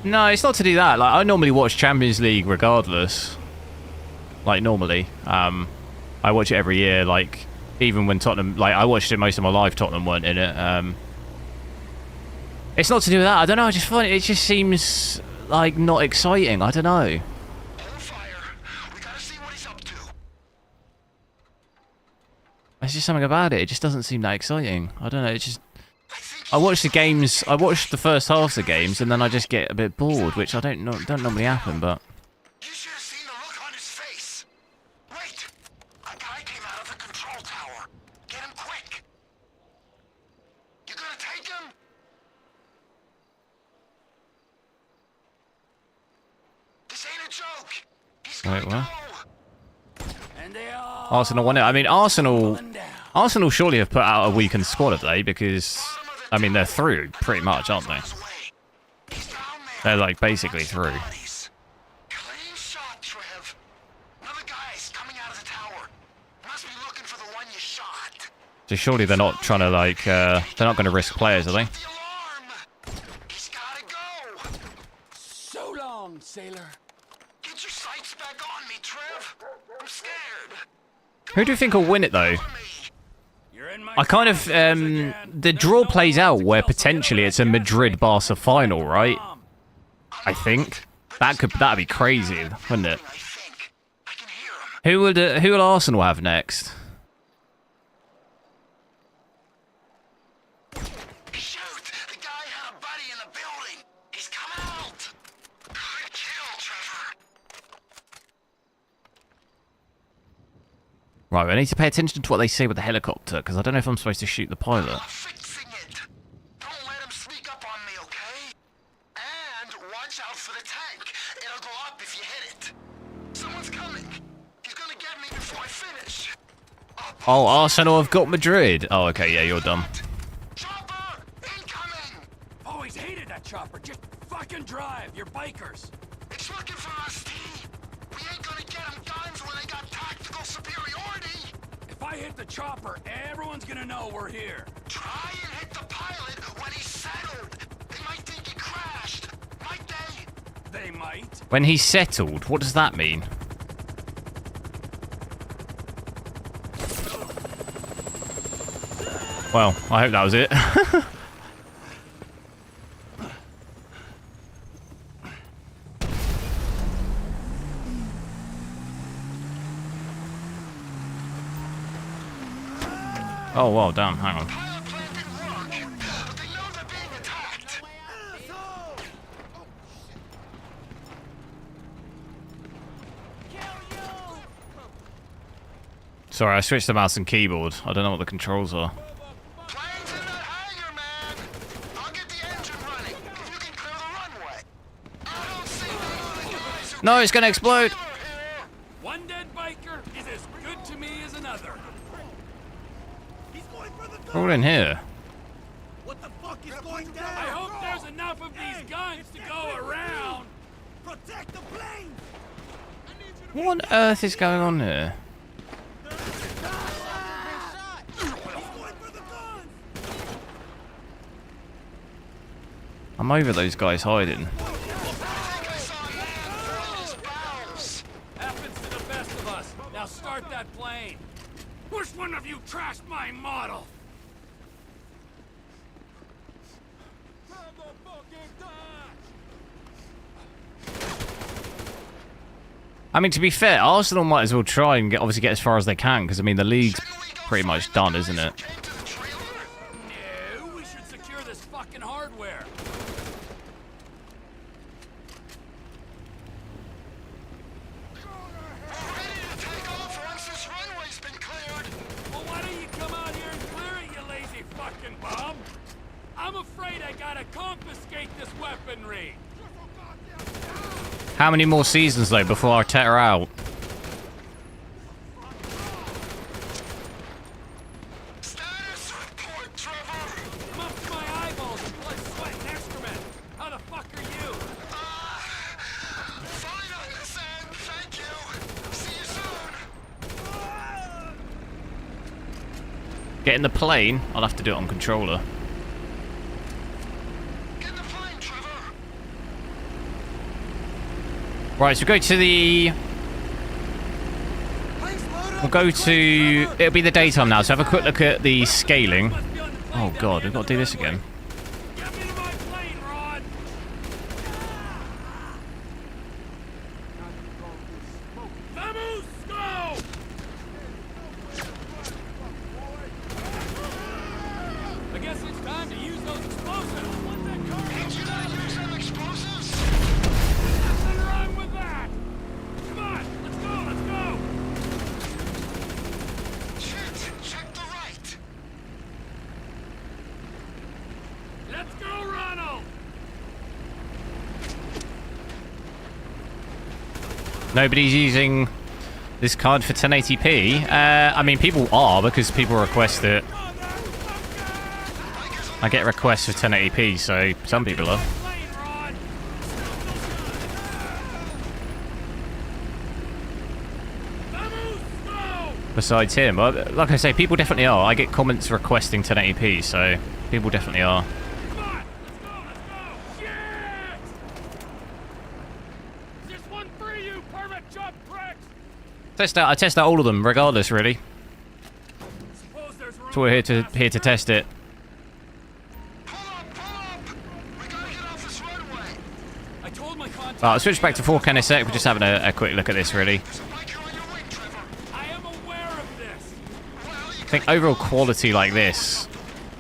No, it's not to do that. Like I normally watch Champions League regardless. Like normally, I watch it every year. Like even when Tottenham, like I watched it most of my life. Tottenham weren't in it. It's not to do with that. I don't know. I just find it just seems like not exciting. I don't know. There's just something about it. It just doesn't seem that exciting. I don't know. It just. I watch the games. I watch the first half of the games, and then I just get a bit bored, which I don't normally happen. But You should have seen the look on his face. Wait. A guy came out of the control tower. Get him quick. You gonna take him? This ain't a joke. He's wait, what? And they all Arsenal won it. I mean, Arsenal surely have put out a weakened squad, have they? Because I mean, they're through pretty much, aren't they? They're like basically through. Clean shot, Trev. Another guy's coming out of the tower. Must be looking for the one you shot. So surely they're not trying to like. They're not going to risk players, are they? He's gotta go. So long, sailor. Get your sights back on me, Trev. I'm scared. Who do you think will win it though? I kind of the draw plays out where potentially it's a Madrid-Barca final, right? I think that'd be crazy, wouldn't it? Who will Arsenal have next? Shoot! The guy had a buddy in the building. He's coming out. Good kill, Trevor. Right, I need to pay attention to what they say with the helicopter, because I don't know if I'm supposed to shoot the pilot. Fixing it. Don't let him sneak up on me, okay? And watch out for the tank. It'll go up if you hit it. Someone's coming. He's gonna get me before I finish. Oh, Arsenal have got Madrid. Oh, okay, yeah, you're dumb. Always hated that chopper. Just fucking drive. You're bikers. It's looking for us, T. We ain't gonna get them guns when they got tactical superiority. If I hit the chopper, everyone's gonna know we're here. Try and hit the pilot when he's settled. They might think he crashed. Might they? They might. When he's settled, what does that mean? Well, I hope that was it. Oh, well, damn, hang on. Sorry, I switched to mouse and keyboard. I don't know what the controls are. No, it's gonna explode. One dead biker is as good to me as another. We're all in here. What the fuck is going down? I hope there's enough of these guns to go around. Protect the plane. What on earth is going on here? I'm over those guys hiding. Happens to the best of us. Now start that plane. Which one of you trashed my model? I mean, to be fair, Arsenal might as well try and obviously get as far as they can, because I mean the league's pretty much done, isn't it? No, we should secure this fucking hardware. Well, why don't you come out here and clear it, you lazy fucking bum? I'm afraid I gotta confiscate this weaponry. How many more seasons though before I tear her out? I'm up to my eyeballs in blood, sweat, and excrement. How the fuck are you? Fine on this end, thank you. See you soon. Get in the plane. I'll have to do it on controller. Right, so go to the... We'll go to... It'll be the daytime now, so have a quick look at the scaling. Oh god, we've got to do this again. I guess it's time to use those explosives. Ain't you gonna use them explosives? Nothing wrong with that. Come on, let's go. Shit, check the right. Let's go, Ronald. Nobody's using this card for 1080p. I mean, people are, because people request it. I get requests for 1080p, so some people are. Besides him, like I say, people definitely are. I get comments requesting 1080p, so people definitely are. I test out all of them, regardless, really. So we're here to test it. I'll switch back to 4K in a sec. We're just having a quick look at this, really. I think overall quality like this,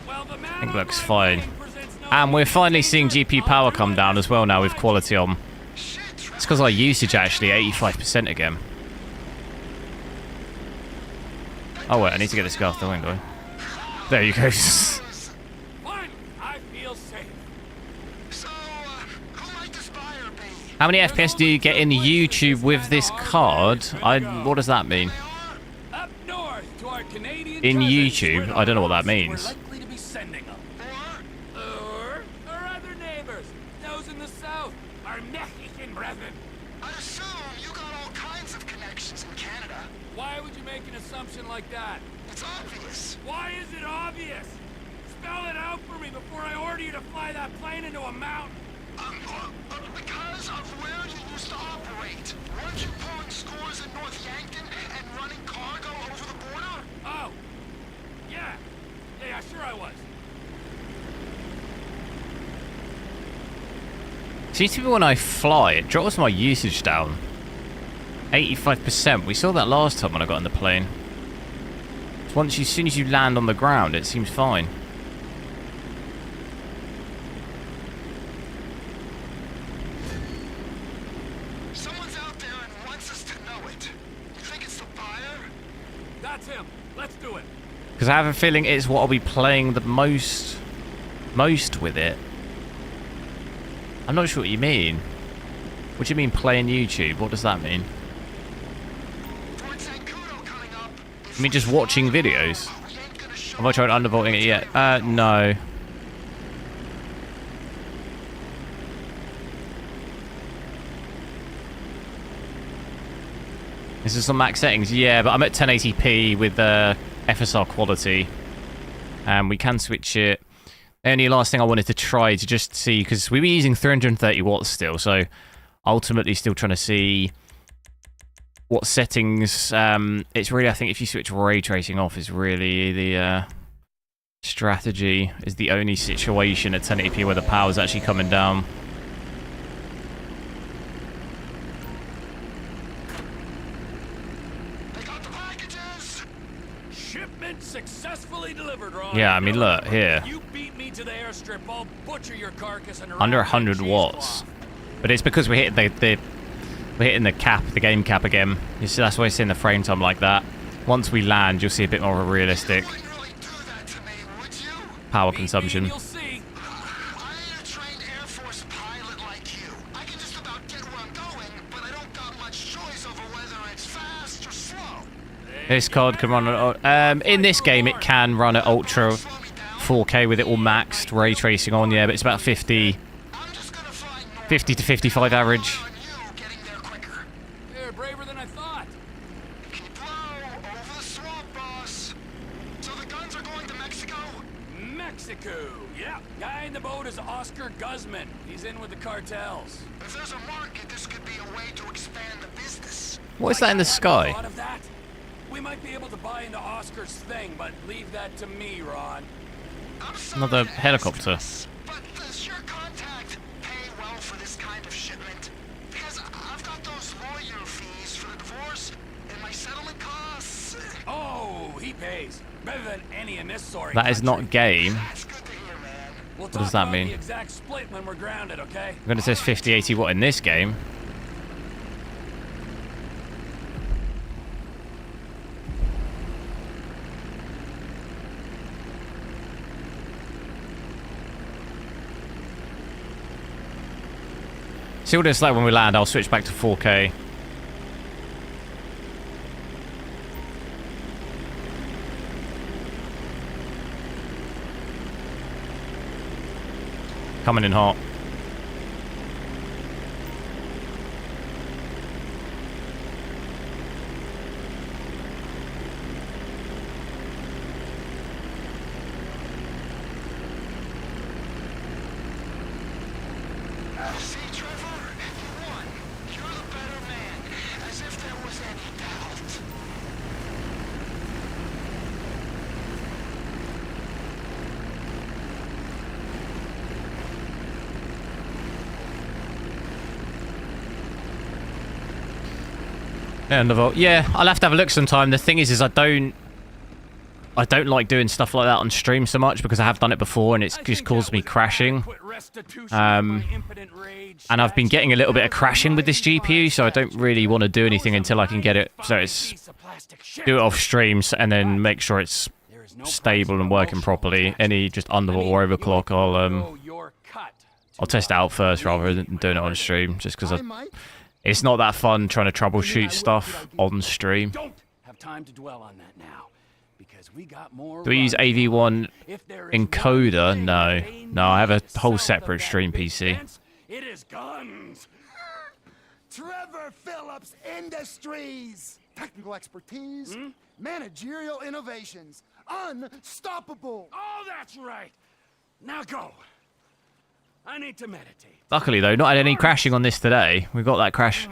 I think looks fine. And we're finally seeing GPU power come down as well now with quality on. It's because our usage actually 85% again. Oh wait, I need to get this guy off the window. There you go. How many FPS do you get in YouTube with this card? What does that mean? In YouTube? I don't know what that means. Or our other neighbors, those in the south, our Mexican brethren. I assume you got all kinds of connections in Canada. Why would you make an assumption like that? It's obvious. Why is it obvious? Spell it out for me before I order you to fly that plane into a mountain. Because of where you used to operate. Weren't you pulling scores in North Yankton and running cargo over the border? Oh, yeah. Yeah, sure I was. Seems to be when I fly, it drops my usage down. 85%. We saw that last time when I got on the plane. As soon as you land on the ground, it seems fine. Someone's out there and wants us to know it. You think it's the buyer? That's him. because I have a feeling it's what I'll be playing the most with it. I'm not sure what you mean. What do you mean playing YouTube? What does that mean? I mean just watching videos. Have I tried undervolting it yet? No. This is some max settings, yeah, but I'm at 1080p with FSR quality. We can switch it. The only last thing I wanted to try to just see, because we were using 330 watts still, so ultimately still trying to see what settings. It's really, I think if you switch ray tracing off is really the strategy, is the only situation at 1080p where the power's actually coming down. Successfully delivered, Ron. Yeah, I mean, look here. You beat me to the airstrip, I'll butcher your carcass and under 100 watts, but it's because we're hitting we're hitting the cap, the game cap again. You see, that's why you're seeing the frame time like that. Once we land, you'll see a bit more of a realistic power consumption. You'll see. This card can run at, in this game it can run at ultra 4K with it all maxed ray tracing on, yeah, but it's about 50 to 55 average. You're braver than I thought. So the guns are going to Mexico? Mexico, yeah. Guy in the boat is Oscar Guzman. He's in with the cartels. If there's a market, this could be a way to expand the business. What is that in the sky? Thought of that? We might be able to buy into Oscar's thing, but leave that to me, Ron. Another helicopter. But does your contact pay well for this kind of shipment? Because I've got those lawyer fees for the divorce and my settlement costs. Oh, he pays. Better than any in this sorry That is not game. What does that mean? The exact split when we're grounded, okay? When it says 50, 80 watt in this game. See what it's like when we land. I'll switch back to 4K. Coming in hot. Yeah, I'll have to have a look sometime. The thing is I don't like doing stuff like that on stream so much because I have done it before and it's just caused me crashing. And I've been getting a little bit of crashing with this GPU, so I don't really want to do anything until I can get it so it's do it off streams and then make sure it's stable and working properly. Any just undervolt or overclock, I'll test it out first rather than doing it on stream, just because it's not that fun trying to troubleshoot stuff on stream. Don't have time to dwell on that now, because we got more. Do we use AV1 encoder? No, I have a whole separate stream PC. It is guns. Trevor Phillips Industries. Technical expertise, managerial innovations, unstoppable. Oh, that's right. Now go. I need to meditate. Luckily, though, not had any crashing on this today. We got that crash.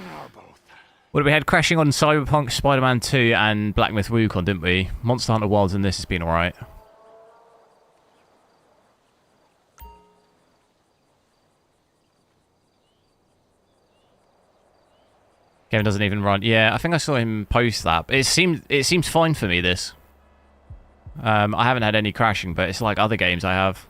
Well, we had crashing on Cyberpunk, Spider-Man 2, and Black Myth Wukong, didn't we? Monster Hunter Wilds and this has been alright. Kevin doesn't even run. Yeah, I think I saw him post that. It seems fine for me, this. I haven't had any crashing, but it's like other games I have.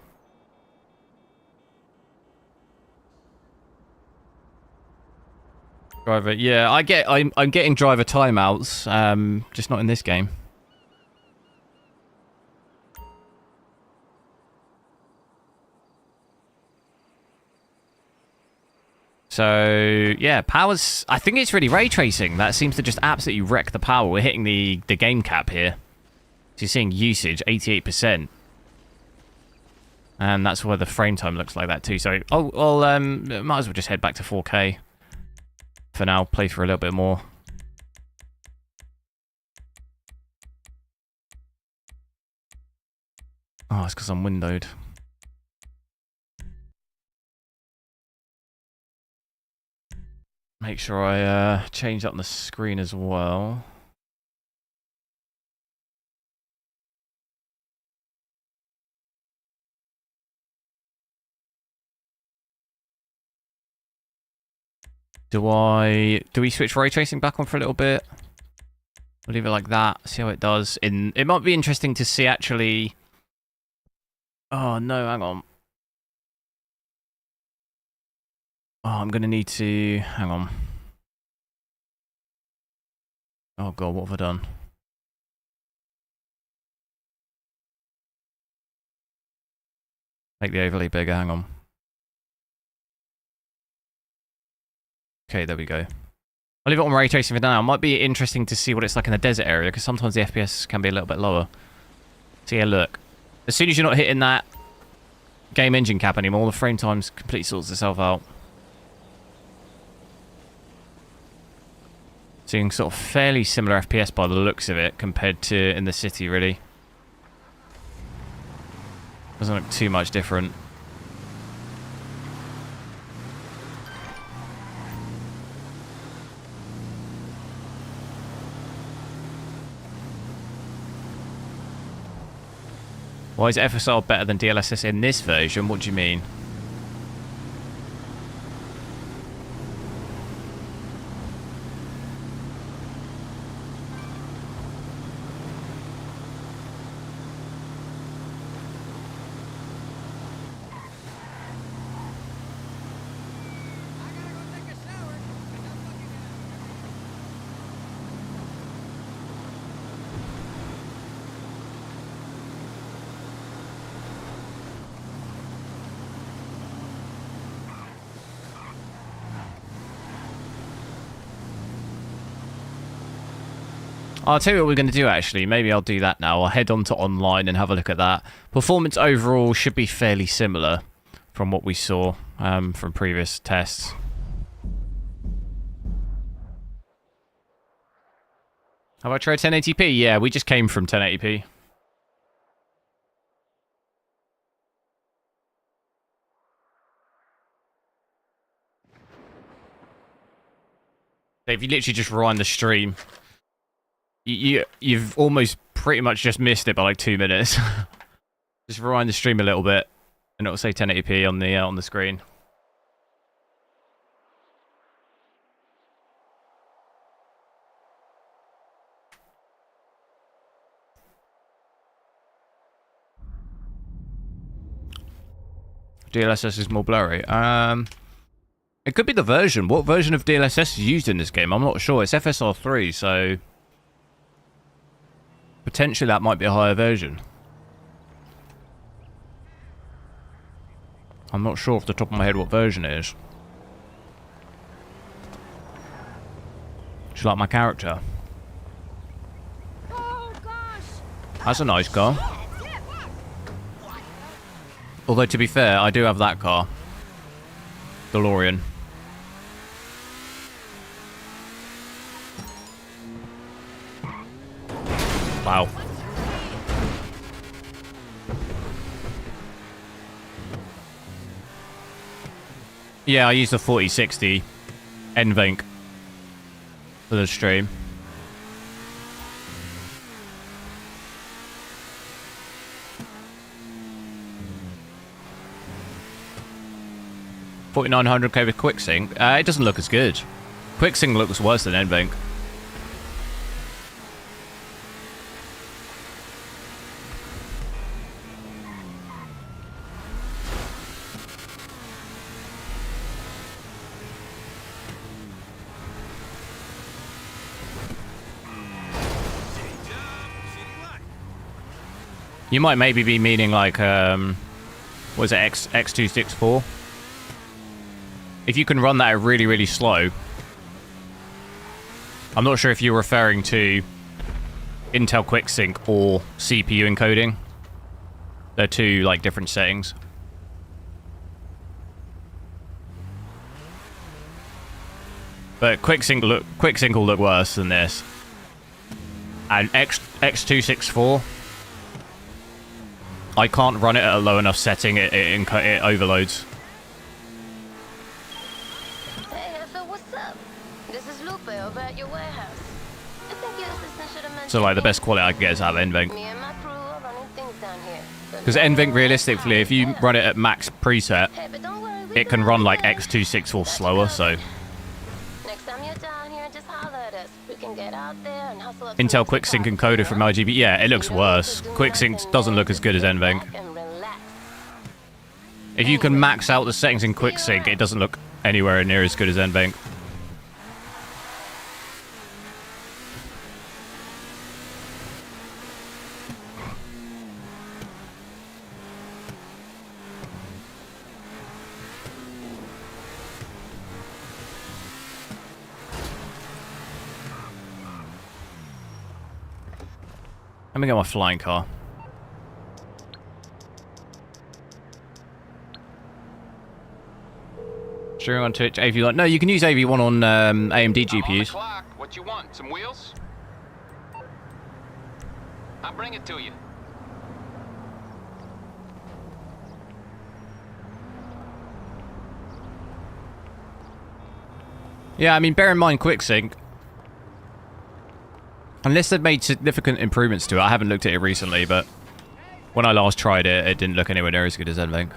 Driver, yeah, I'm getting driver timeouts, just not in this game. So, yeah, power's... I think it's really ray tracing. That seems to just absolutely wreck the power. We're hitting the game cap here. So you're seeing usage, 88%. And that's where the frame time looks like that too. So, might as well just head back to 4K. For now, play for a little bit more. Oh, it's because I'm windowed. Make sure I change up on the screen as well. Do we switch ray tracing back on for a little bit? We'll leave it like that, see how it does. It might be interesting to see actually... Oh no, hang on. Oh, I'm gonna need to... Hang on. Oh god, what have I done? Make the overlay bigger, hang on. Okay, there we go. I'll leave it on ray tracing for now. It might be interesting to see what it's like in the desert area, because sometimes the FPS can be a little bit lower. So yeah, look. As soon as you're not hitting that game engine cap anymore, the frame times completely sorts itself out. Seeing sort of fairly similar FPS by the looks of it, compared to in the city, really. Doesn't look too much different. Why is FSR better than DLSS in this version? What do you mean? I'll tell you what we're going to do, actually. Maybe I'll do that now. I'll head on to online and have a look at that. Performance overall should be fairly similar from what we saw from previous tests. How about try 1080p? Yeah, we just came from 1080p. If you literally just rewind the stream, you've almost pretty much just missed it by like 2 minutes. Just rewind the stream a little bit, and it'll say 1080p on the screen. DLSS is more blurry. It could be the version. What version of DLSS is used in this game? I'm not sure. It's FSR 3, so potentially that might be a higher version. I'm not sure off the top of my head what version it is. Do you like my character? Oh gosh. That's a nice car. Although, to be fair, I do have that car. DeLorean. Wow. Yeah, I used the 4060 NVENC for the stream. $4,900K with QuickSync. It doesn't look as good. QuickSync looks worse than NVENC. You might maybe be meaning like, what is it, X264? if you can run that at really, really slow. I'm not sure if you're referring to Intel QuickSync or CPU encoding. They're two, like, different settings. But QuickSync will look worse than this. And X264, I can't run it at a low enough setting. It overloads. Hey, Effa, what's up? This is Lupe over at your warehouse. I think your assistant should have mentioned. So, like, the best quality I can get is out of NVENC. Me and my crew are running things down here. Because NVENC, realistically, if you run it at max preset, it can run like X264 slower, so... Next time you're down here, just holler at us. We can get out there and hustle up Intel QuickSync encoder from RGB, yeah, it looks worse. QuickSync doesn't look as good as NVENC. If you can max out the settings in QuickSync, it doesn't look anywhere near as good as NVENC. Let me get my flying car. Streaming on Twitch, AV1. No, you can use AV1 on AMD GPUs. What you want? Some wheels? I'll bring it to you. Yeah, I mean, bear in mind QuickSync. Unless they've made significant improvements to it. I haven't looked at it recently, but when I last tried it, it didn't look anywhere near as good as NVENC.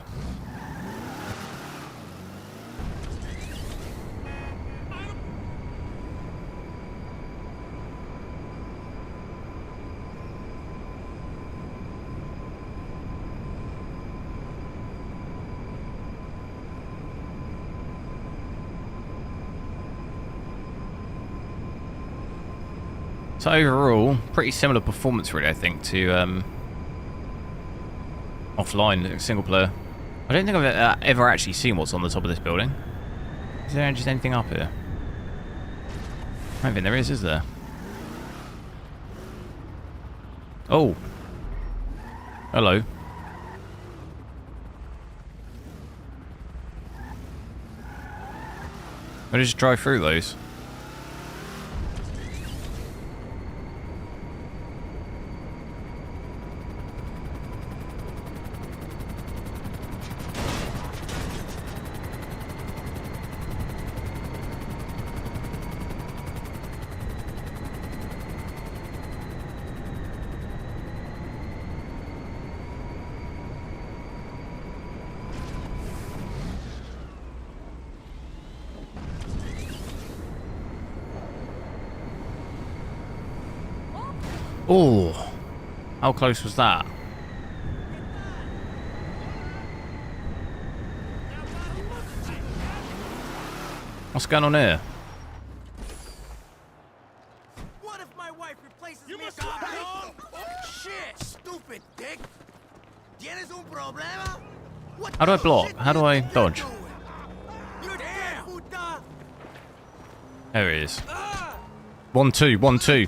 So overall, pretty similar performance really, I think, to offline, single player. I don't think I've ever actually seen what's on the top of this building. Is there just anything up here? I don't think there is there? Oh. Hello. I'll just drive through those. Oh, how close was that? What's going on here? What if my wife replaces me a cop? Shit, stupid dick. ¿Tienes un problema? How do I block? How do I dodge? There he is. 1-2, 1-2.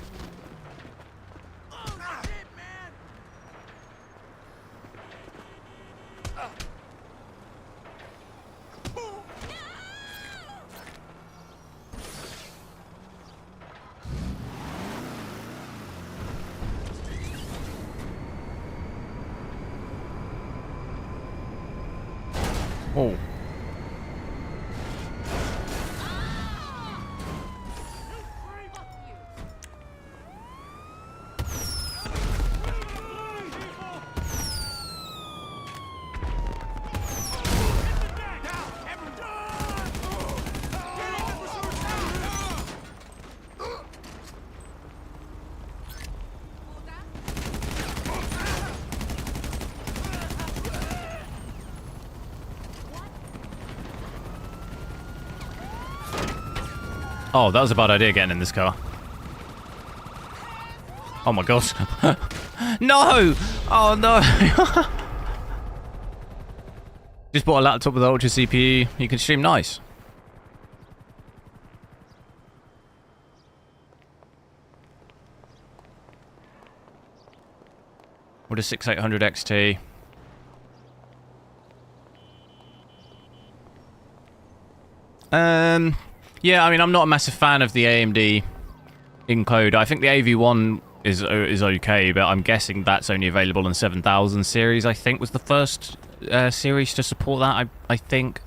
Oh. Oh, that was a bad idea getting in this car. Oh my god. No! Oh no! Just bought a laptop with an Ultra CPU. You can stream nice. Or the 6800 XT. Yeah, I mean, I'm not a massive fan of the AMD encoder. I think the AV1 is okay, but I'm guessing that's only available in 7000 series. I think was the first series to support that. I think.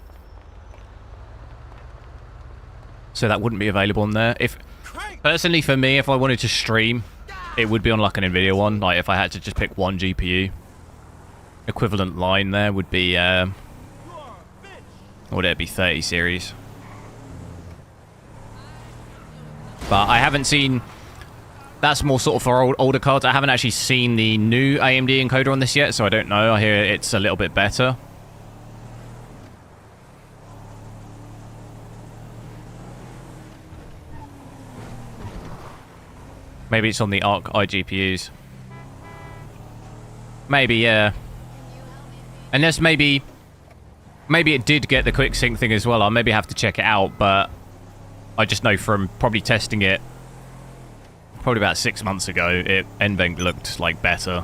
So that wouldn't be available on there. If personally for me, if I wanted to stream, it would be on like an Nvidia one. Like if I had to just pick one GPU, equivalent line there would be or would it be 30 series? But I haven't seen. That's more sort of for older cards. I haven't actually seen the new AMD encoder on this yet, so I don't know. I hear it's a little bit better. Maybe it's on the Arc iGPUs. Maybe, yeah. Unless maybe it did get the quick sync thing as well. I'll maybe have to check it out, but I just know from probably testing it probably about 6 months ago, NVENC looked like better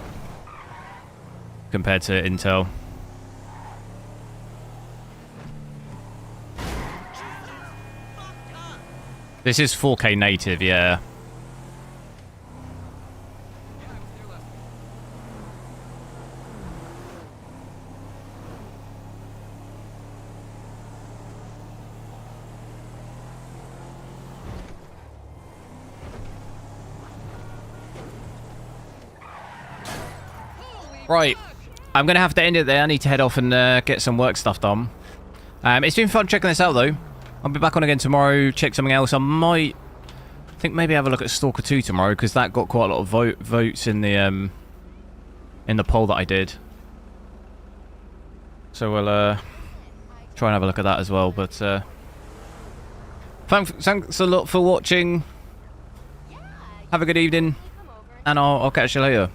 compared to Intel. This is 4K native, yeah. Right, I'm going to have to end it there. I need to head off and get some work stuff done. It's been fun checking this out, though. I'll be back on again tomorrow, check something else. I think maybe have a look at Stalker 2 tomorrow, because that got quite a lot of votes in the poll that I did. So we'll try and have a look at that as well. But thanks a lot for watching. Have a good evening, and I'll catch you later.